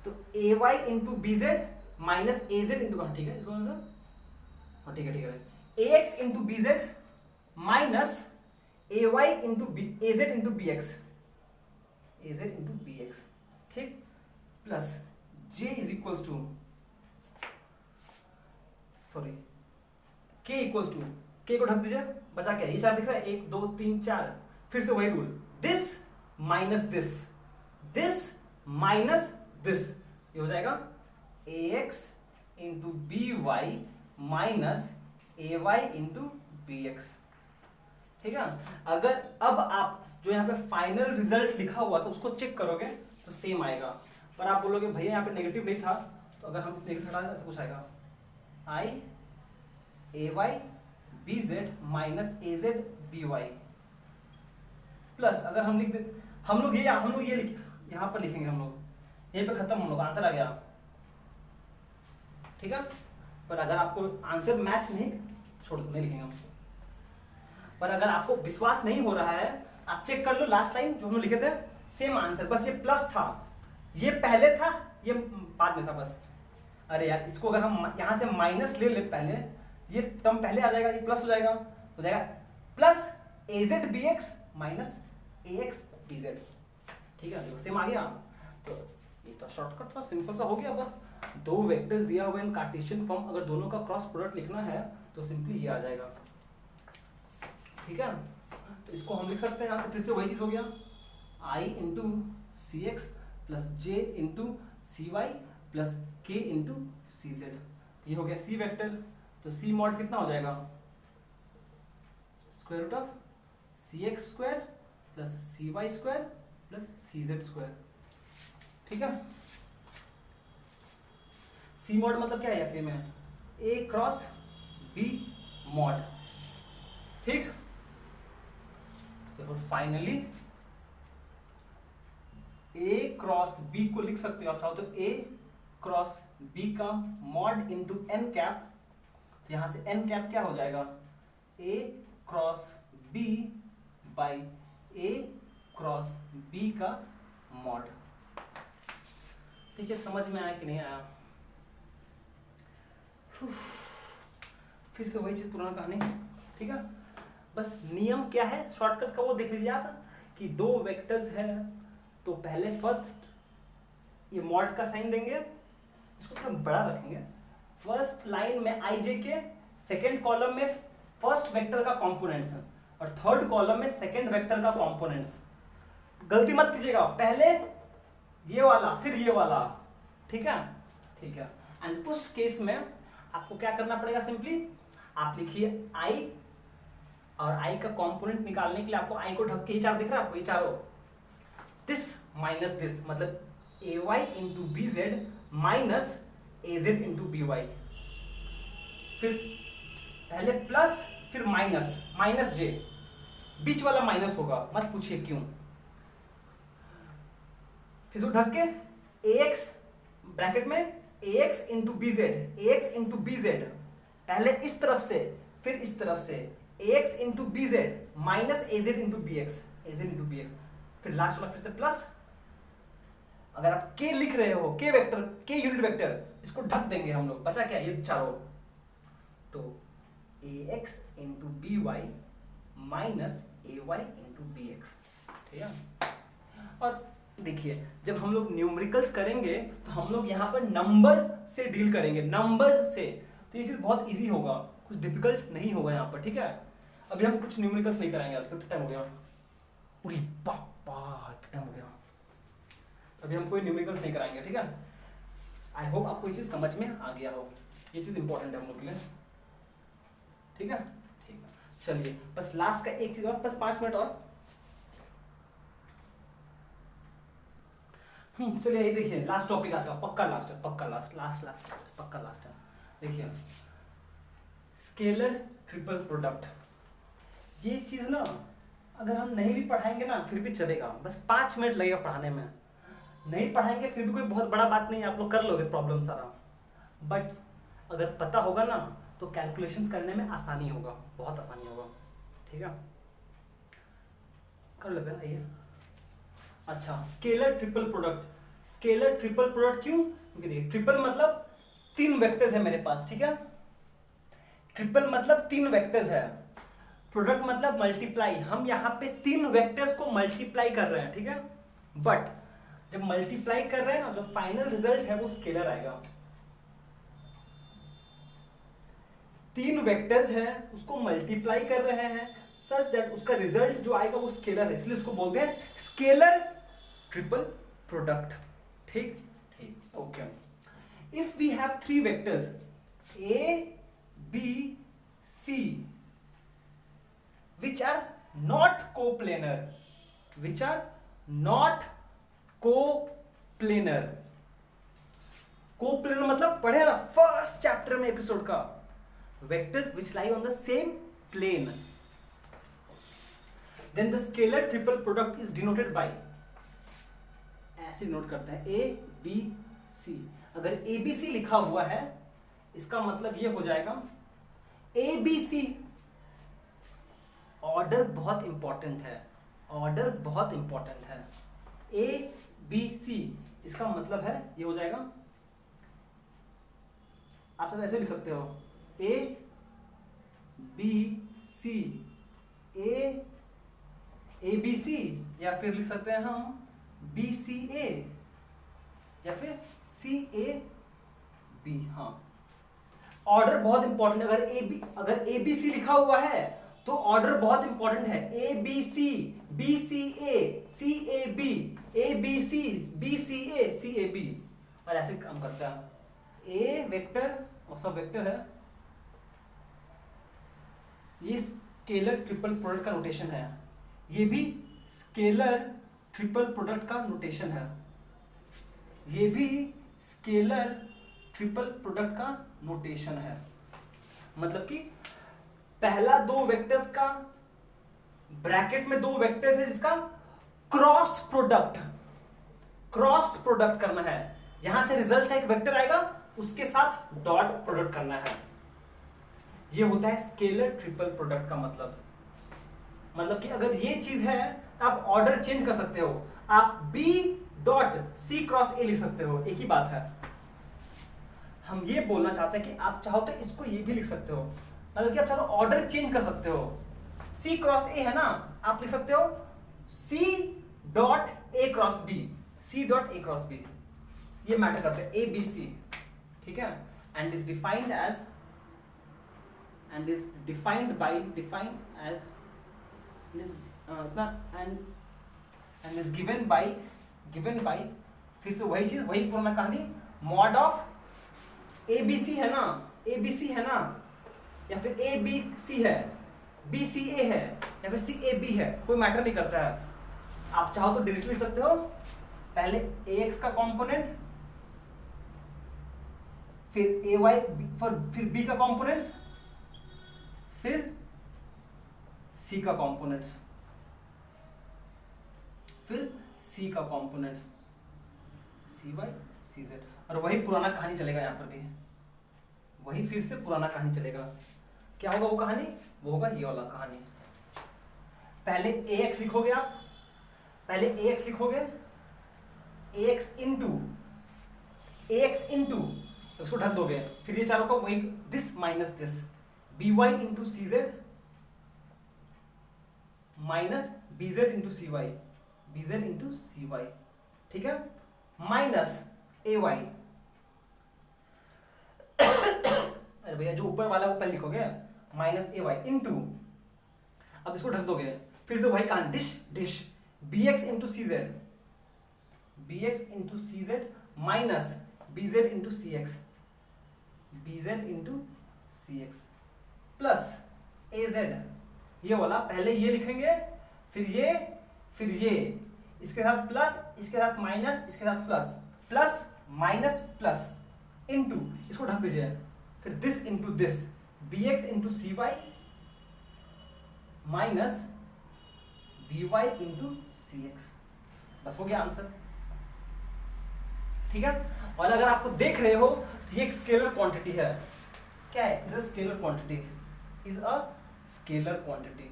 तो ay into BZ minus az into, ठीक है इसको आंसर, हाँ ठीक है ठीक है, ax into BZ minus ay into az into bx, az into bx, ठीक, plus j is equals to, sorry k equals to, k को ढक दीजिए, बचा क्या, ये चार दिख रहा है, 1 2 3 4, फिर से वही rule, this minus this, this minus this, ये हो जाएगा ax into B Y minus A Y into B X, ठीक है। अगर अब आप जो यहाँ पे फाइनल रिजल्ट लिखा हुआ था उसको चेक करोगे तो सेम आएगा, पर आप बोलोगे भैया यहाँ पे नेगेटिव नहीं था, तो अगर हम इस नेगेटिव हटा दें ऐसा कुछ आएगा, आई ए Y B Z minus A Z B Y, plus अगर हम लिख दे, हम लोग ये यहाँ पर लिखेंगे, हम लोग यहीं पे खत्म, हम लोग आंसर आ गया, ठीक है। पर अगर आपको आंसर मैच नहीं, छोड़ नहीं लिखेंगे हम, पर अगर आपको विश्वास नहीं हो रहा है आप चेक कर लो, लास्ट टाइम जो हम लोग लिखे थे सेम आंसर, बस ये प्लस था, ये पहले था, ये बाद में था बस। अरे यार इसको अगर हम यहां से माइनस ले पहले, ये टर्म पहले आ जाएगा, ये प्लस हो जाएगा plus A Z B X minus A x B Z, ठीक है, देखो सेम आ गया। तो ये तो शॉर्टकट था, सिंपल सा हो गया, बस दो वेक्टर्स दिया हुआ इन कार्टेशियन फॉर्म, अगर दोनों का क्रॉस प्रोडक्ट लिखना है तो सिंपली ये आ जाएगा, ठीक है। तो इसको हम लिख सकते हैं यहाँ से, फिर से वही चीज हो गया, i into C X plus J into C Y plus K into C Z, ये हो गया सी वेक्टर। तो सी मॉड कितना हो जाएगा, square root of C X square plus C Y square plus C Z square, ठीक है। सी mod मतलब क्या है एक्चुअली में, ए क्रॉस बी मॉड, ठीक। तो फाइनली ए क्रॉस बी को लिख सकते हो आप चाहो तो ए क्रॉस बी का मॉड इंटू एन कैप, तो यहां से एन कैप क्या हो जाएगा, ए cross B by A cross B का मॉड, ठीक है। समझ में आया कि नहीं आया, फिर से वही चीज पुराना कहानी, ठीक है। बस नियम क्या है शॉर्टकट का वो देख लीजिए आप, कि दो वेक्टर्स है तो पहले फर्स्ट ये मॉड का साइन देंगे, इसको थोड़ा बड़ा रखेंगे, फर्स्ट लाइन में आई जे के, सेकेंड कॉलम में फर्स्ट वेक्टर का कॉम्पोनेंट्स और थर्ड कॉलम में सेकेंड वेक्टर का कॉम्पोनेंट्स। गलती मत कीजिएगा, पहले ये वाला फिर ये वाला, ठीक है ठीक है। एंड उस केस में आपको क्या करना पड़ेगा, सिंपली आप लिखिए आई, और आई का कंपोनेंट निकालने के लिए आपको आई को ढक के ही चार दिख रहा है आपको, ये चारों, दिस माइनस दिस, मतलब A Y into B Z minus A Z into B Y, फिर पहले प्लस फिर माइनस, माइनस जे, बीच वाला माइनस होगा, मत पूछिए क्यों, फिर उसको ढक के ए एक्स ब्रैकेट में A X into B Z, A X into B Z, पहले इस तरफ से फिर इस तरफ से ax into B Z minus A Z into B X, A Z into B X, फिर लास्ट वाला फिर से प्लस, अगर आप k लिख रहे हो, k vector, k unit vector, इसको ढक देंगे हम लोग, बचा क्या, ये चारों, तो ax into B Y minus A Y into B X, ठीक है। और देखिए जब हम लोग न्यूमेरिकल्स करेंगे तो हम लोग यहाँ पर नंबर्स से डील करेंगे, नंबर्स से, तो ये चीज बहुत इजी होगा, कुछ डिफिकल्ट नहीं होगा यहाँ पर, ठीक है। अभी हम कुछ न्यूमेरिकल्स नहीं कराएंगे, आज कितना टाइम हो गया, पूरी पापा टाइम हो गया, अभी हम कोई न्यूमेरिकल्स नहीं कराएंगे, ठीक है। आई होप आपको ये चीज समझ में आ गया हो, ये चीज इंपॉर्टेंट है हम लोग के लिए, ठीक है ठीक है। चलिए बस लास्ट का एक चीज और, बस 5 मिनट और, चलिए ये देखिए लास्ट टॉपिक आज का, पक्का लास्ट है, पक्का लास्ट लास्ट लास्ट लास्ट पक्का लास्ट है। देखिए स्केलर ट्रिपल प्रोडक्ट, ये चीज ना अगर हम नहीं भी पढ़ाएंगे ना फिर भी चलेगा, बस 5 मिनट लगेगा पढ़ाने में, नहीं पढ़ाएंगे फिर भी कोई बहुत बड़ा बात नहीं है, आप लोग कर लोगे प्रॉब्लम सारा। बट अगर पता होगा ना तो कैलकुलेशंस करने में आसानी होगा, बहुत आसानी होगा। ठीक है, कर लेते हैं, आइए। अच्छा, scalar triple product. Scalar triple product क्यों? क्योंकि देखिए ट्रिपल मतलब 3 वेक्टर्स है मेरे पास, ठीक है। ट्रिपल मतलब 3 वेक्टर्स है, प्रोडक्ट मतलब मल्टीप्लाई। हम यहां पे 3 वेक्टर्स को मल्टीप्लाई कर रहे हैं, ठीक है। बट जब मल्टीप्लाई कर रहे हैं ना, जो फाइनल रिजल्ट है वो स्केलर आएगा। 3 वेक्टर्स है, उसको मल्टीप्लाई कर रहे हैं सच दैट उसका रिजल्ट जो आएगा वो स्केलर है, इसलिए उसको बोलते हैं स्केलर ट्रिपल प्रोडक्ट। ठीक ठीक, okay. If we have 3 vectors A B C which are not coplanar, which are not coplanar। Coplanar मतलब पढ़े ना फर्स्ट चैप्टर में एपिसोड का, vectors which lie on the same plane, then the scalar triple product is denoted by, ऐसे note करते हैं ए B सी। अगर ए B सी लिखा हुआ है इसका मतलब ये हो जाएगा ए बी सी। ऑर्डर बहुत इंपॉर्टेंट है, ऑर्डर बहुत इंपॉर्टेंट है। ए बी सी इसका मतलब है ये हो जाएगा, आप सब ऐसे लिख सकते हो ए बी सी, ए बी सी, या फिर लिख सकते हैं हम बी सी ए, या फिर सी ए बी। हाँ, ऑर्डर बहुत इंपॉर्टेंट है। अगर ए बी सी लिखा हुआ है तो ऑर्डर बहुत इंपॉर्टेंट है। A B C, B C A, C A B, A B C, B C A, C A B, और ऐसे काम करता है। ए वेक्टर और सब वेक्टर है, ये स्केलर ट्रिपल प्रोडक्ट का नोटेशन है, ये भी स्केलर ट्रिपल प्रोडक्ट का नोटेशन है, ये भी स्केलर ट्रिपल प्रोडक्ट का नोटेशन है। मतलब कि पहला 2 वेक्टर्स का ब्रैकेट में 2 वेक्टर्स है जिसका क्रॉस प्रोडक्ट करना है। यहां से रिजल्ट का एक वेक्टर आएगा उसके साथ डॉट प्रोडक्ट करना है। ये होता है स्केलर ट्रिपल प्रोडक्ट का मतलब कि अगर ये चीज है तो आप ऑर्डर चेंज कर सकते हो, आप B dot C cross A लिख सकते हो, एक ही बात है। हम ये बोलना चाहते हैं कि आप चाहो तो इसको ये भी लिख सकते हो, मतलब कि आप चाहो तो ऑर्डर चेंज कर सकते हो। C क्रॉस A है ना, आप लिख सकते हो C dot A cross B, C dot A cross B, ये मैटर करते हैं A B C, ठीक है। And is defined as and is defined by and is given by फिर से वही चीज, वही पुराना कहानी, मॉड ऑफ ABC है ना, ABC है ना, या फिर ABC है, BCA है, या फिर CAB है, कोई मैटर नहीं करता है। आप चाहो तो डायरेक्टली लिख सकते हो, पहले AX का कंपोनेंट, फिर AY, फिर B का कंपोनेंट्स, फिर C का कंपोनेंट्स, फिर C का कंपोनेंट्स, CY CZ, और वही पुराना कहानी चलेगा यहाँ पर भी, वही फिर से पुराना कहानी चलेगा। क्या होगा वो कहानी? वो होगा ये वाला कहानी। पहले AX लिखोगे आप, पहले AX लिखोगे, AX इंटू उसको ढक दोगे, फिर ये चारों का वही this minus this, BY into CZ minus BZ into CY, BZ into CY, ठीक है, माइनस AY। अरे भैया जो ऊपर वाला ऊपर लिखोगे, माइनस AY इंटू, अब इसको ढक दोगे, फिर से वही कहानी dish BX into CZ, BX into CZ minus BZ into CX, BZ into CX plus AZ, ये वाला पहले ये लिखेंगे, फिर ये, इसके साथ प्लस, इसके साथ माइनस, इसके साथ plus, plus minus plus into, इसको ढक दीजिए, फिर this into this, BX into CY minus BY into CX, बस हो गया आंसर। ठीक है। और अगर आपको देख रहे हो ये एक स्केलर क्वांटिटी है, क्या है, is a scalar quantity, is a scalar quantity,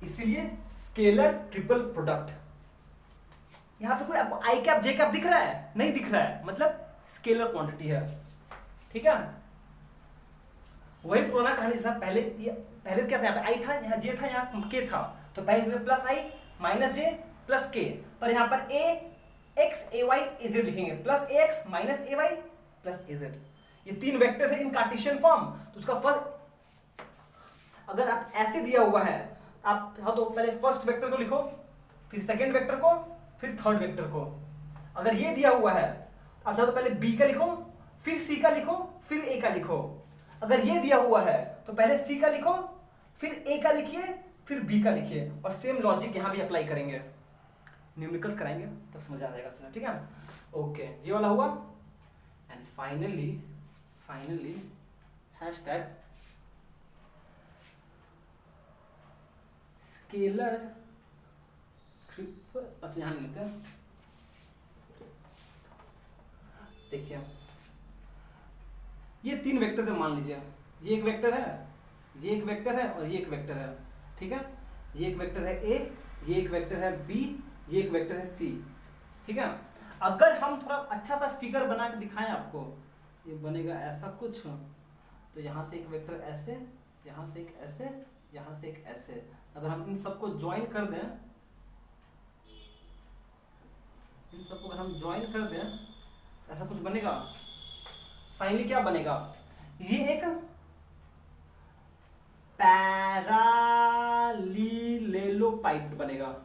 इसीलिए स्केलर ट्रिपल प्रोडक्ट। यहां पे कोई आपको आई कैप जे कैप दिख रहा है? नहीं दिख रहा है, मतलब स्केलर क्वांटिटी है, ठीक है। वही पुराना कहानी जैसा पहले क्या था, यहाँ पे आई था, यहाँ जे था, यहाँ के था, तो पहले प्लस आई माइनस जे प्लस के, पर यहाँ पर ए एक्स ए वाई ए जेड लिखेंगे, plus A x minus A Y plus A Z. ये तीन वेक्टर्स है इन कार्टेशियन फॉर्म, तो उसका फर्स्ट, अगर आप ऐसे दिया हुआ है, आप हाँ तो पहले फर्स्ट वेक्टर को लिखो, फिर सेकेंड वेक्टर को, फिर थर्ड वेक्टर को। अगर ये दिया हुआ है, आप चाहो तो पहले बी का लिखो, फिर सी का लिखो, फिर ए का लिखो। अगर ये दिया हुआ है तो पहले सी का लिखो, फिर ए का लिखिए, फिर बी का लिखिए, और सेम लॉजिक यहां भी अप्लाई करेंगे, न्यूमेरिकल्स कराएंगे तब समझ आ जाएगा, ठीक है। ओके, ये वाला हुआ। And finally hashtag scalar triple, अच्छा यहां लेते हैं, देखिए ये तीन वेक्टर है, मान लीजिए ये एक वेक्टर है, ये एक वेक्टर है, और ये एक वेक्टर है, ठीक है। ये एक वेक्टर है ए, ये एक वेक्टर है बी, ये एक वेक्टर है सी, ठीक है। अगर हम थोड़ा अच्छा सा फिगर बना के दिखाएं आपको, ये बनेगा ऐसा कुछ, तो यहाँ से एक वेक्टर ऐसे, यहाँ से एक ऐसे, यहाँ से एक ऐसे, अगर हम इन सबको ज्वाइन कर दें, इन सबको अगर हम ज्वाइन कर दें, ऐसा कुछ बनेगा। फाइनली क्या बनेगा, ये एक पैरालीलेलोपाइप्ड बनेगा।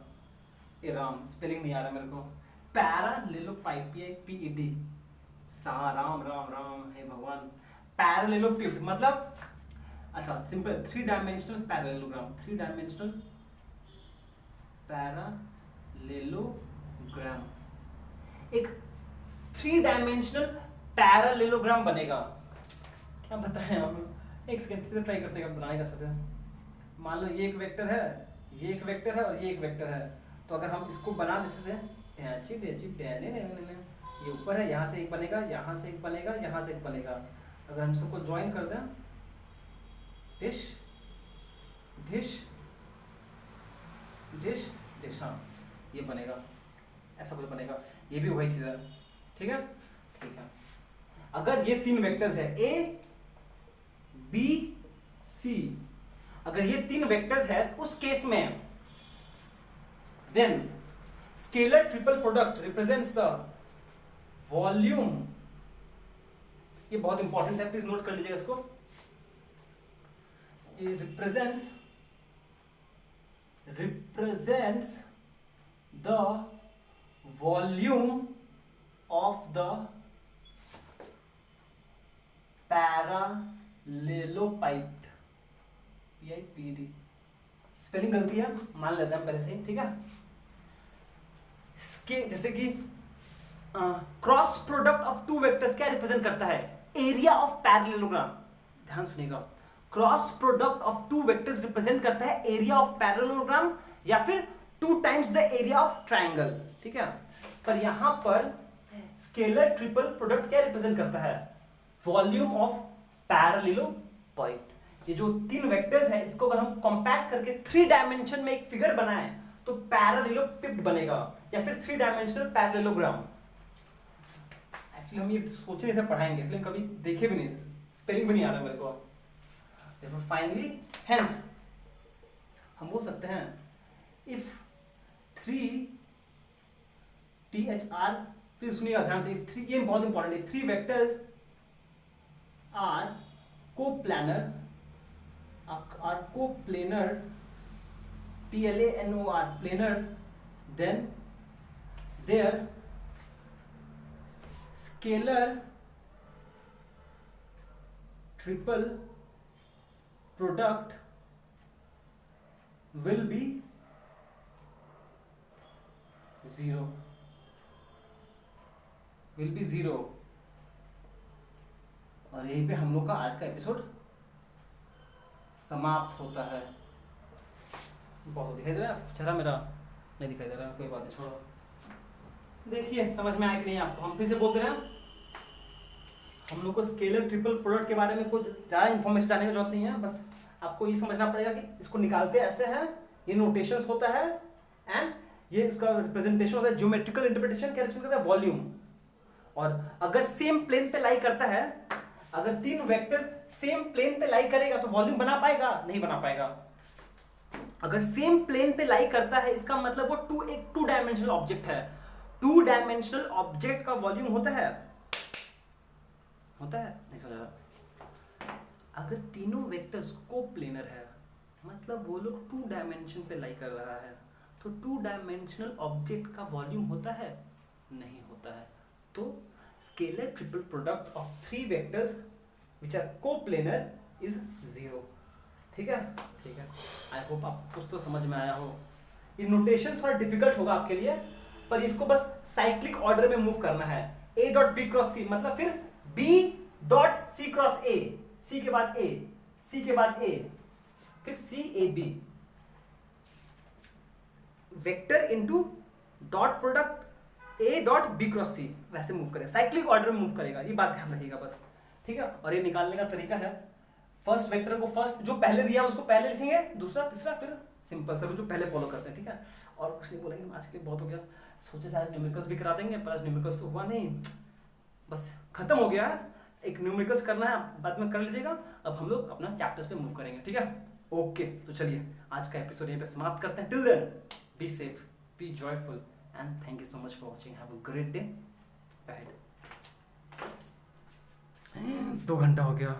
ये राम स्पेलिंग नहीं आ रहा मेरे को, पैरालेलोपाइप, ये पीईडी, सा राम राम राम हे भगवान, पैरालेलोपिप्ड मतलब, अच्छा simple, 3 dimensional parallelogram, 3 dimensional parallelogram, एक 3 डायमेंशनल पैरालेलोग्राम बनेगा। क्या बताएं हम, एक सेकंड फिर ट्राई करते हैं बनाने का अच्छे से। मान लो ये एक वेक्टर है, ये एक वेक्टर है, और ये एक वेक्टर है, तो अगर हम इसको बना दें अच्छे से, ये ऊपर है, यहाँ से एक बनेगा, यहाँ से एक बनेगा, यहाँ से एक बनेगा, अगर हम सबको ज्वाइन कर दें, डिश डिश डिश डिश, हाँ ये बनेगा, ऐसा कुछ बनेगा, ये भी वही चीज है, ठीक है, ठीक है। अगर ये तीन वेक्टर्स है ए बी सी, अगर ये तीन वेक्टर्स है उस केस में, then scalar triple product represents the volume, ये बहुत इंपॉर्टेंट है, प्लीज नोट कर लीजिएगा इसको, ये represents the volume of the parallelepiped, PIPD, spelling गलती है, मान लेते हैं पहले से, ठीक है। जैसे कि cross product of two vectors क्या रिप्रेजेंट करता है, एरिया ऑफ पैरेललोग्राम, ध्यान सुनिएगा, cross product of two vectors represent करता है एरिया ऑफ पैरेललोग्राम, या फिर 2 times the area of triangle, ठीक है। पर यहां पर स्केलर ट्रिपल प्रोडक्ट क्या रिप्रेजेंट करता है, वॉल्यूम ऑफ पैरेललोपाइप्ड। ये जो तीन वेक्टर्स है, इसको अगर हम कॉम्पैक्ट करके 3 डायमेंशन में एक फिगर बनाएं, तो पैरेललोपिप्ड बनेगा, या फिर 3 डायमेंशनल पैरेललोग्राम। एक्चुअली हम ये सोच नहीं थे पढ़ाएंगे, इसलिए कभी देखे भी नहीं, स्पेलिंग भी नहीं आ रहा मेरे को। फाइनली हेंस हम बोल सकते हैं, इफ 3 THR, प्लीज सुनिएगा ध्यान से, इफ 3, ये बहुत इंपॉर्टेंट है, 3 vectors are coplanar, PLANOR, planar, then their scalar triple product will be 0, will be 0। और यहीं पे हम लोग का आज का एपिसोड समाप्त होता है। बहुत दिखाई दे रहा है चेहरा मेरा, नहीं दिखाई दे रहा है, कोई बात नहीं, छोड़ो। देखिए समझ में आया कि नहीं आपको, हम फिर से बोलते रहे हैं, हम लोग को स्केलर ट्रिपल प्रोडक्ट के बारे में कुछ ज़्यादा इन्फॉर्मेशन जानने की जरूरत नहीं है, बस आपको ये समझना पड़ेगा कि इसको निकालते ऐसे हैं, ये नोटेशंस होता है, एंड ये इसका रिप्रेजेंटेशन होता है, ज्योमेट्रिकल इंटरप्रिटेशन क्या रिप्रेजेंट करता है, वॉल्यूम। और अगर सेम प्लेन पे लाई करता है, अगर तीन वेक्टर्स सेम प्लेन पे लाई करेगा तो वॉल्यूम बना पाएगा, नहीं बना पाएगा। अगर सेम प्लेन पे लाई करता है इसका मतलब वो एक टू डायमेंशनल ऑब्जेक्ट है। टू डायमेंशनल ऑब्जेक्ट का वॉल्यूम होता है नहीं समझा। अगर तीनों वेक्टर्स को प्लेनर है मतलब वो लोग टू डायमेंशन पे लाई कर रहा है, तो टू डायमेंशनल ऑब्जेक्ट का वॉल्यूम होता है, नहीं होता है। तो scalar triple product of three vectors which are coplanar is 0। ठीक है, ठीक है। आई होप आप कुछ तो समझ में आया हो। ये नोटेशन थोड़ा डिफिकल्ट होगा आपके लिए, पर इसको बस साइक्लिक ऑर्डर में मूव करना है। A dot B cross C मतलब फिर B dot C cross A, C के बाद A, C के बाद A, फिर C A B, vector into dot product A dot B cross C, वैसे मूव करेगा, साइक्लिक ऑर्डर में मूव करेगा, ये बात ध्यान रखिएगा बस। ठीक है, और ये निकालने का तरीका है, फर्स्ट वेक्टर को फर्स्ट जो पहले दिया उसको पहले लिखेंगे, दूसरा तीसरा फिर सिंपल सर जो पहले फॉलो करते हैं। ठीक है, और कुछ नहीं बोलेंगे, आज के लिए बहुत हो गया। सोचे थे आज न्यूमेरिकल्स भी करा देंगे, पर आज न्यूमेरिकल्स तो हुआ नहीं, बस खत्म हो गया है। एक न्यूमेरिकल्स करना है, बाद में कर लीजिएगा। अब हम लोग अपना चैप्टर्स पे मूव करेंगे। ठीक है, ओके। तो चलिए आज का एपिसोड यहीं पे समाप्त करते हैं। Till then be safe, be joyful and thank you so much for watching. Have a great day ahead. 2 घंटा हो गया।